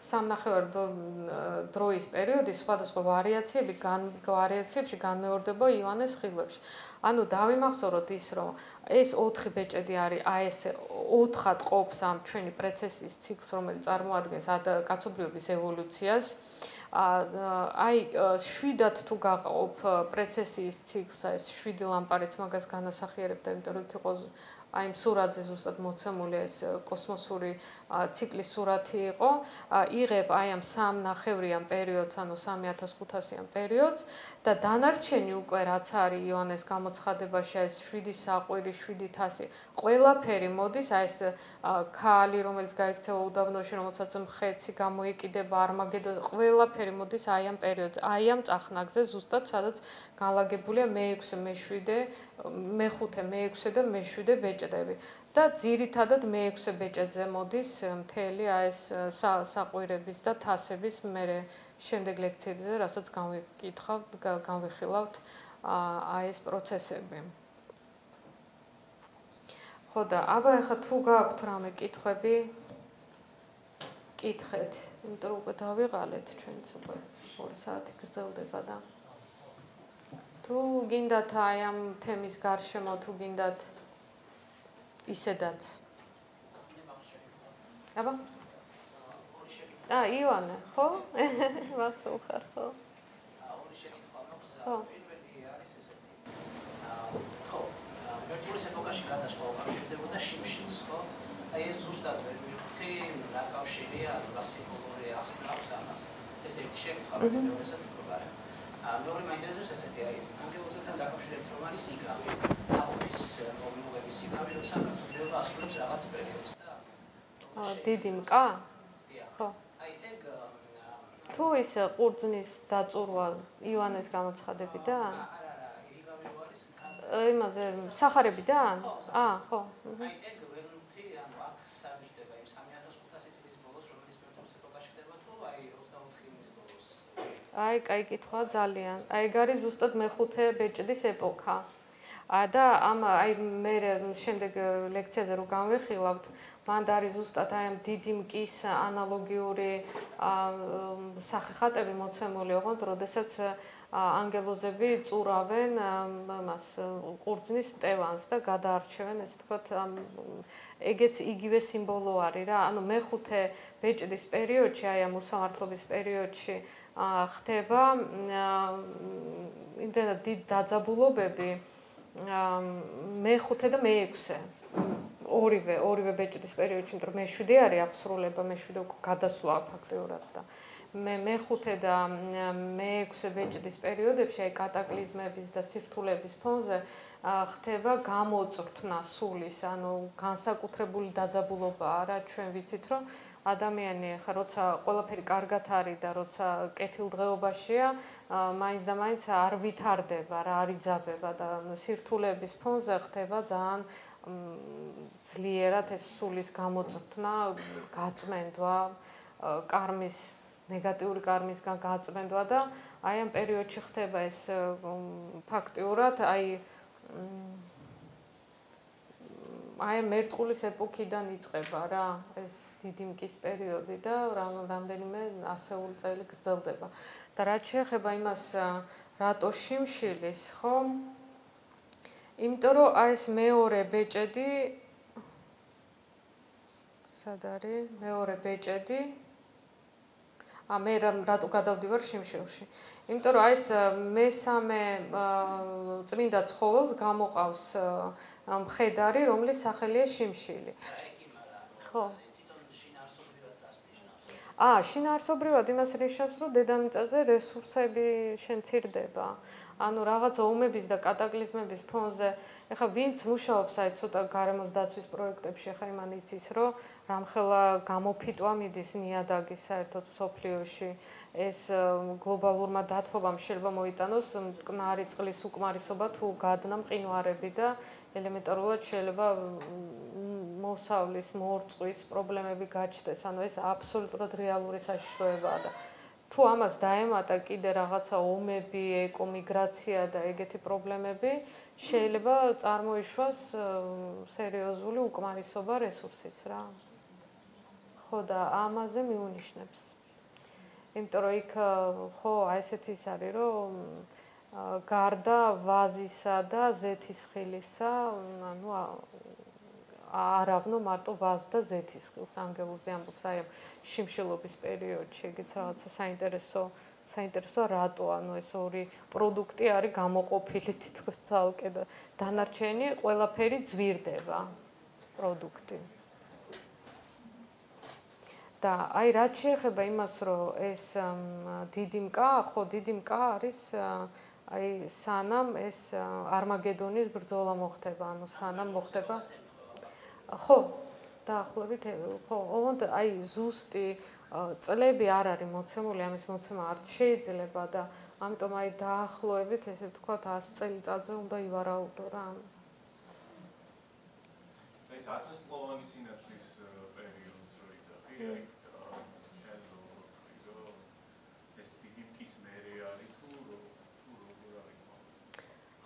3.5 დროის პერიოდის სხვადასხვა ვარიაციებში განმეორდება იოანეს ხილვებში. ანუ დავიმახსოვროთ ის, რომ ეს 4 ბეჭედი არის აი ეს 4-ად ყოფს ამ ჩვენი პრეცესიის ციკლს, რომელიც წარმოადგენს კაცობრიობის ევოლუციას. აი 7-ად თუ გაყოფ პრეცესიის ციკლს, აი ეს 7 ლამპარიც მაგას განასახიერებდა, იმიტომ რომ იქ იყო აი ამ სურათზე ზუსტად მოცემული ეს კოსმოსური ციკლის სურათი იყო, იღებ აი ამ 3.5-იან პერიოდს, ანუ 3500-იან პერიოდს და დანარჩენი უკვე რაც არის იოანეს გამოცხადებაში ეს 7 საყვირი, 7 თასი, ყველაფერი მოდის აი ეს ქალი, რომელიც გაიქცევა უდაბნოში, რომელსაც მხეცი გამოიკიდება არმაგედონზე, ყველაფერი მოდის აი ამ პერიოდზე, აი ამ წახნაგზე ზუსტად, სადაც განლაგებულია მე-6, მე-7, მე-5, მე-6 და მე-7 ბეჭდები. და ძირითადად მე-6 ბეჭედზე მოდის მთელი აი ეს საყვირების და თასების მე შემდეგ ლექციებზე, რასაც განვიხილავთ აი ეს პროცესები. ხო და აბა ახლა თუ გაქვთ რამე კითხვები, კითხეთ, იმიტომ რომ უკვე დავიღალეთ ჩვენც უკვე 2 საათი გრძელდება და თუ გინდათ აი ამ თემის გარშემო თუ გინდათ ისედაც. აბა? ივანე, ხო? მახსოვ ხარ, ხო? ორი შეკითხვა მაქვს. პირველი არის ესეთი. ხო, ვერტულის ეპოქაში გადასვლა უკავშირდებოდა შიმშილს, ხო? აი ეს ზუსტად ვერ მივხვდი რა კავშირია, რა სიმბოლური აღსნავს ამას. ეს ერთი შეკითხვა, რომელსაც ვფიქრობ. მეორე მაინტერესებს ესეთი, აი, ანგელოზებთან დაკავშირებით რომ არის იგავი, აყოფის მომულების იგავი, როცა კაცობრიობა ასრულებს რაღაც პერიოდს და დიდი მკა? ხო. აი, ეგ თუ ის ყურძნის დაწურვა იოანეს გამოცხადებიდან? არა, იგავი არის იმაზე სახარებიდან? ხო. აი, ეგ ვერ მივხვდი, ანუ აქ საგიჟდება იმ 3500 წლის ბოლოს, რომელიც ვერტულის ეპოქაში ხდება თუ აი 24 იუნის ბოლოს. აი, კაი კითხვა ძალიან. აი, ეგ არის ზუსტად მე-5 ბეჭდის ეპოქა. და აი მე შემდეგ ლექციაზე რო განვიხილავთ, მანდ არის ზუსტად აი ამ დიდი მკის ანალოგიური სახეხატები მოცემული, ოღონდ როდესაც ანგელოზები წურავენ მას ყურძნის მტევანს და გადაარჩევენ, ესე ვთქვათ, ეგეც იგივე სიმბოლო არის რა. ანუ მეხუთე ბეჭდის პერიოდში, აი ამ უსამართლობის პერიოდში ხდება იმდენად დიდ დაძაბულობები მეხუთე და მეექვსე ორივე ბეჭდის პერიოდში, იმიტომ რომ მე-7 არის აღსრულება, მე-7 გადასვლა ფაქტიურად და მე-5 და მე-6 ბეჭდის პერიოდებში აი კატაკლიზმების და სირთულების ფონზე ხდება გამოწვრთნა სულის, ანუ განსაკუთრებული დაძაბულობაა რა, ჩვენ ვიცით რომ ადამიანი ხა როცა ყველაფერი კარგად არის და როცა კეთილდღეობაშია, მაინც და მაინც არ ვითარდება რა, არ იძაბება და სირთულების ფონზე ხდება ძალიან ძლიერად ეს სულის გამოწვრთნა, გაწმენდვა, კარმის ნეგატიური კარმისგან გაწმენდვა და აი ამ პერიოდში ხდება ეს ფაქტიურად აი მერწყულის ეპოქიდან იწყება რა ეს დიდი მკის პერიოდი და რამდენიმე ასეული წელი გრძელდება. და რაც შეეხება იმას რატო შიმშილის, ხო? იმიტომ რომ აი ეს მეორე ბეჭედი სად არის? მეორე ბეჭედი მე რატო გადავდივარ შიმშილში? იმიტომ რომ აი ეს მესამე წმინდა ცხოველს გამოყავს მხედარი, რომლის სახელია შიმშილი. ხო. შინაარსობრივად იმას ნიშნავს, რომ დედამიწაზე რესურსები შემცირდება. ანუ რაღაც ომების და კატაკლიზმების ფონზე, ეხლა ვინც მუშაობს აი ცოტა გარემოს დაცვის პროექტებში, ეხლა იმან იცის, რომ რამხელა გამოფიტვა მიდის ნიადაგის საერთოდ მსოფლიოში, ეს გლობალურმა დათბობამ შეიძლება მოიტანოს მტკნარი წყლის უკმარისობა თუ გადნა მყინვარები და ელემენტარულად შეიძლება მოსავლის, მორწყვის პრობლემები გაჩნდეს. ანუ ეს აბსოლუტურად რეალური საშიშროებაა და თუ ამას დაემატა კიდე რაღაცა ომები, ეკომიგრაცია და ეგეთი პრობლემები, შეიძლება წარმოიშვას სერიოზული უკმარისობა რესურსის რა. ხო და ამაზე მიუნიშნებს. იმიტომ რომ იქ ხო აი ესეთი ის არის, რომ გარდა ვაზისა და ზეთისხილისა, ანუ არავნო მარტო ვაზ და ზეთისხილს ანგელოზი ამბობს აი ამ შიმშილობის პერიოდში, ეგეც რაღაცა საინტერესო რატო, ანუ ეს ორი პროდუქტი არის გამოყოფილი თითქოს ცალკე და დანარჩენი ყველაფერი ძვირდება პროდუქტი. და აი რაც შეეხება იმას, რომ ეს დიდი მკა, ხო დიდი მკა არის აი სანამ ეს არმაგედონის ბრძოლა მოხდება, ანუ სანამ მოხდება ხო, დაახლოებით ხო, ოღონდ აი ზუსტი წლები არ არის მოცემული, ამის მოცემა არ შეიძლება და ამიტომ აი დაახლოებით ესე ვთქვათ 100 წელიწადზე უნდა ივარაუდო რა. ეს 1000 წლოვანი სინათლის პერიოდს რო იძახი, აი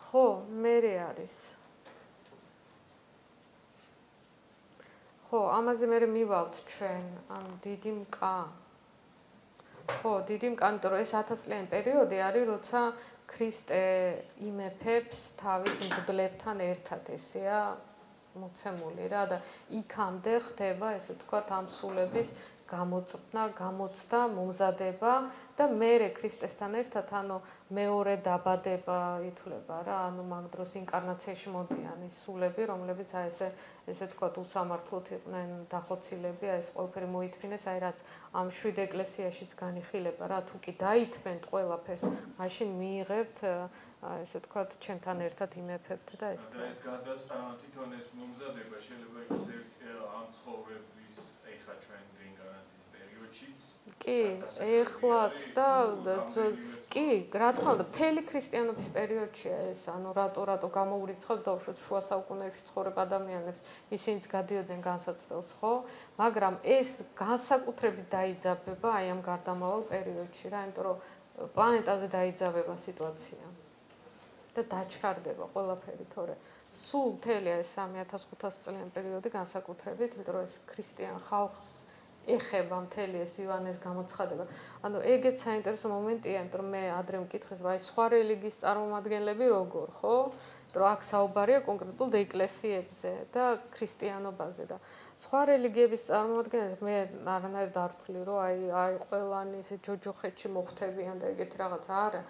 ხო, მერე არის. ხო, ამაზე მე მივალთ ჩვენ, ანუ დიდი მკა. ხო, დიდი მკა, იმიტომ რომ ეს 1000 წლიანი პერიოდი არის, როცა ქრისტე იმეფებს თავის მგებლებთან ერთად, ესეა მოცემული რა და იქამდე ხდება, ესე ვთქვათ, ამ სულების გამოწვრთნა, გამოცდა, მომზადება და მერე ქრისტესთან ერთად, ანუ მეორე დაბადება ითვლება რა, ანუ მაგ დროს ინკარნაციაში მოდიან ის სულები, რომლებიც აი ესე ვთქვათ, უსამართლოდ იყვნენ დახოცილები, აი ეს ყველაფერი მოითმინეს, აი რაც ამ 7 ეკლესიაშიც განიხილება რა, თუ კი დაითმენთ ყველაფერს, მაშინ მიიღებთ ესე ვთქვათ, ჩემთან ერთად იმეფებთ და ეს თვითონ ეს მომზადება შეიძლება იყოს ამ ცხოვრების ეხლა ჩვენ ინკარნაციის პერიოდშიც კი, ეხლაც და კი, რა თქმა უნდა, მთელი ქრისტიანობის პერიოდშია ეს, ანუ რატო გამოურიცხავთ დაუშვათ შუა საუკუნეებში ცხოვრებ ადამიანებს, ისინიც გადიოდნენ განსაცდელს, ხო? მაგრამ ეს განსაკუთრებით დაიძაბება აი ამ გარდამავალ პერიოდში რა, იმიტომ რომ პლანეტაზე დაიძაბება სიტუაცია. და დაჩქარდება ყველაფერი, თორე სულ მთელი ეს 3500 წლიანი პერიოდი განსაკუთრებით, იმიტომ რომ ეს ქრისტიან ხალხს ეხება მთელი ეს იოანეს გამოცხადება. ანუ ეგეც საინტერესო მომენტია, იმიტომ რომ მე ადრე მკითხეს, აი სხვა რელიგიის წარმომადგენლები როგორ, ხო? იმიტომ რომ აქ საუბარია კონკრეტულად ეკლესიებზე და ქრისტიანობაზე და სხვა რელიგიების წარმომადგენლები მე არანაირ დართვლი რომ აი ყველანი ესე ჯოჯოხეთში მოხვდებიან და ეგეთი რაღაც არა.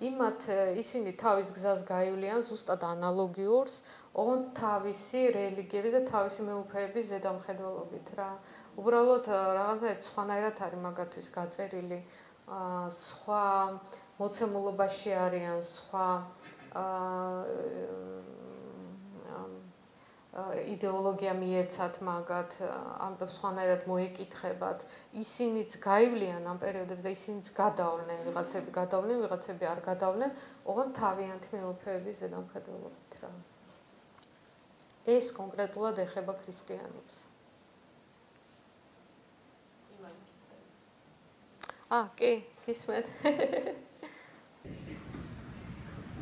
იმათ ისინი თავის გზას გაივლიან ზუსტად ანალოგიურს ოღონდ თავისი რელიგიების და თავისი მეუფეების ზედამხედველობით რა. უბრალოდ რაღაცა სხვანაირად არის მაგათთვის გაწერილი, სხვა მოცემულობაში არიან, სხვა იდეოლოგია მიეცათ მაგათ, ამიტომ სხვანაირად მოეკითხებათ. ისინიც გაივლიან ამ პერიოდებში და ისინიც გადავლენ, ვიღაცები არ გადავლენ, ოღონდ თავიანთი მეუფეების ზედამხედველობით რა. ეს კონკრეტულად ეხება ქრისტიანობს. კი, გისმენთ.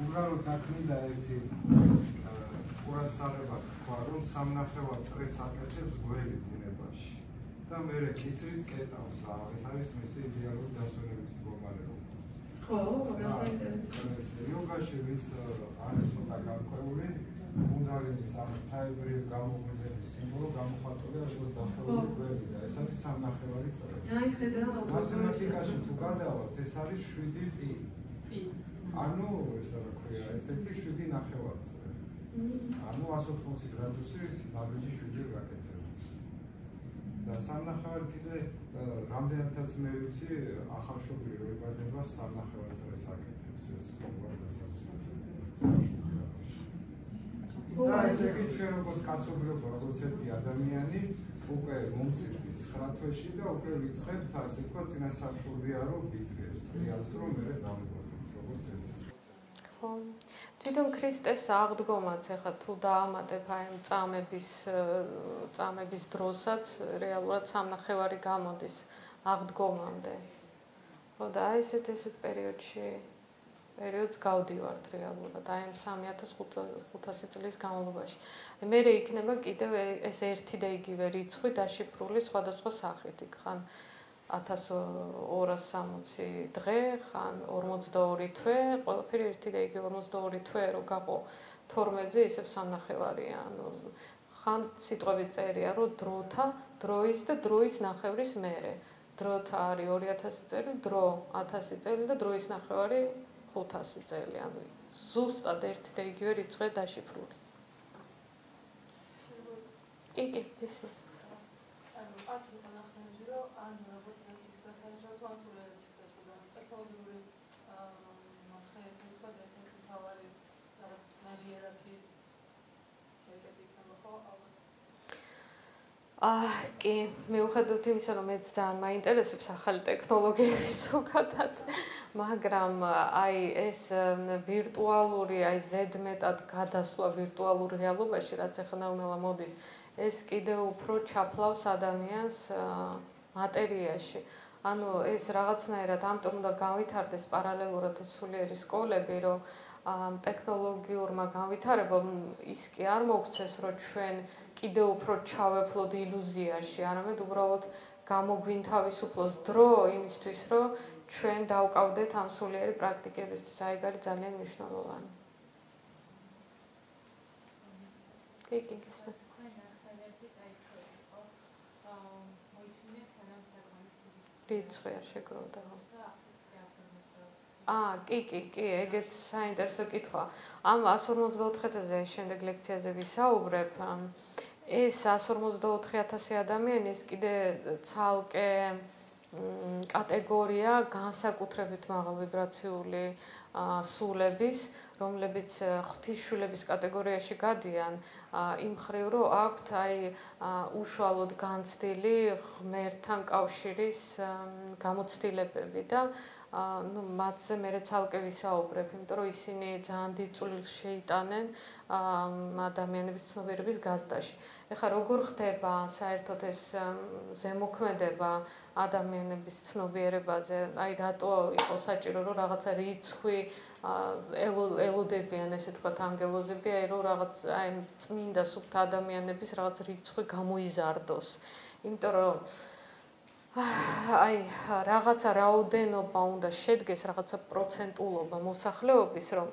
უბრალოდ აქ მინდა ერთი ყურადსაღება თქვა, რომ სამნახევარ წრეს აკეთებს გველი ბუნებაში და მერე კისრით კეტავს რა. ეს არის მისი იდეალური დასვენების მდგომარეობა. ხო, მაგას საინტერესოა. იოგაში ვის არის ცოტა განკვეული, ბუნდალინის ამ თაებრივ გამოღვიძების სიმბოლო გამოხატულია როგორც დახეული გველი და ეს არის სამნახევარი წრე. აი ხედა, მათემატიკაში თუ გადავალთ, ეს არის 7 π. ანუ ეს რა ქვია, ესეთი 7 ნახევარი წრე. ანუ 180 გრადუსის ნაბიჯი 7 გაკეთება. და სამნახევარი კიდე რამდენადაც მე ვიცი, ახალშობილი რო იბადება სამნახევარი წრეს აკეთებს ეს უბრალოდ და ესე იგი ჩვენ როგორც კაცობრიობა, როგორც ერთი ადამიანი უკვე მომწიფდით 9 თვეში და უკვე ვიწყებთ ასე თქვა წინასახშობია რომ ვიწყებთ რეალს რომ მე დავიკვირდით როგორც ეს. ხო. თვითონ ქრისტეს აღდგომაც ახლა თუ დაამატებ აი წამების დროსაც რეალურად სამნახევარი გამოდის აღდგომამდე. ხო და აი ესეთ პერიოდს გავდივართ რეალურად აი 3500 წლის განმავლობაში. მერე იქნება კიდევ ეს ერთი და იგივე რიცხვი დაშიფრული სხვადასხვა სახით. იქ ხან 1260 დღე, ხან 42 თვე, ყველაფერი ერთი და იგივე 42 თვე რო გაყო 12-ზე ისევ სამნახევარია. ანუ ხან სიტყვებით წერია, რომ დროის და დროის ნახევრის მერე. დროთა არის 2000 წელი, დრო 1000 წელი და დროის ნახევარი 500 წელი. ანუ ზუსტად ერთი და იგივე რიცხვია დაშიფრული. კი, ისმენთ. კი, მიუხედავად იმისა, რომ მეც ძალიან მაინტერესებს ახალი ტექნოლოგიები ზოგადად, მაგრამ აი ეს ვირტუალური, აი ზედმეტად გადასვლა ვირტუალურ რეალობაში, რაც ახლა მოდის, ეს კიდევ უფრო ჩაფლავს ადამიანს მატერიაში. ანუ ეს რაღაცნაირად ამიტომ უნდა განვითარდეს პარალელურად სულიერი სკოლები, რომ ტექნოლოგიურმა განვითარებამ ის კი არ მოგვცეს, რომ ჩვენ კიდევ უფრო ჩავეფლოთ ილუზიაში, არამედ უბრალოდ გამოგვინთავისუფლოს დრო იმისთვის, რომ ჩვენ დავკავდეთ ამ სულიერი პრაქტიკებისთვის. აი ეგ არის ძალიან მნიშვნელოვანი. კი, გისმენთ. რიცხვი არ შეგროვდა. კი, ეგეც საინტერესო კითხვა. ამ 154-ზე შემდეგ ლექციაზე ვისაუბრებ. ეს 154,000 ადამიანი ეს კიდე ცალკე კატეგორია განსაკუთრებით მაღალვიბრაციული სულების, რომლებიც ღვთისშვილების კატეგორიაში გადიან, იმ მხრივ რომ აქვთ აი უშუალოდ განცდილი ღმერთთან კავშირის გამოცდილებები და მათზე მე ცალკე ვისაუბრებ, იმიტომ რომ ისინი ძალიან დიდ წვლილს შეიტანენ ადამიანების ცნობიერების გაზრდაში. ეხლა როგორ ხდება საერთოდ ეს ზემოქმედება ადამიანების ცნობიერებაზე, აი რატო იყო საჭირო რომ რაღაცა რიცხვი ელოდებიან ესე თქვა ანგელოზები, აი რომ რაღაც აი წმინდა სუფთა ადამიანების რაღაც რიცხვი გამოიზარდოს. იმიტომ რომ აი რაღაცა რაოდენობა უნდა შედგეს, რაღაცა პროცენტულობა მოსახლეობის, რომ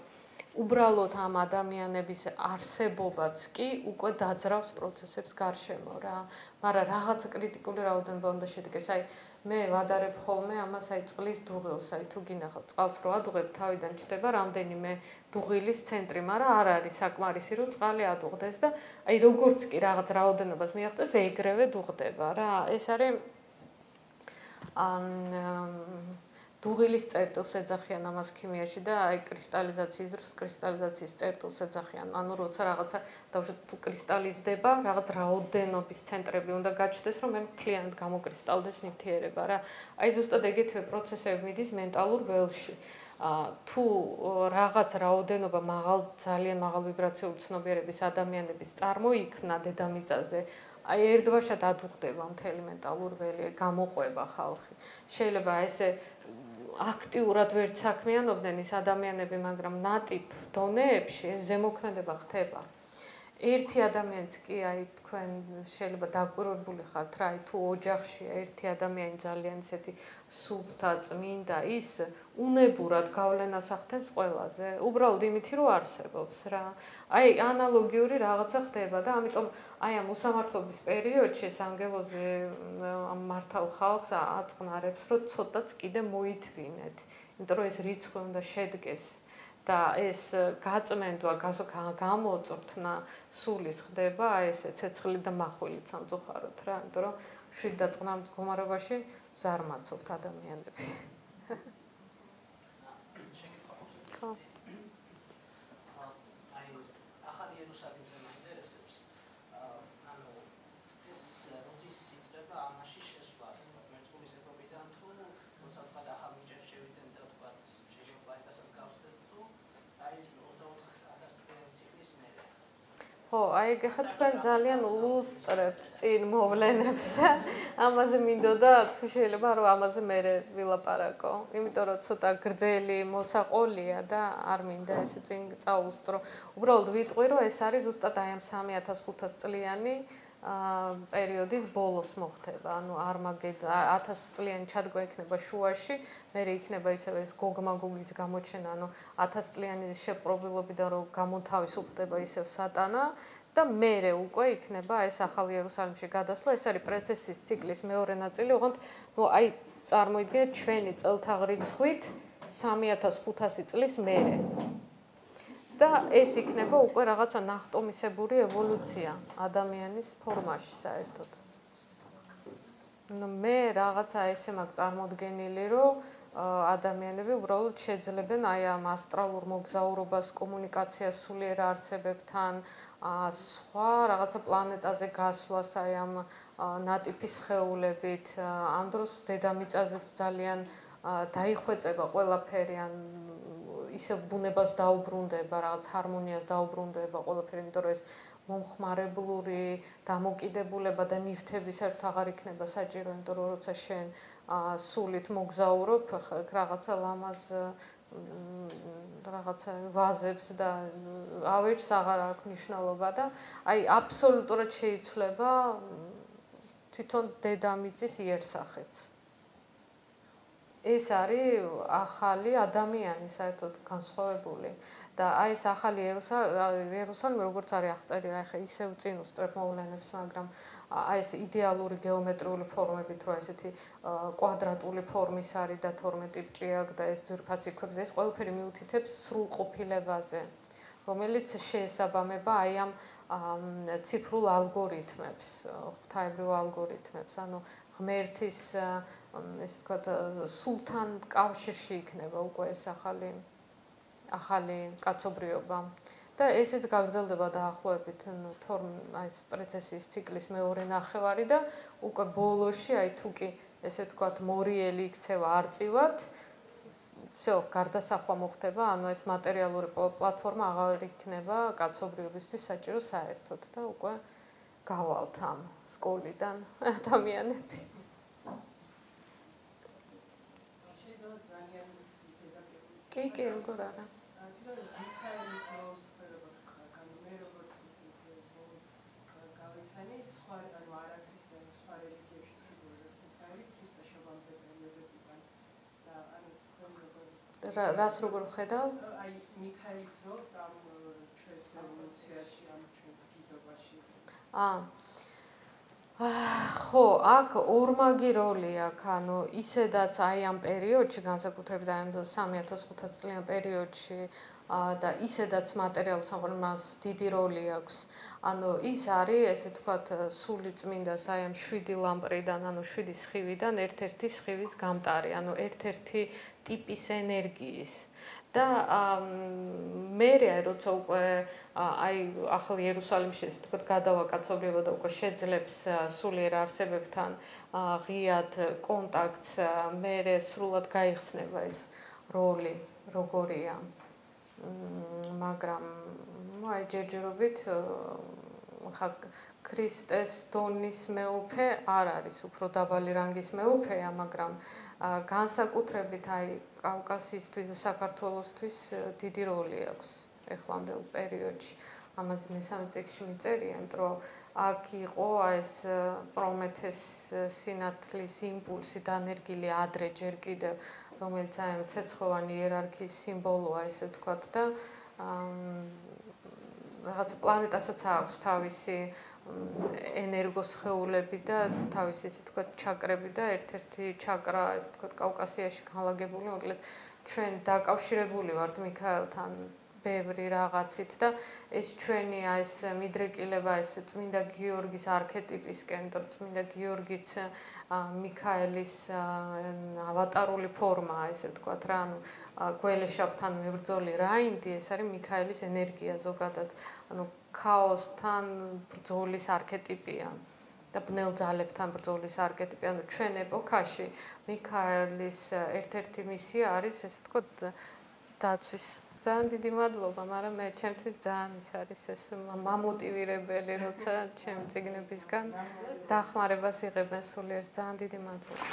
უბრალოდ ამ ადამიანების არსებობაც კი უკვე დაძრავს პროცესებს გარშემო რა. მაგრამ რაღაცა კრიტიკული რაოდენობა უნდა შედგეს. აი მე ვადარებ ხოლმე ამას აი წყლის დუღილს, აი თუ გინახავთ წყალს რო ადუღებ, თავიდან ჩდება რამდენიმე დუღილის ცენტრი, მაგრამ არ არის საკმარისი რომ წყალი ადუღდეს და აი როგორც კი რაღაც რაოდენობას მიაღწევს, ეგრევე დუღდება რა. ეს არის დუღილის წერტილს ეძახიან ამას ქიმიაში და აი კრისტალიზაციის დროს კრისტალიზაციის წერტილს ეძახიან. ანუ როცა რაღაცა დავუშვათ თუ კრისტალიზდება, რაღაც რაოდენობის ცენტრები უნდა გაჩნდეს, რომ მე მთლიანად გამოკრისტალდეს ნივთიერება რა. აი ზუსტად ეგეთივე პროცესები მიდის მენტალურ ველში. თუ რაღაც რაოდენობა ძალიან მაღალ ვიბრაციული ცნობიერების ადამიანების წარმოიქმნა დედამიწაზე, აი ერთბაშად ადუღდება მთელი მენტალურ ველი, გამოყვება ხალხი. შეიძლება ესე აქტიურად ვერ საქმიანობდნენ ის ადამიანები, მაგრამ ნატიფ დონეებში ზემოქმედება ხდება. ერთი ადამიანიც კი აი თქვენ შეიძლება დაკვირვებული ხართ რა, აი თუ ოჯახში ერთი ადამიანი ძალიან ისეთი სუფთა, წმინდა, ის უნებურად გავლენას ახდენს ყველაზე, უბრალოდ იმითი რომ არსებობს რა. აი ანალოგიური რაღაცა ხდება და ამიტომ აი ამ უსამართლობის პერიოდში ეს ანგელოზი ამ მართალ ხალხს აწყნარებს, რომ ცოტაც კიდე მოითვინეთ, იმიტომ რომ ეს რიცხვი უნდა შედგეს. და ეს გაწმენდვა, გამოწვრთნა სულის ხდება, აი ესე ცეცხლი და მახვილი სამწუხაროდ რა, იმიტომ რომ შვიდ დაწყნარ მდგომარეობაში ზარმაცობთ ადამიანები. ხო. აი ახალი იერუსალიმზე მაინტერესებს, ანუ ეს როდის იწყება ამაში შესვლა, ასე მეწყურის ეპოქიდან თუ როცა თქვა ახალ ნიჭებს შევიძენ და თქვა შეიძლება პლანეტასაც გავსდეთ თუ აი 24,000 წლის მერე. ხო, აი გეხა თქვენ ძალიან უსწრებთ წინ მოვლენებს. ამაზე მინდოდა თუ შეიძლება რომ ამაზე მერე ვილაპარაკო, იმიტომ რომ ცოტა გრძელი მოსაყოლია და არ მინდა ესე წინ წაუსწრო. უბრალოდ ვიტყვი რომ ეს არის ზუსტად აი ამ 3500 წლიანი პერიოდის ბოლოს მოხდება. ანუ არმაგედ 1000 წლიანი ჩადგვა იქნება შუაში, მერე იქნება ისევ ეს გოგ-მაგოგის გამოჩენა, ანუ 1000 წლიანი შეპყრობილობიდან რომ გამოთავისუფლდება ისევ სატანა და მერე უკვე იქნება ეს ახალ იერუსალიმში გადასვლა. ეს არის პროცესის ციკლის მეორე ნაწილი, ოღონდ აი წარმოიდგინეთ ჩვენი წელთაღრიცხვით 3500 წლის მერე. და ეს იქნება უკვე რაღაცა ნახტომისებური ევოლუცია ადამიანის ფორმაში საერთოდ. ну მე რაღაცა ესე მაქვს წარმოდგენილი, რომ ადამიანები უბრალოდ შეძლებენ აი ამ ასტრალურ მოგზაურობას, კომუნიკაციას სულიერ არსებებთან, სხვა რაღაცა პლანეტაზე გასვლას აი ამ ნატიფი სხეულებით, ამ დროს დედამიწაზეც ძალიან დაიხვეწება ყველაფერი, ან ისე ბუნებას დაუბრუნდება, რაღაც ჰარმონიას დაუბრუნდება ყველაფერი, იმიტომ რომ ეს მომხმარებლური დამოკიდებულება და ნივთების ერთ აღარ იქნება საჭირო, იმიტომ რომ როცა შენ სულით მოგზაურობ, რაღაცა ლამაზ რაღაცა ვაზებს და ავეჯს აღარ აქვს მნიშვნელობა და აი აბსოლუტურად შეიცვლება თვითონ დედამიწის იერსახეც. ეს არის ახალი ადამიანი საერთოდ განსხვავებული და აი ეს ახალი იერუსალიმი როგორც არის აღწერილი, აი ხა ისევ წინ უსწრებ მოვლენებს, მაგრამ აი ეს იდეალური გეომეტრიული ფორმებით რო ესეთი კვადრატული ფორმის არის და 12 ბრჭია აქვს და ეს ძვირფასი ქვებზე, ეს ყველაფერი მიუთითებს სრულყოფილებაზე, რომელიც შეესაბამება აი ამ ციფრულ ალგორითმებს, ღვთაებრივ ალგორითმებს, ანუ ღმერთის ესე ვთქვათ, სულთან კავშირში იქნება უკვე ეს ახალი კაცობრიობა. და ესეც გაგრძელდება დაახლოებით ეს პროცესის ციკლის მეორე ნახევარი და უკვე ბოლოში, აი თუ კი ესე ვთქვათ, მორიელი იქცევა არწივად, всё, გარდასახვა მოხდება, ანუ ეს მატერიალური პლატფორმა აღარ იქნება კაცობრიობისთვის საჭირო საერთოდ და უკვე გავალთ ამ სკოლიდან ადამიანები. კი, როგორ არა. თვითონ მიქაელის როლს თქვენებად ხარ, მე როგორც გავიცანი, სხვა ანუ არაქრისტიანულ სხვა რელიგიებშიც ხიბურებს მიქაელი ქრისტეშობამდე პერიოდებიდან და ანუ თქვენ როგორ რას როგორ ხედავ? აი მიქაელის როლს ამ ჩვენს რევოლუციაში, ამ ჩვენს გიდობაში. ხო, აქ ორმაგი როლი აქვს, ანუ ისედაც აი ამ პერიოდში, განსაკუთრებით აი ამ 3500 წლიან პერიოდში და ისედაც მატერიალურ სამყაროს დიდი როლი აქვს. ანუ ის არის, ესე ვთქვათ, სული წმინდას აი ამ 7 ლამპრიდან, ანუ 7 სხივიდან ერთ-ერთი სხივის გამტარი, ანუ ერთ-ერთი ტიპის ენერგიის. და მე როცა უკვე აი ახალ იერუსალიმში ესე ვთქვათ გადავაკაცობრიებო და უკვე შეძლებს სულიერ არსებებთან ღიად კონტაქტს, მე სრულად გაიხსნება ეს როლი როგორია. მაგრამ აი ჯერჯერობით ხა ქრისტეს დონის მეუფე არ არის, უფრო დაბალი რანგის მეუფეა, მაგრამ განსაკუთრებით აი კავკასიისთვის და საქართველოსთვის დიდი როლი აქვს ეხლანდელ პერიოდში. ამაზე მესამე წიგნში მიწერია, რომ აქ იყო ეს პრომეთეს სინათლის იმპულსი დანერგილი ადრე ჯერ კიდევ, რომელიც აი ცეცხლოვანი იერარქიის სიმბოლოა, ესე ვთქვათ და რაღაც პლანეტასაც აქვს თავისი ენერგოსხეულები და თავისი ესე ვთქვათ ჩაკრები და ერთ-ერთი ჩაკრა ესე ვთქვათ კავკასიაში განლაგებული, მოკლედ ჩვენ დაკავშირებული ვართ მიქაელთან ბევრი რაღაცით და ეს ჩვენი ეს მიდრეკილება ეს წმინდა გიორგის არქეტიპისკენ, წმინდა გიორგიც მიქაელის ავატარული ფორმაა, ესე ვთქვათ რა, ანუ გველეშაპთან მებრძოლი რაინდი, ეს არის მიქაელის ენერგია ზოგადად, ანუ ქაოსთან ბრძოლის არქეტიპია და ბნელ ძალებთან ბრძოლის არქეტიპი, ანუ ჩვენ ეპოქაში მიქაელის ერთ-ერთი მისია არის, ესე ვთქვათ, დაცვის. ძალიან დიდი მადლობა, მაგრამ მე ჩემთვის ძალიან ის არის ეს მამოტივირებელი, როცა ჩემი წიგნებისგან დახმარებას იღებენ სულიერს. ძალიან დიდი მადლობა.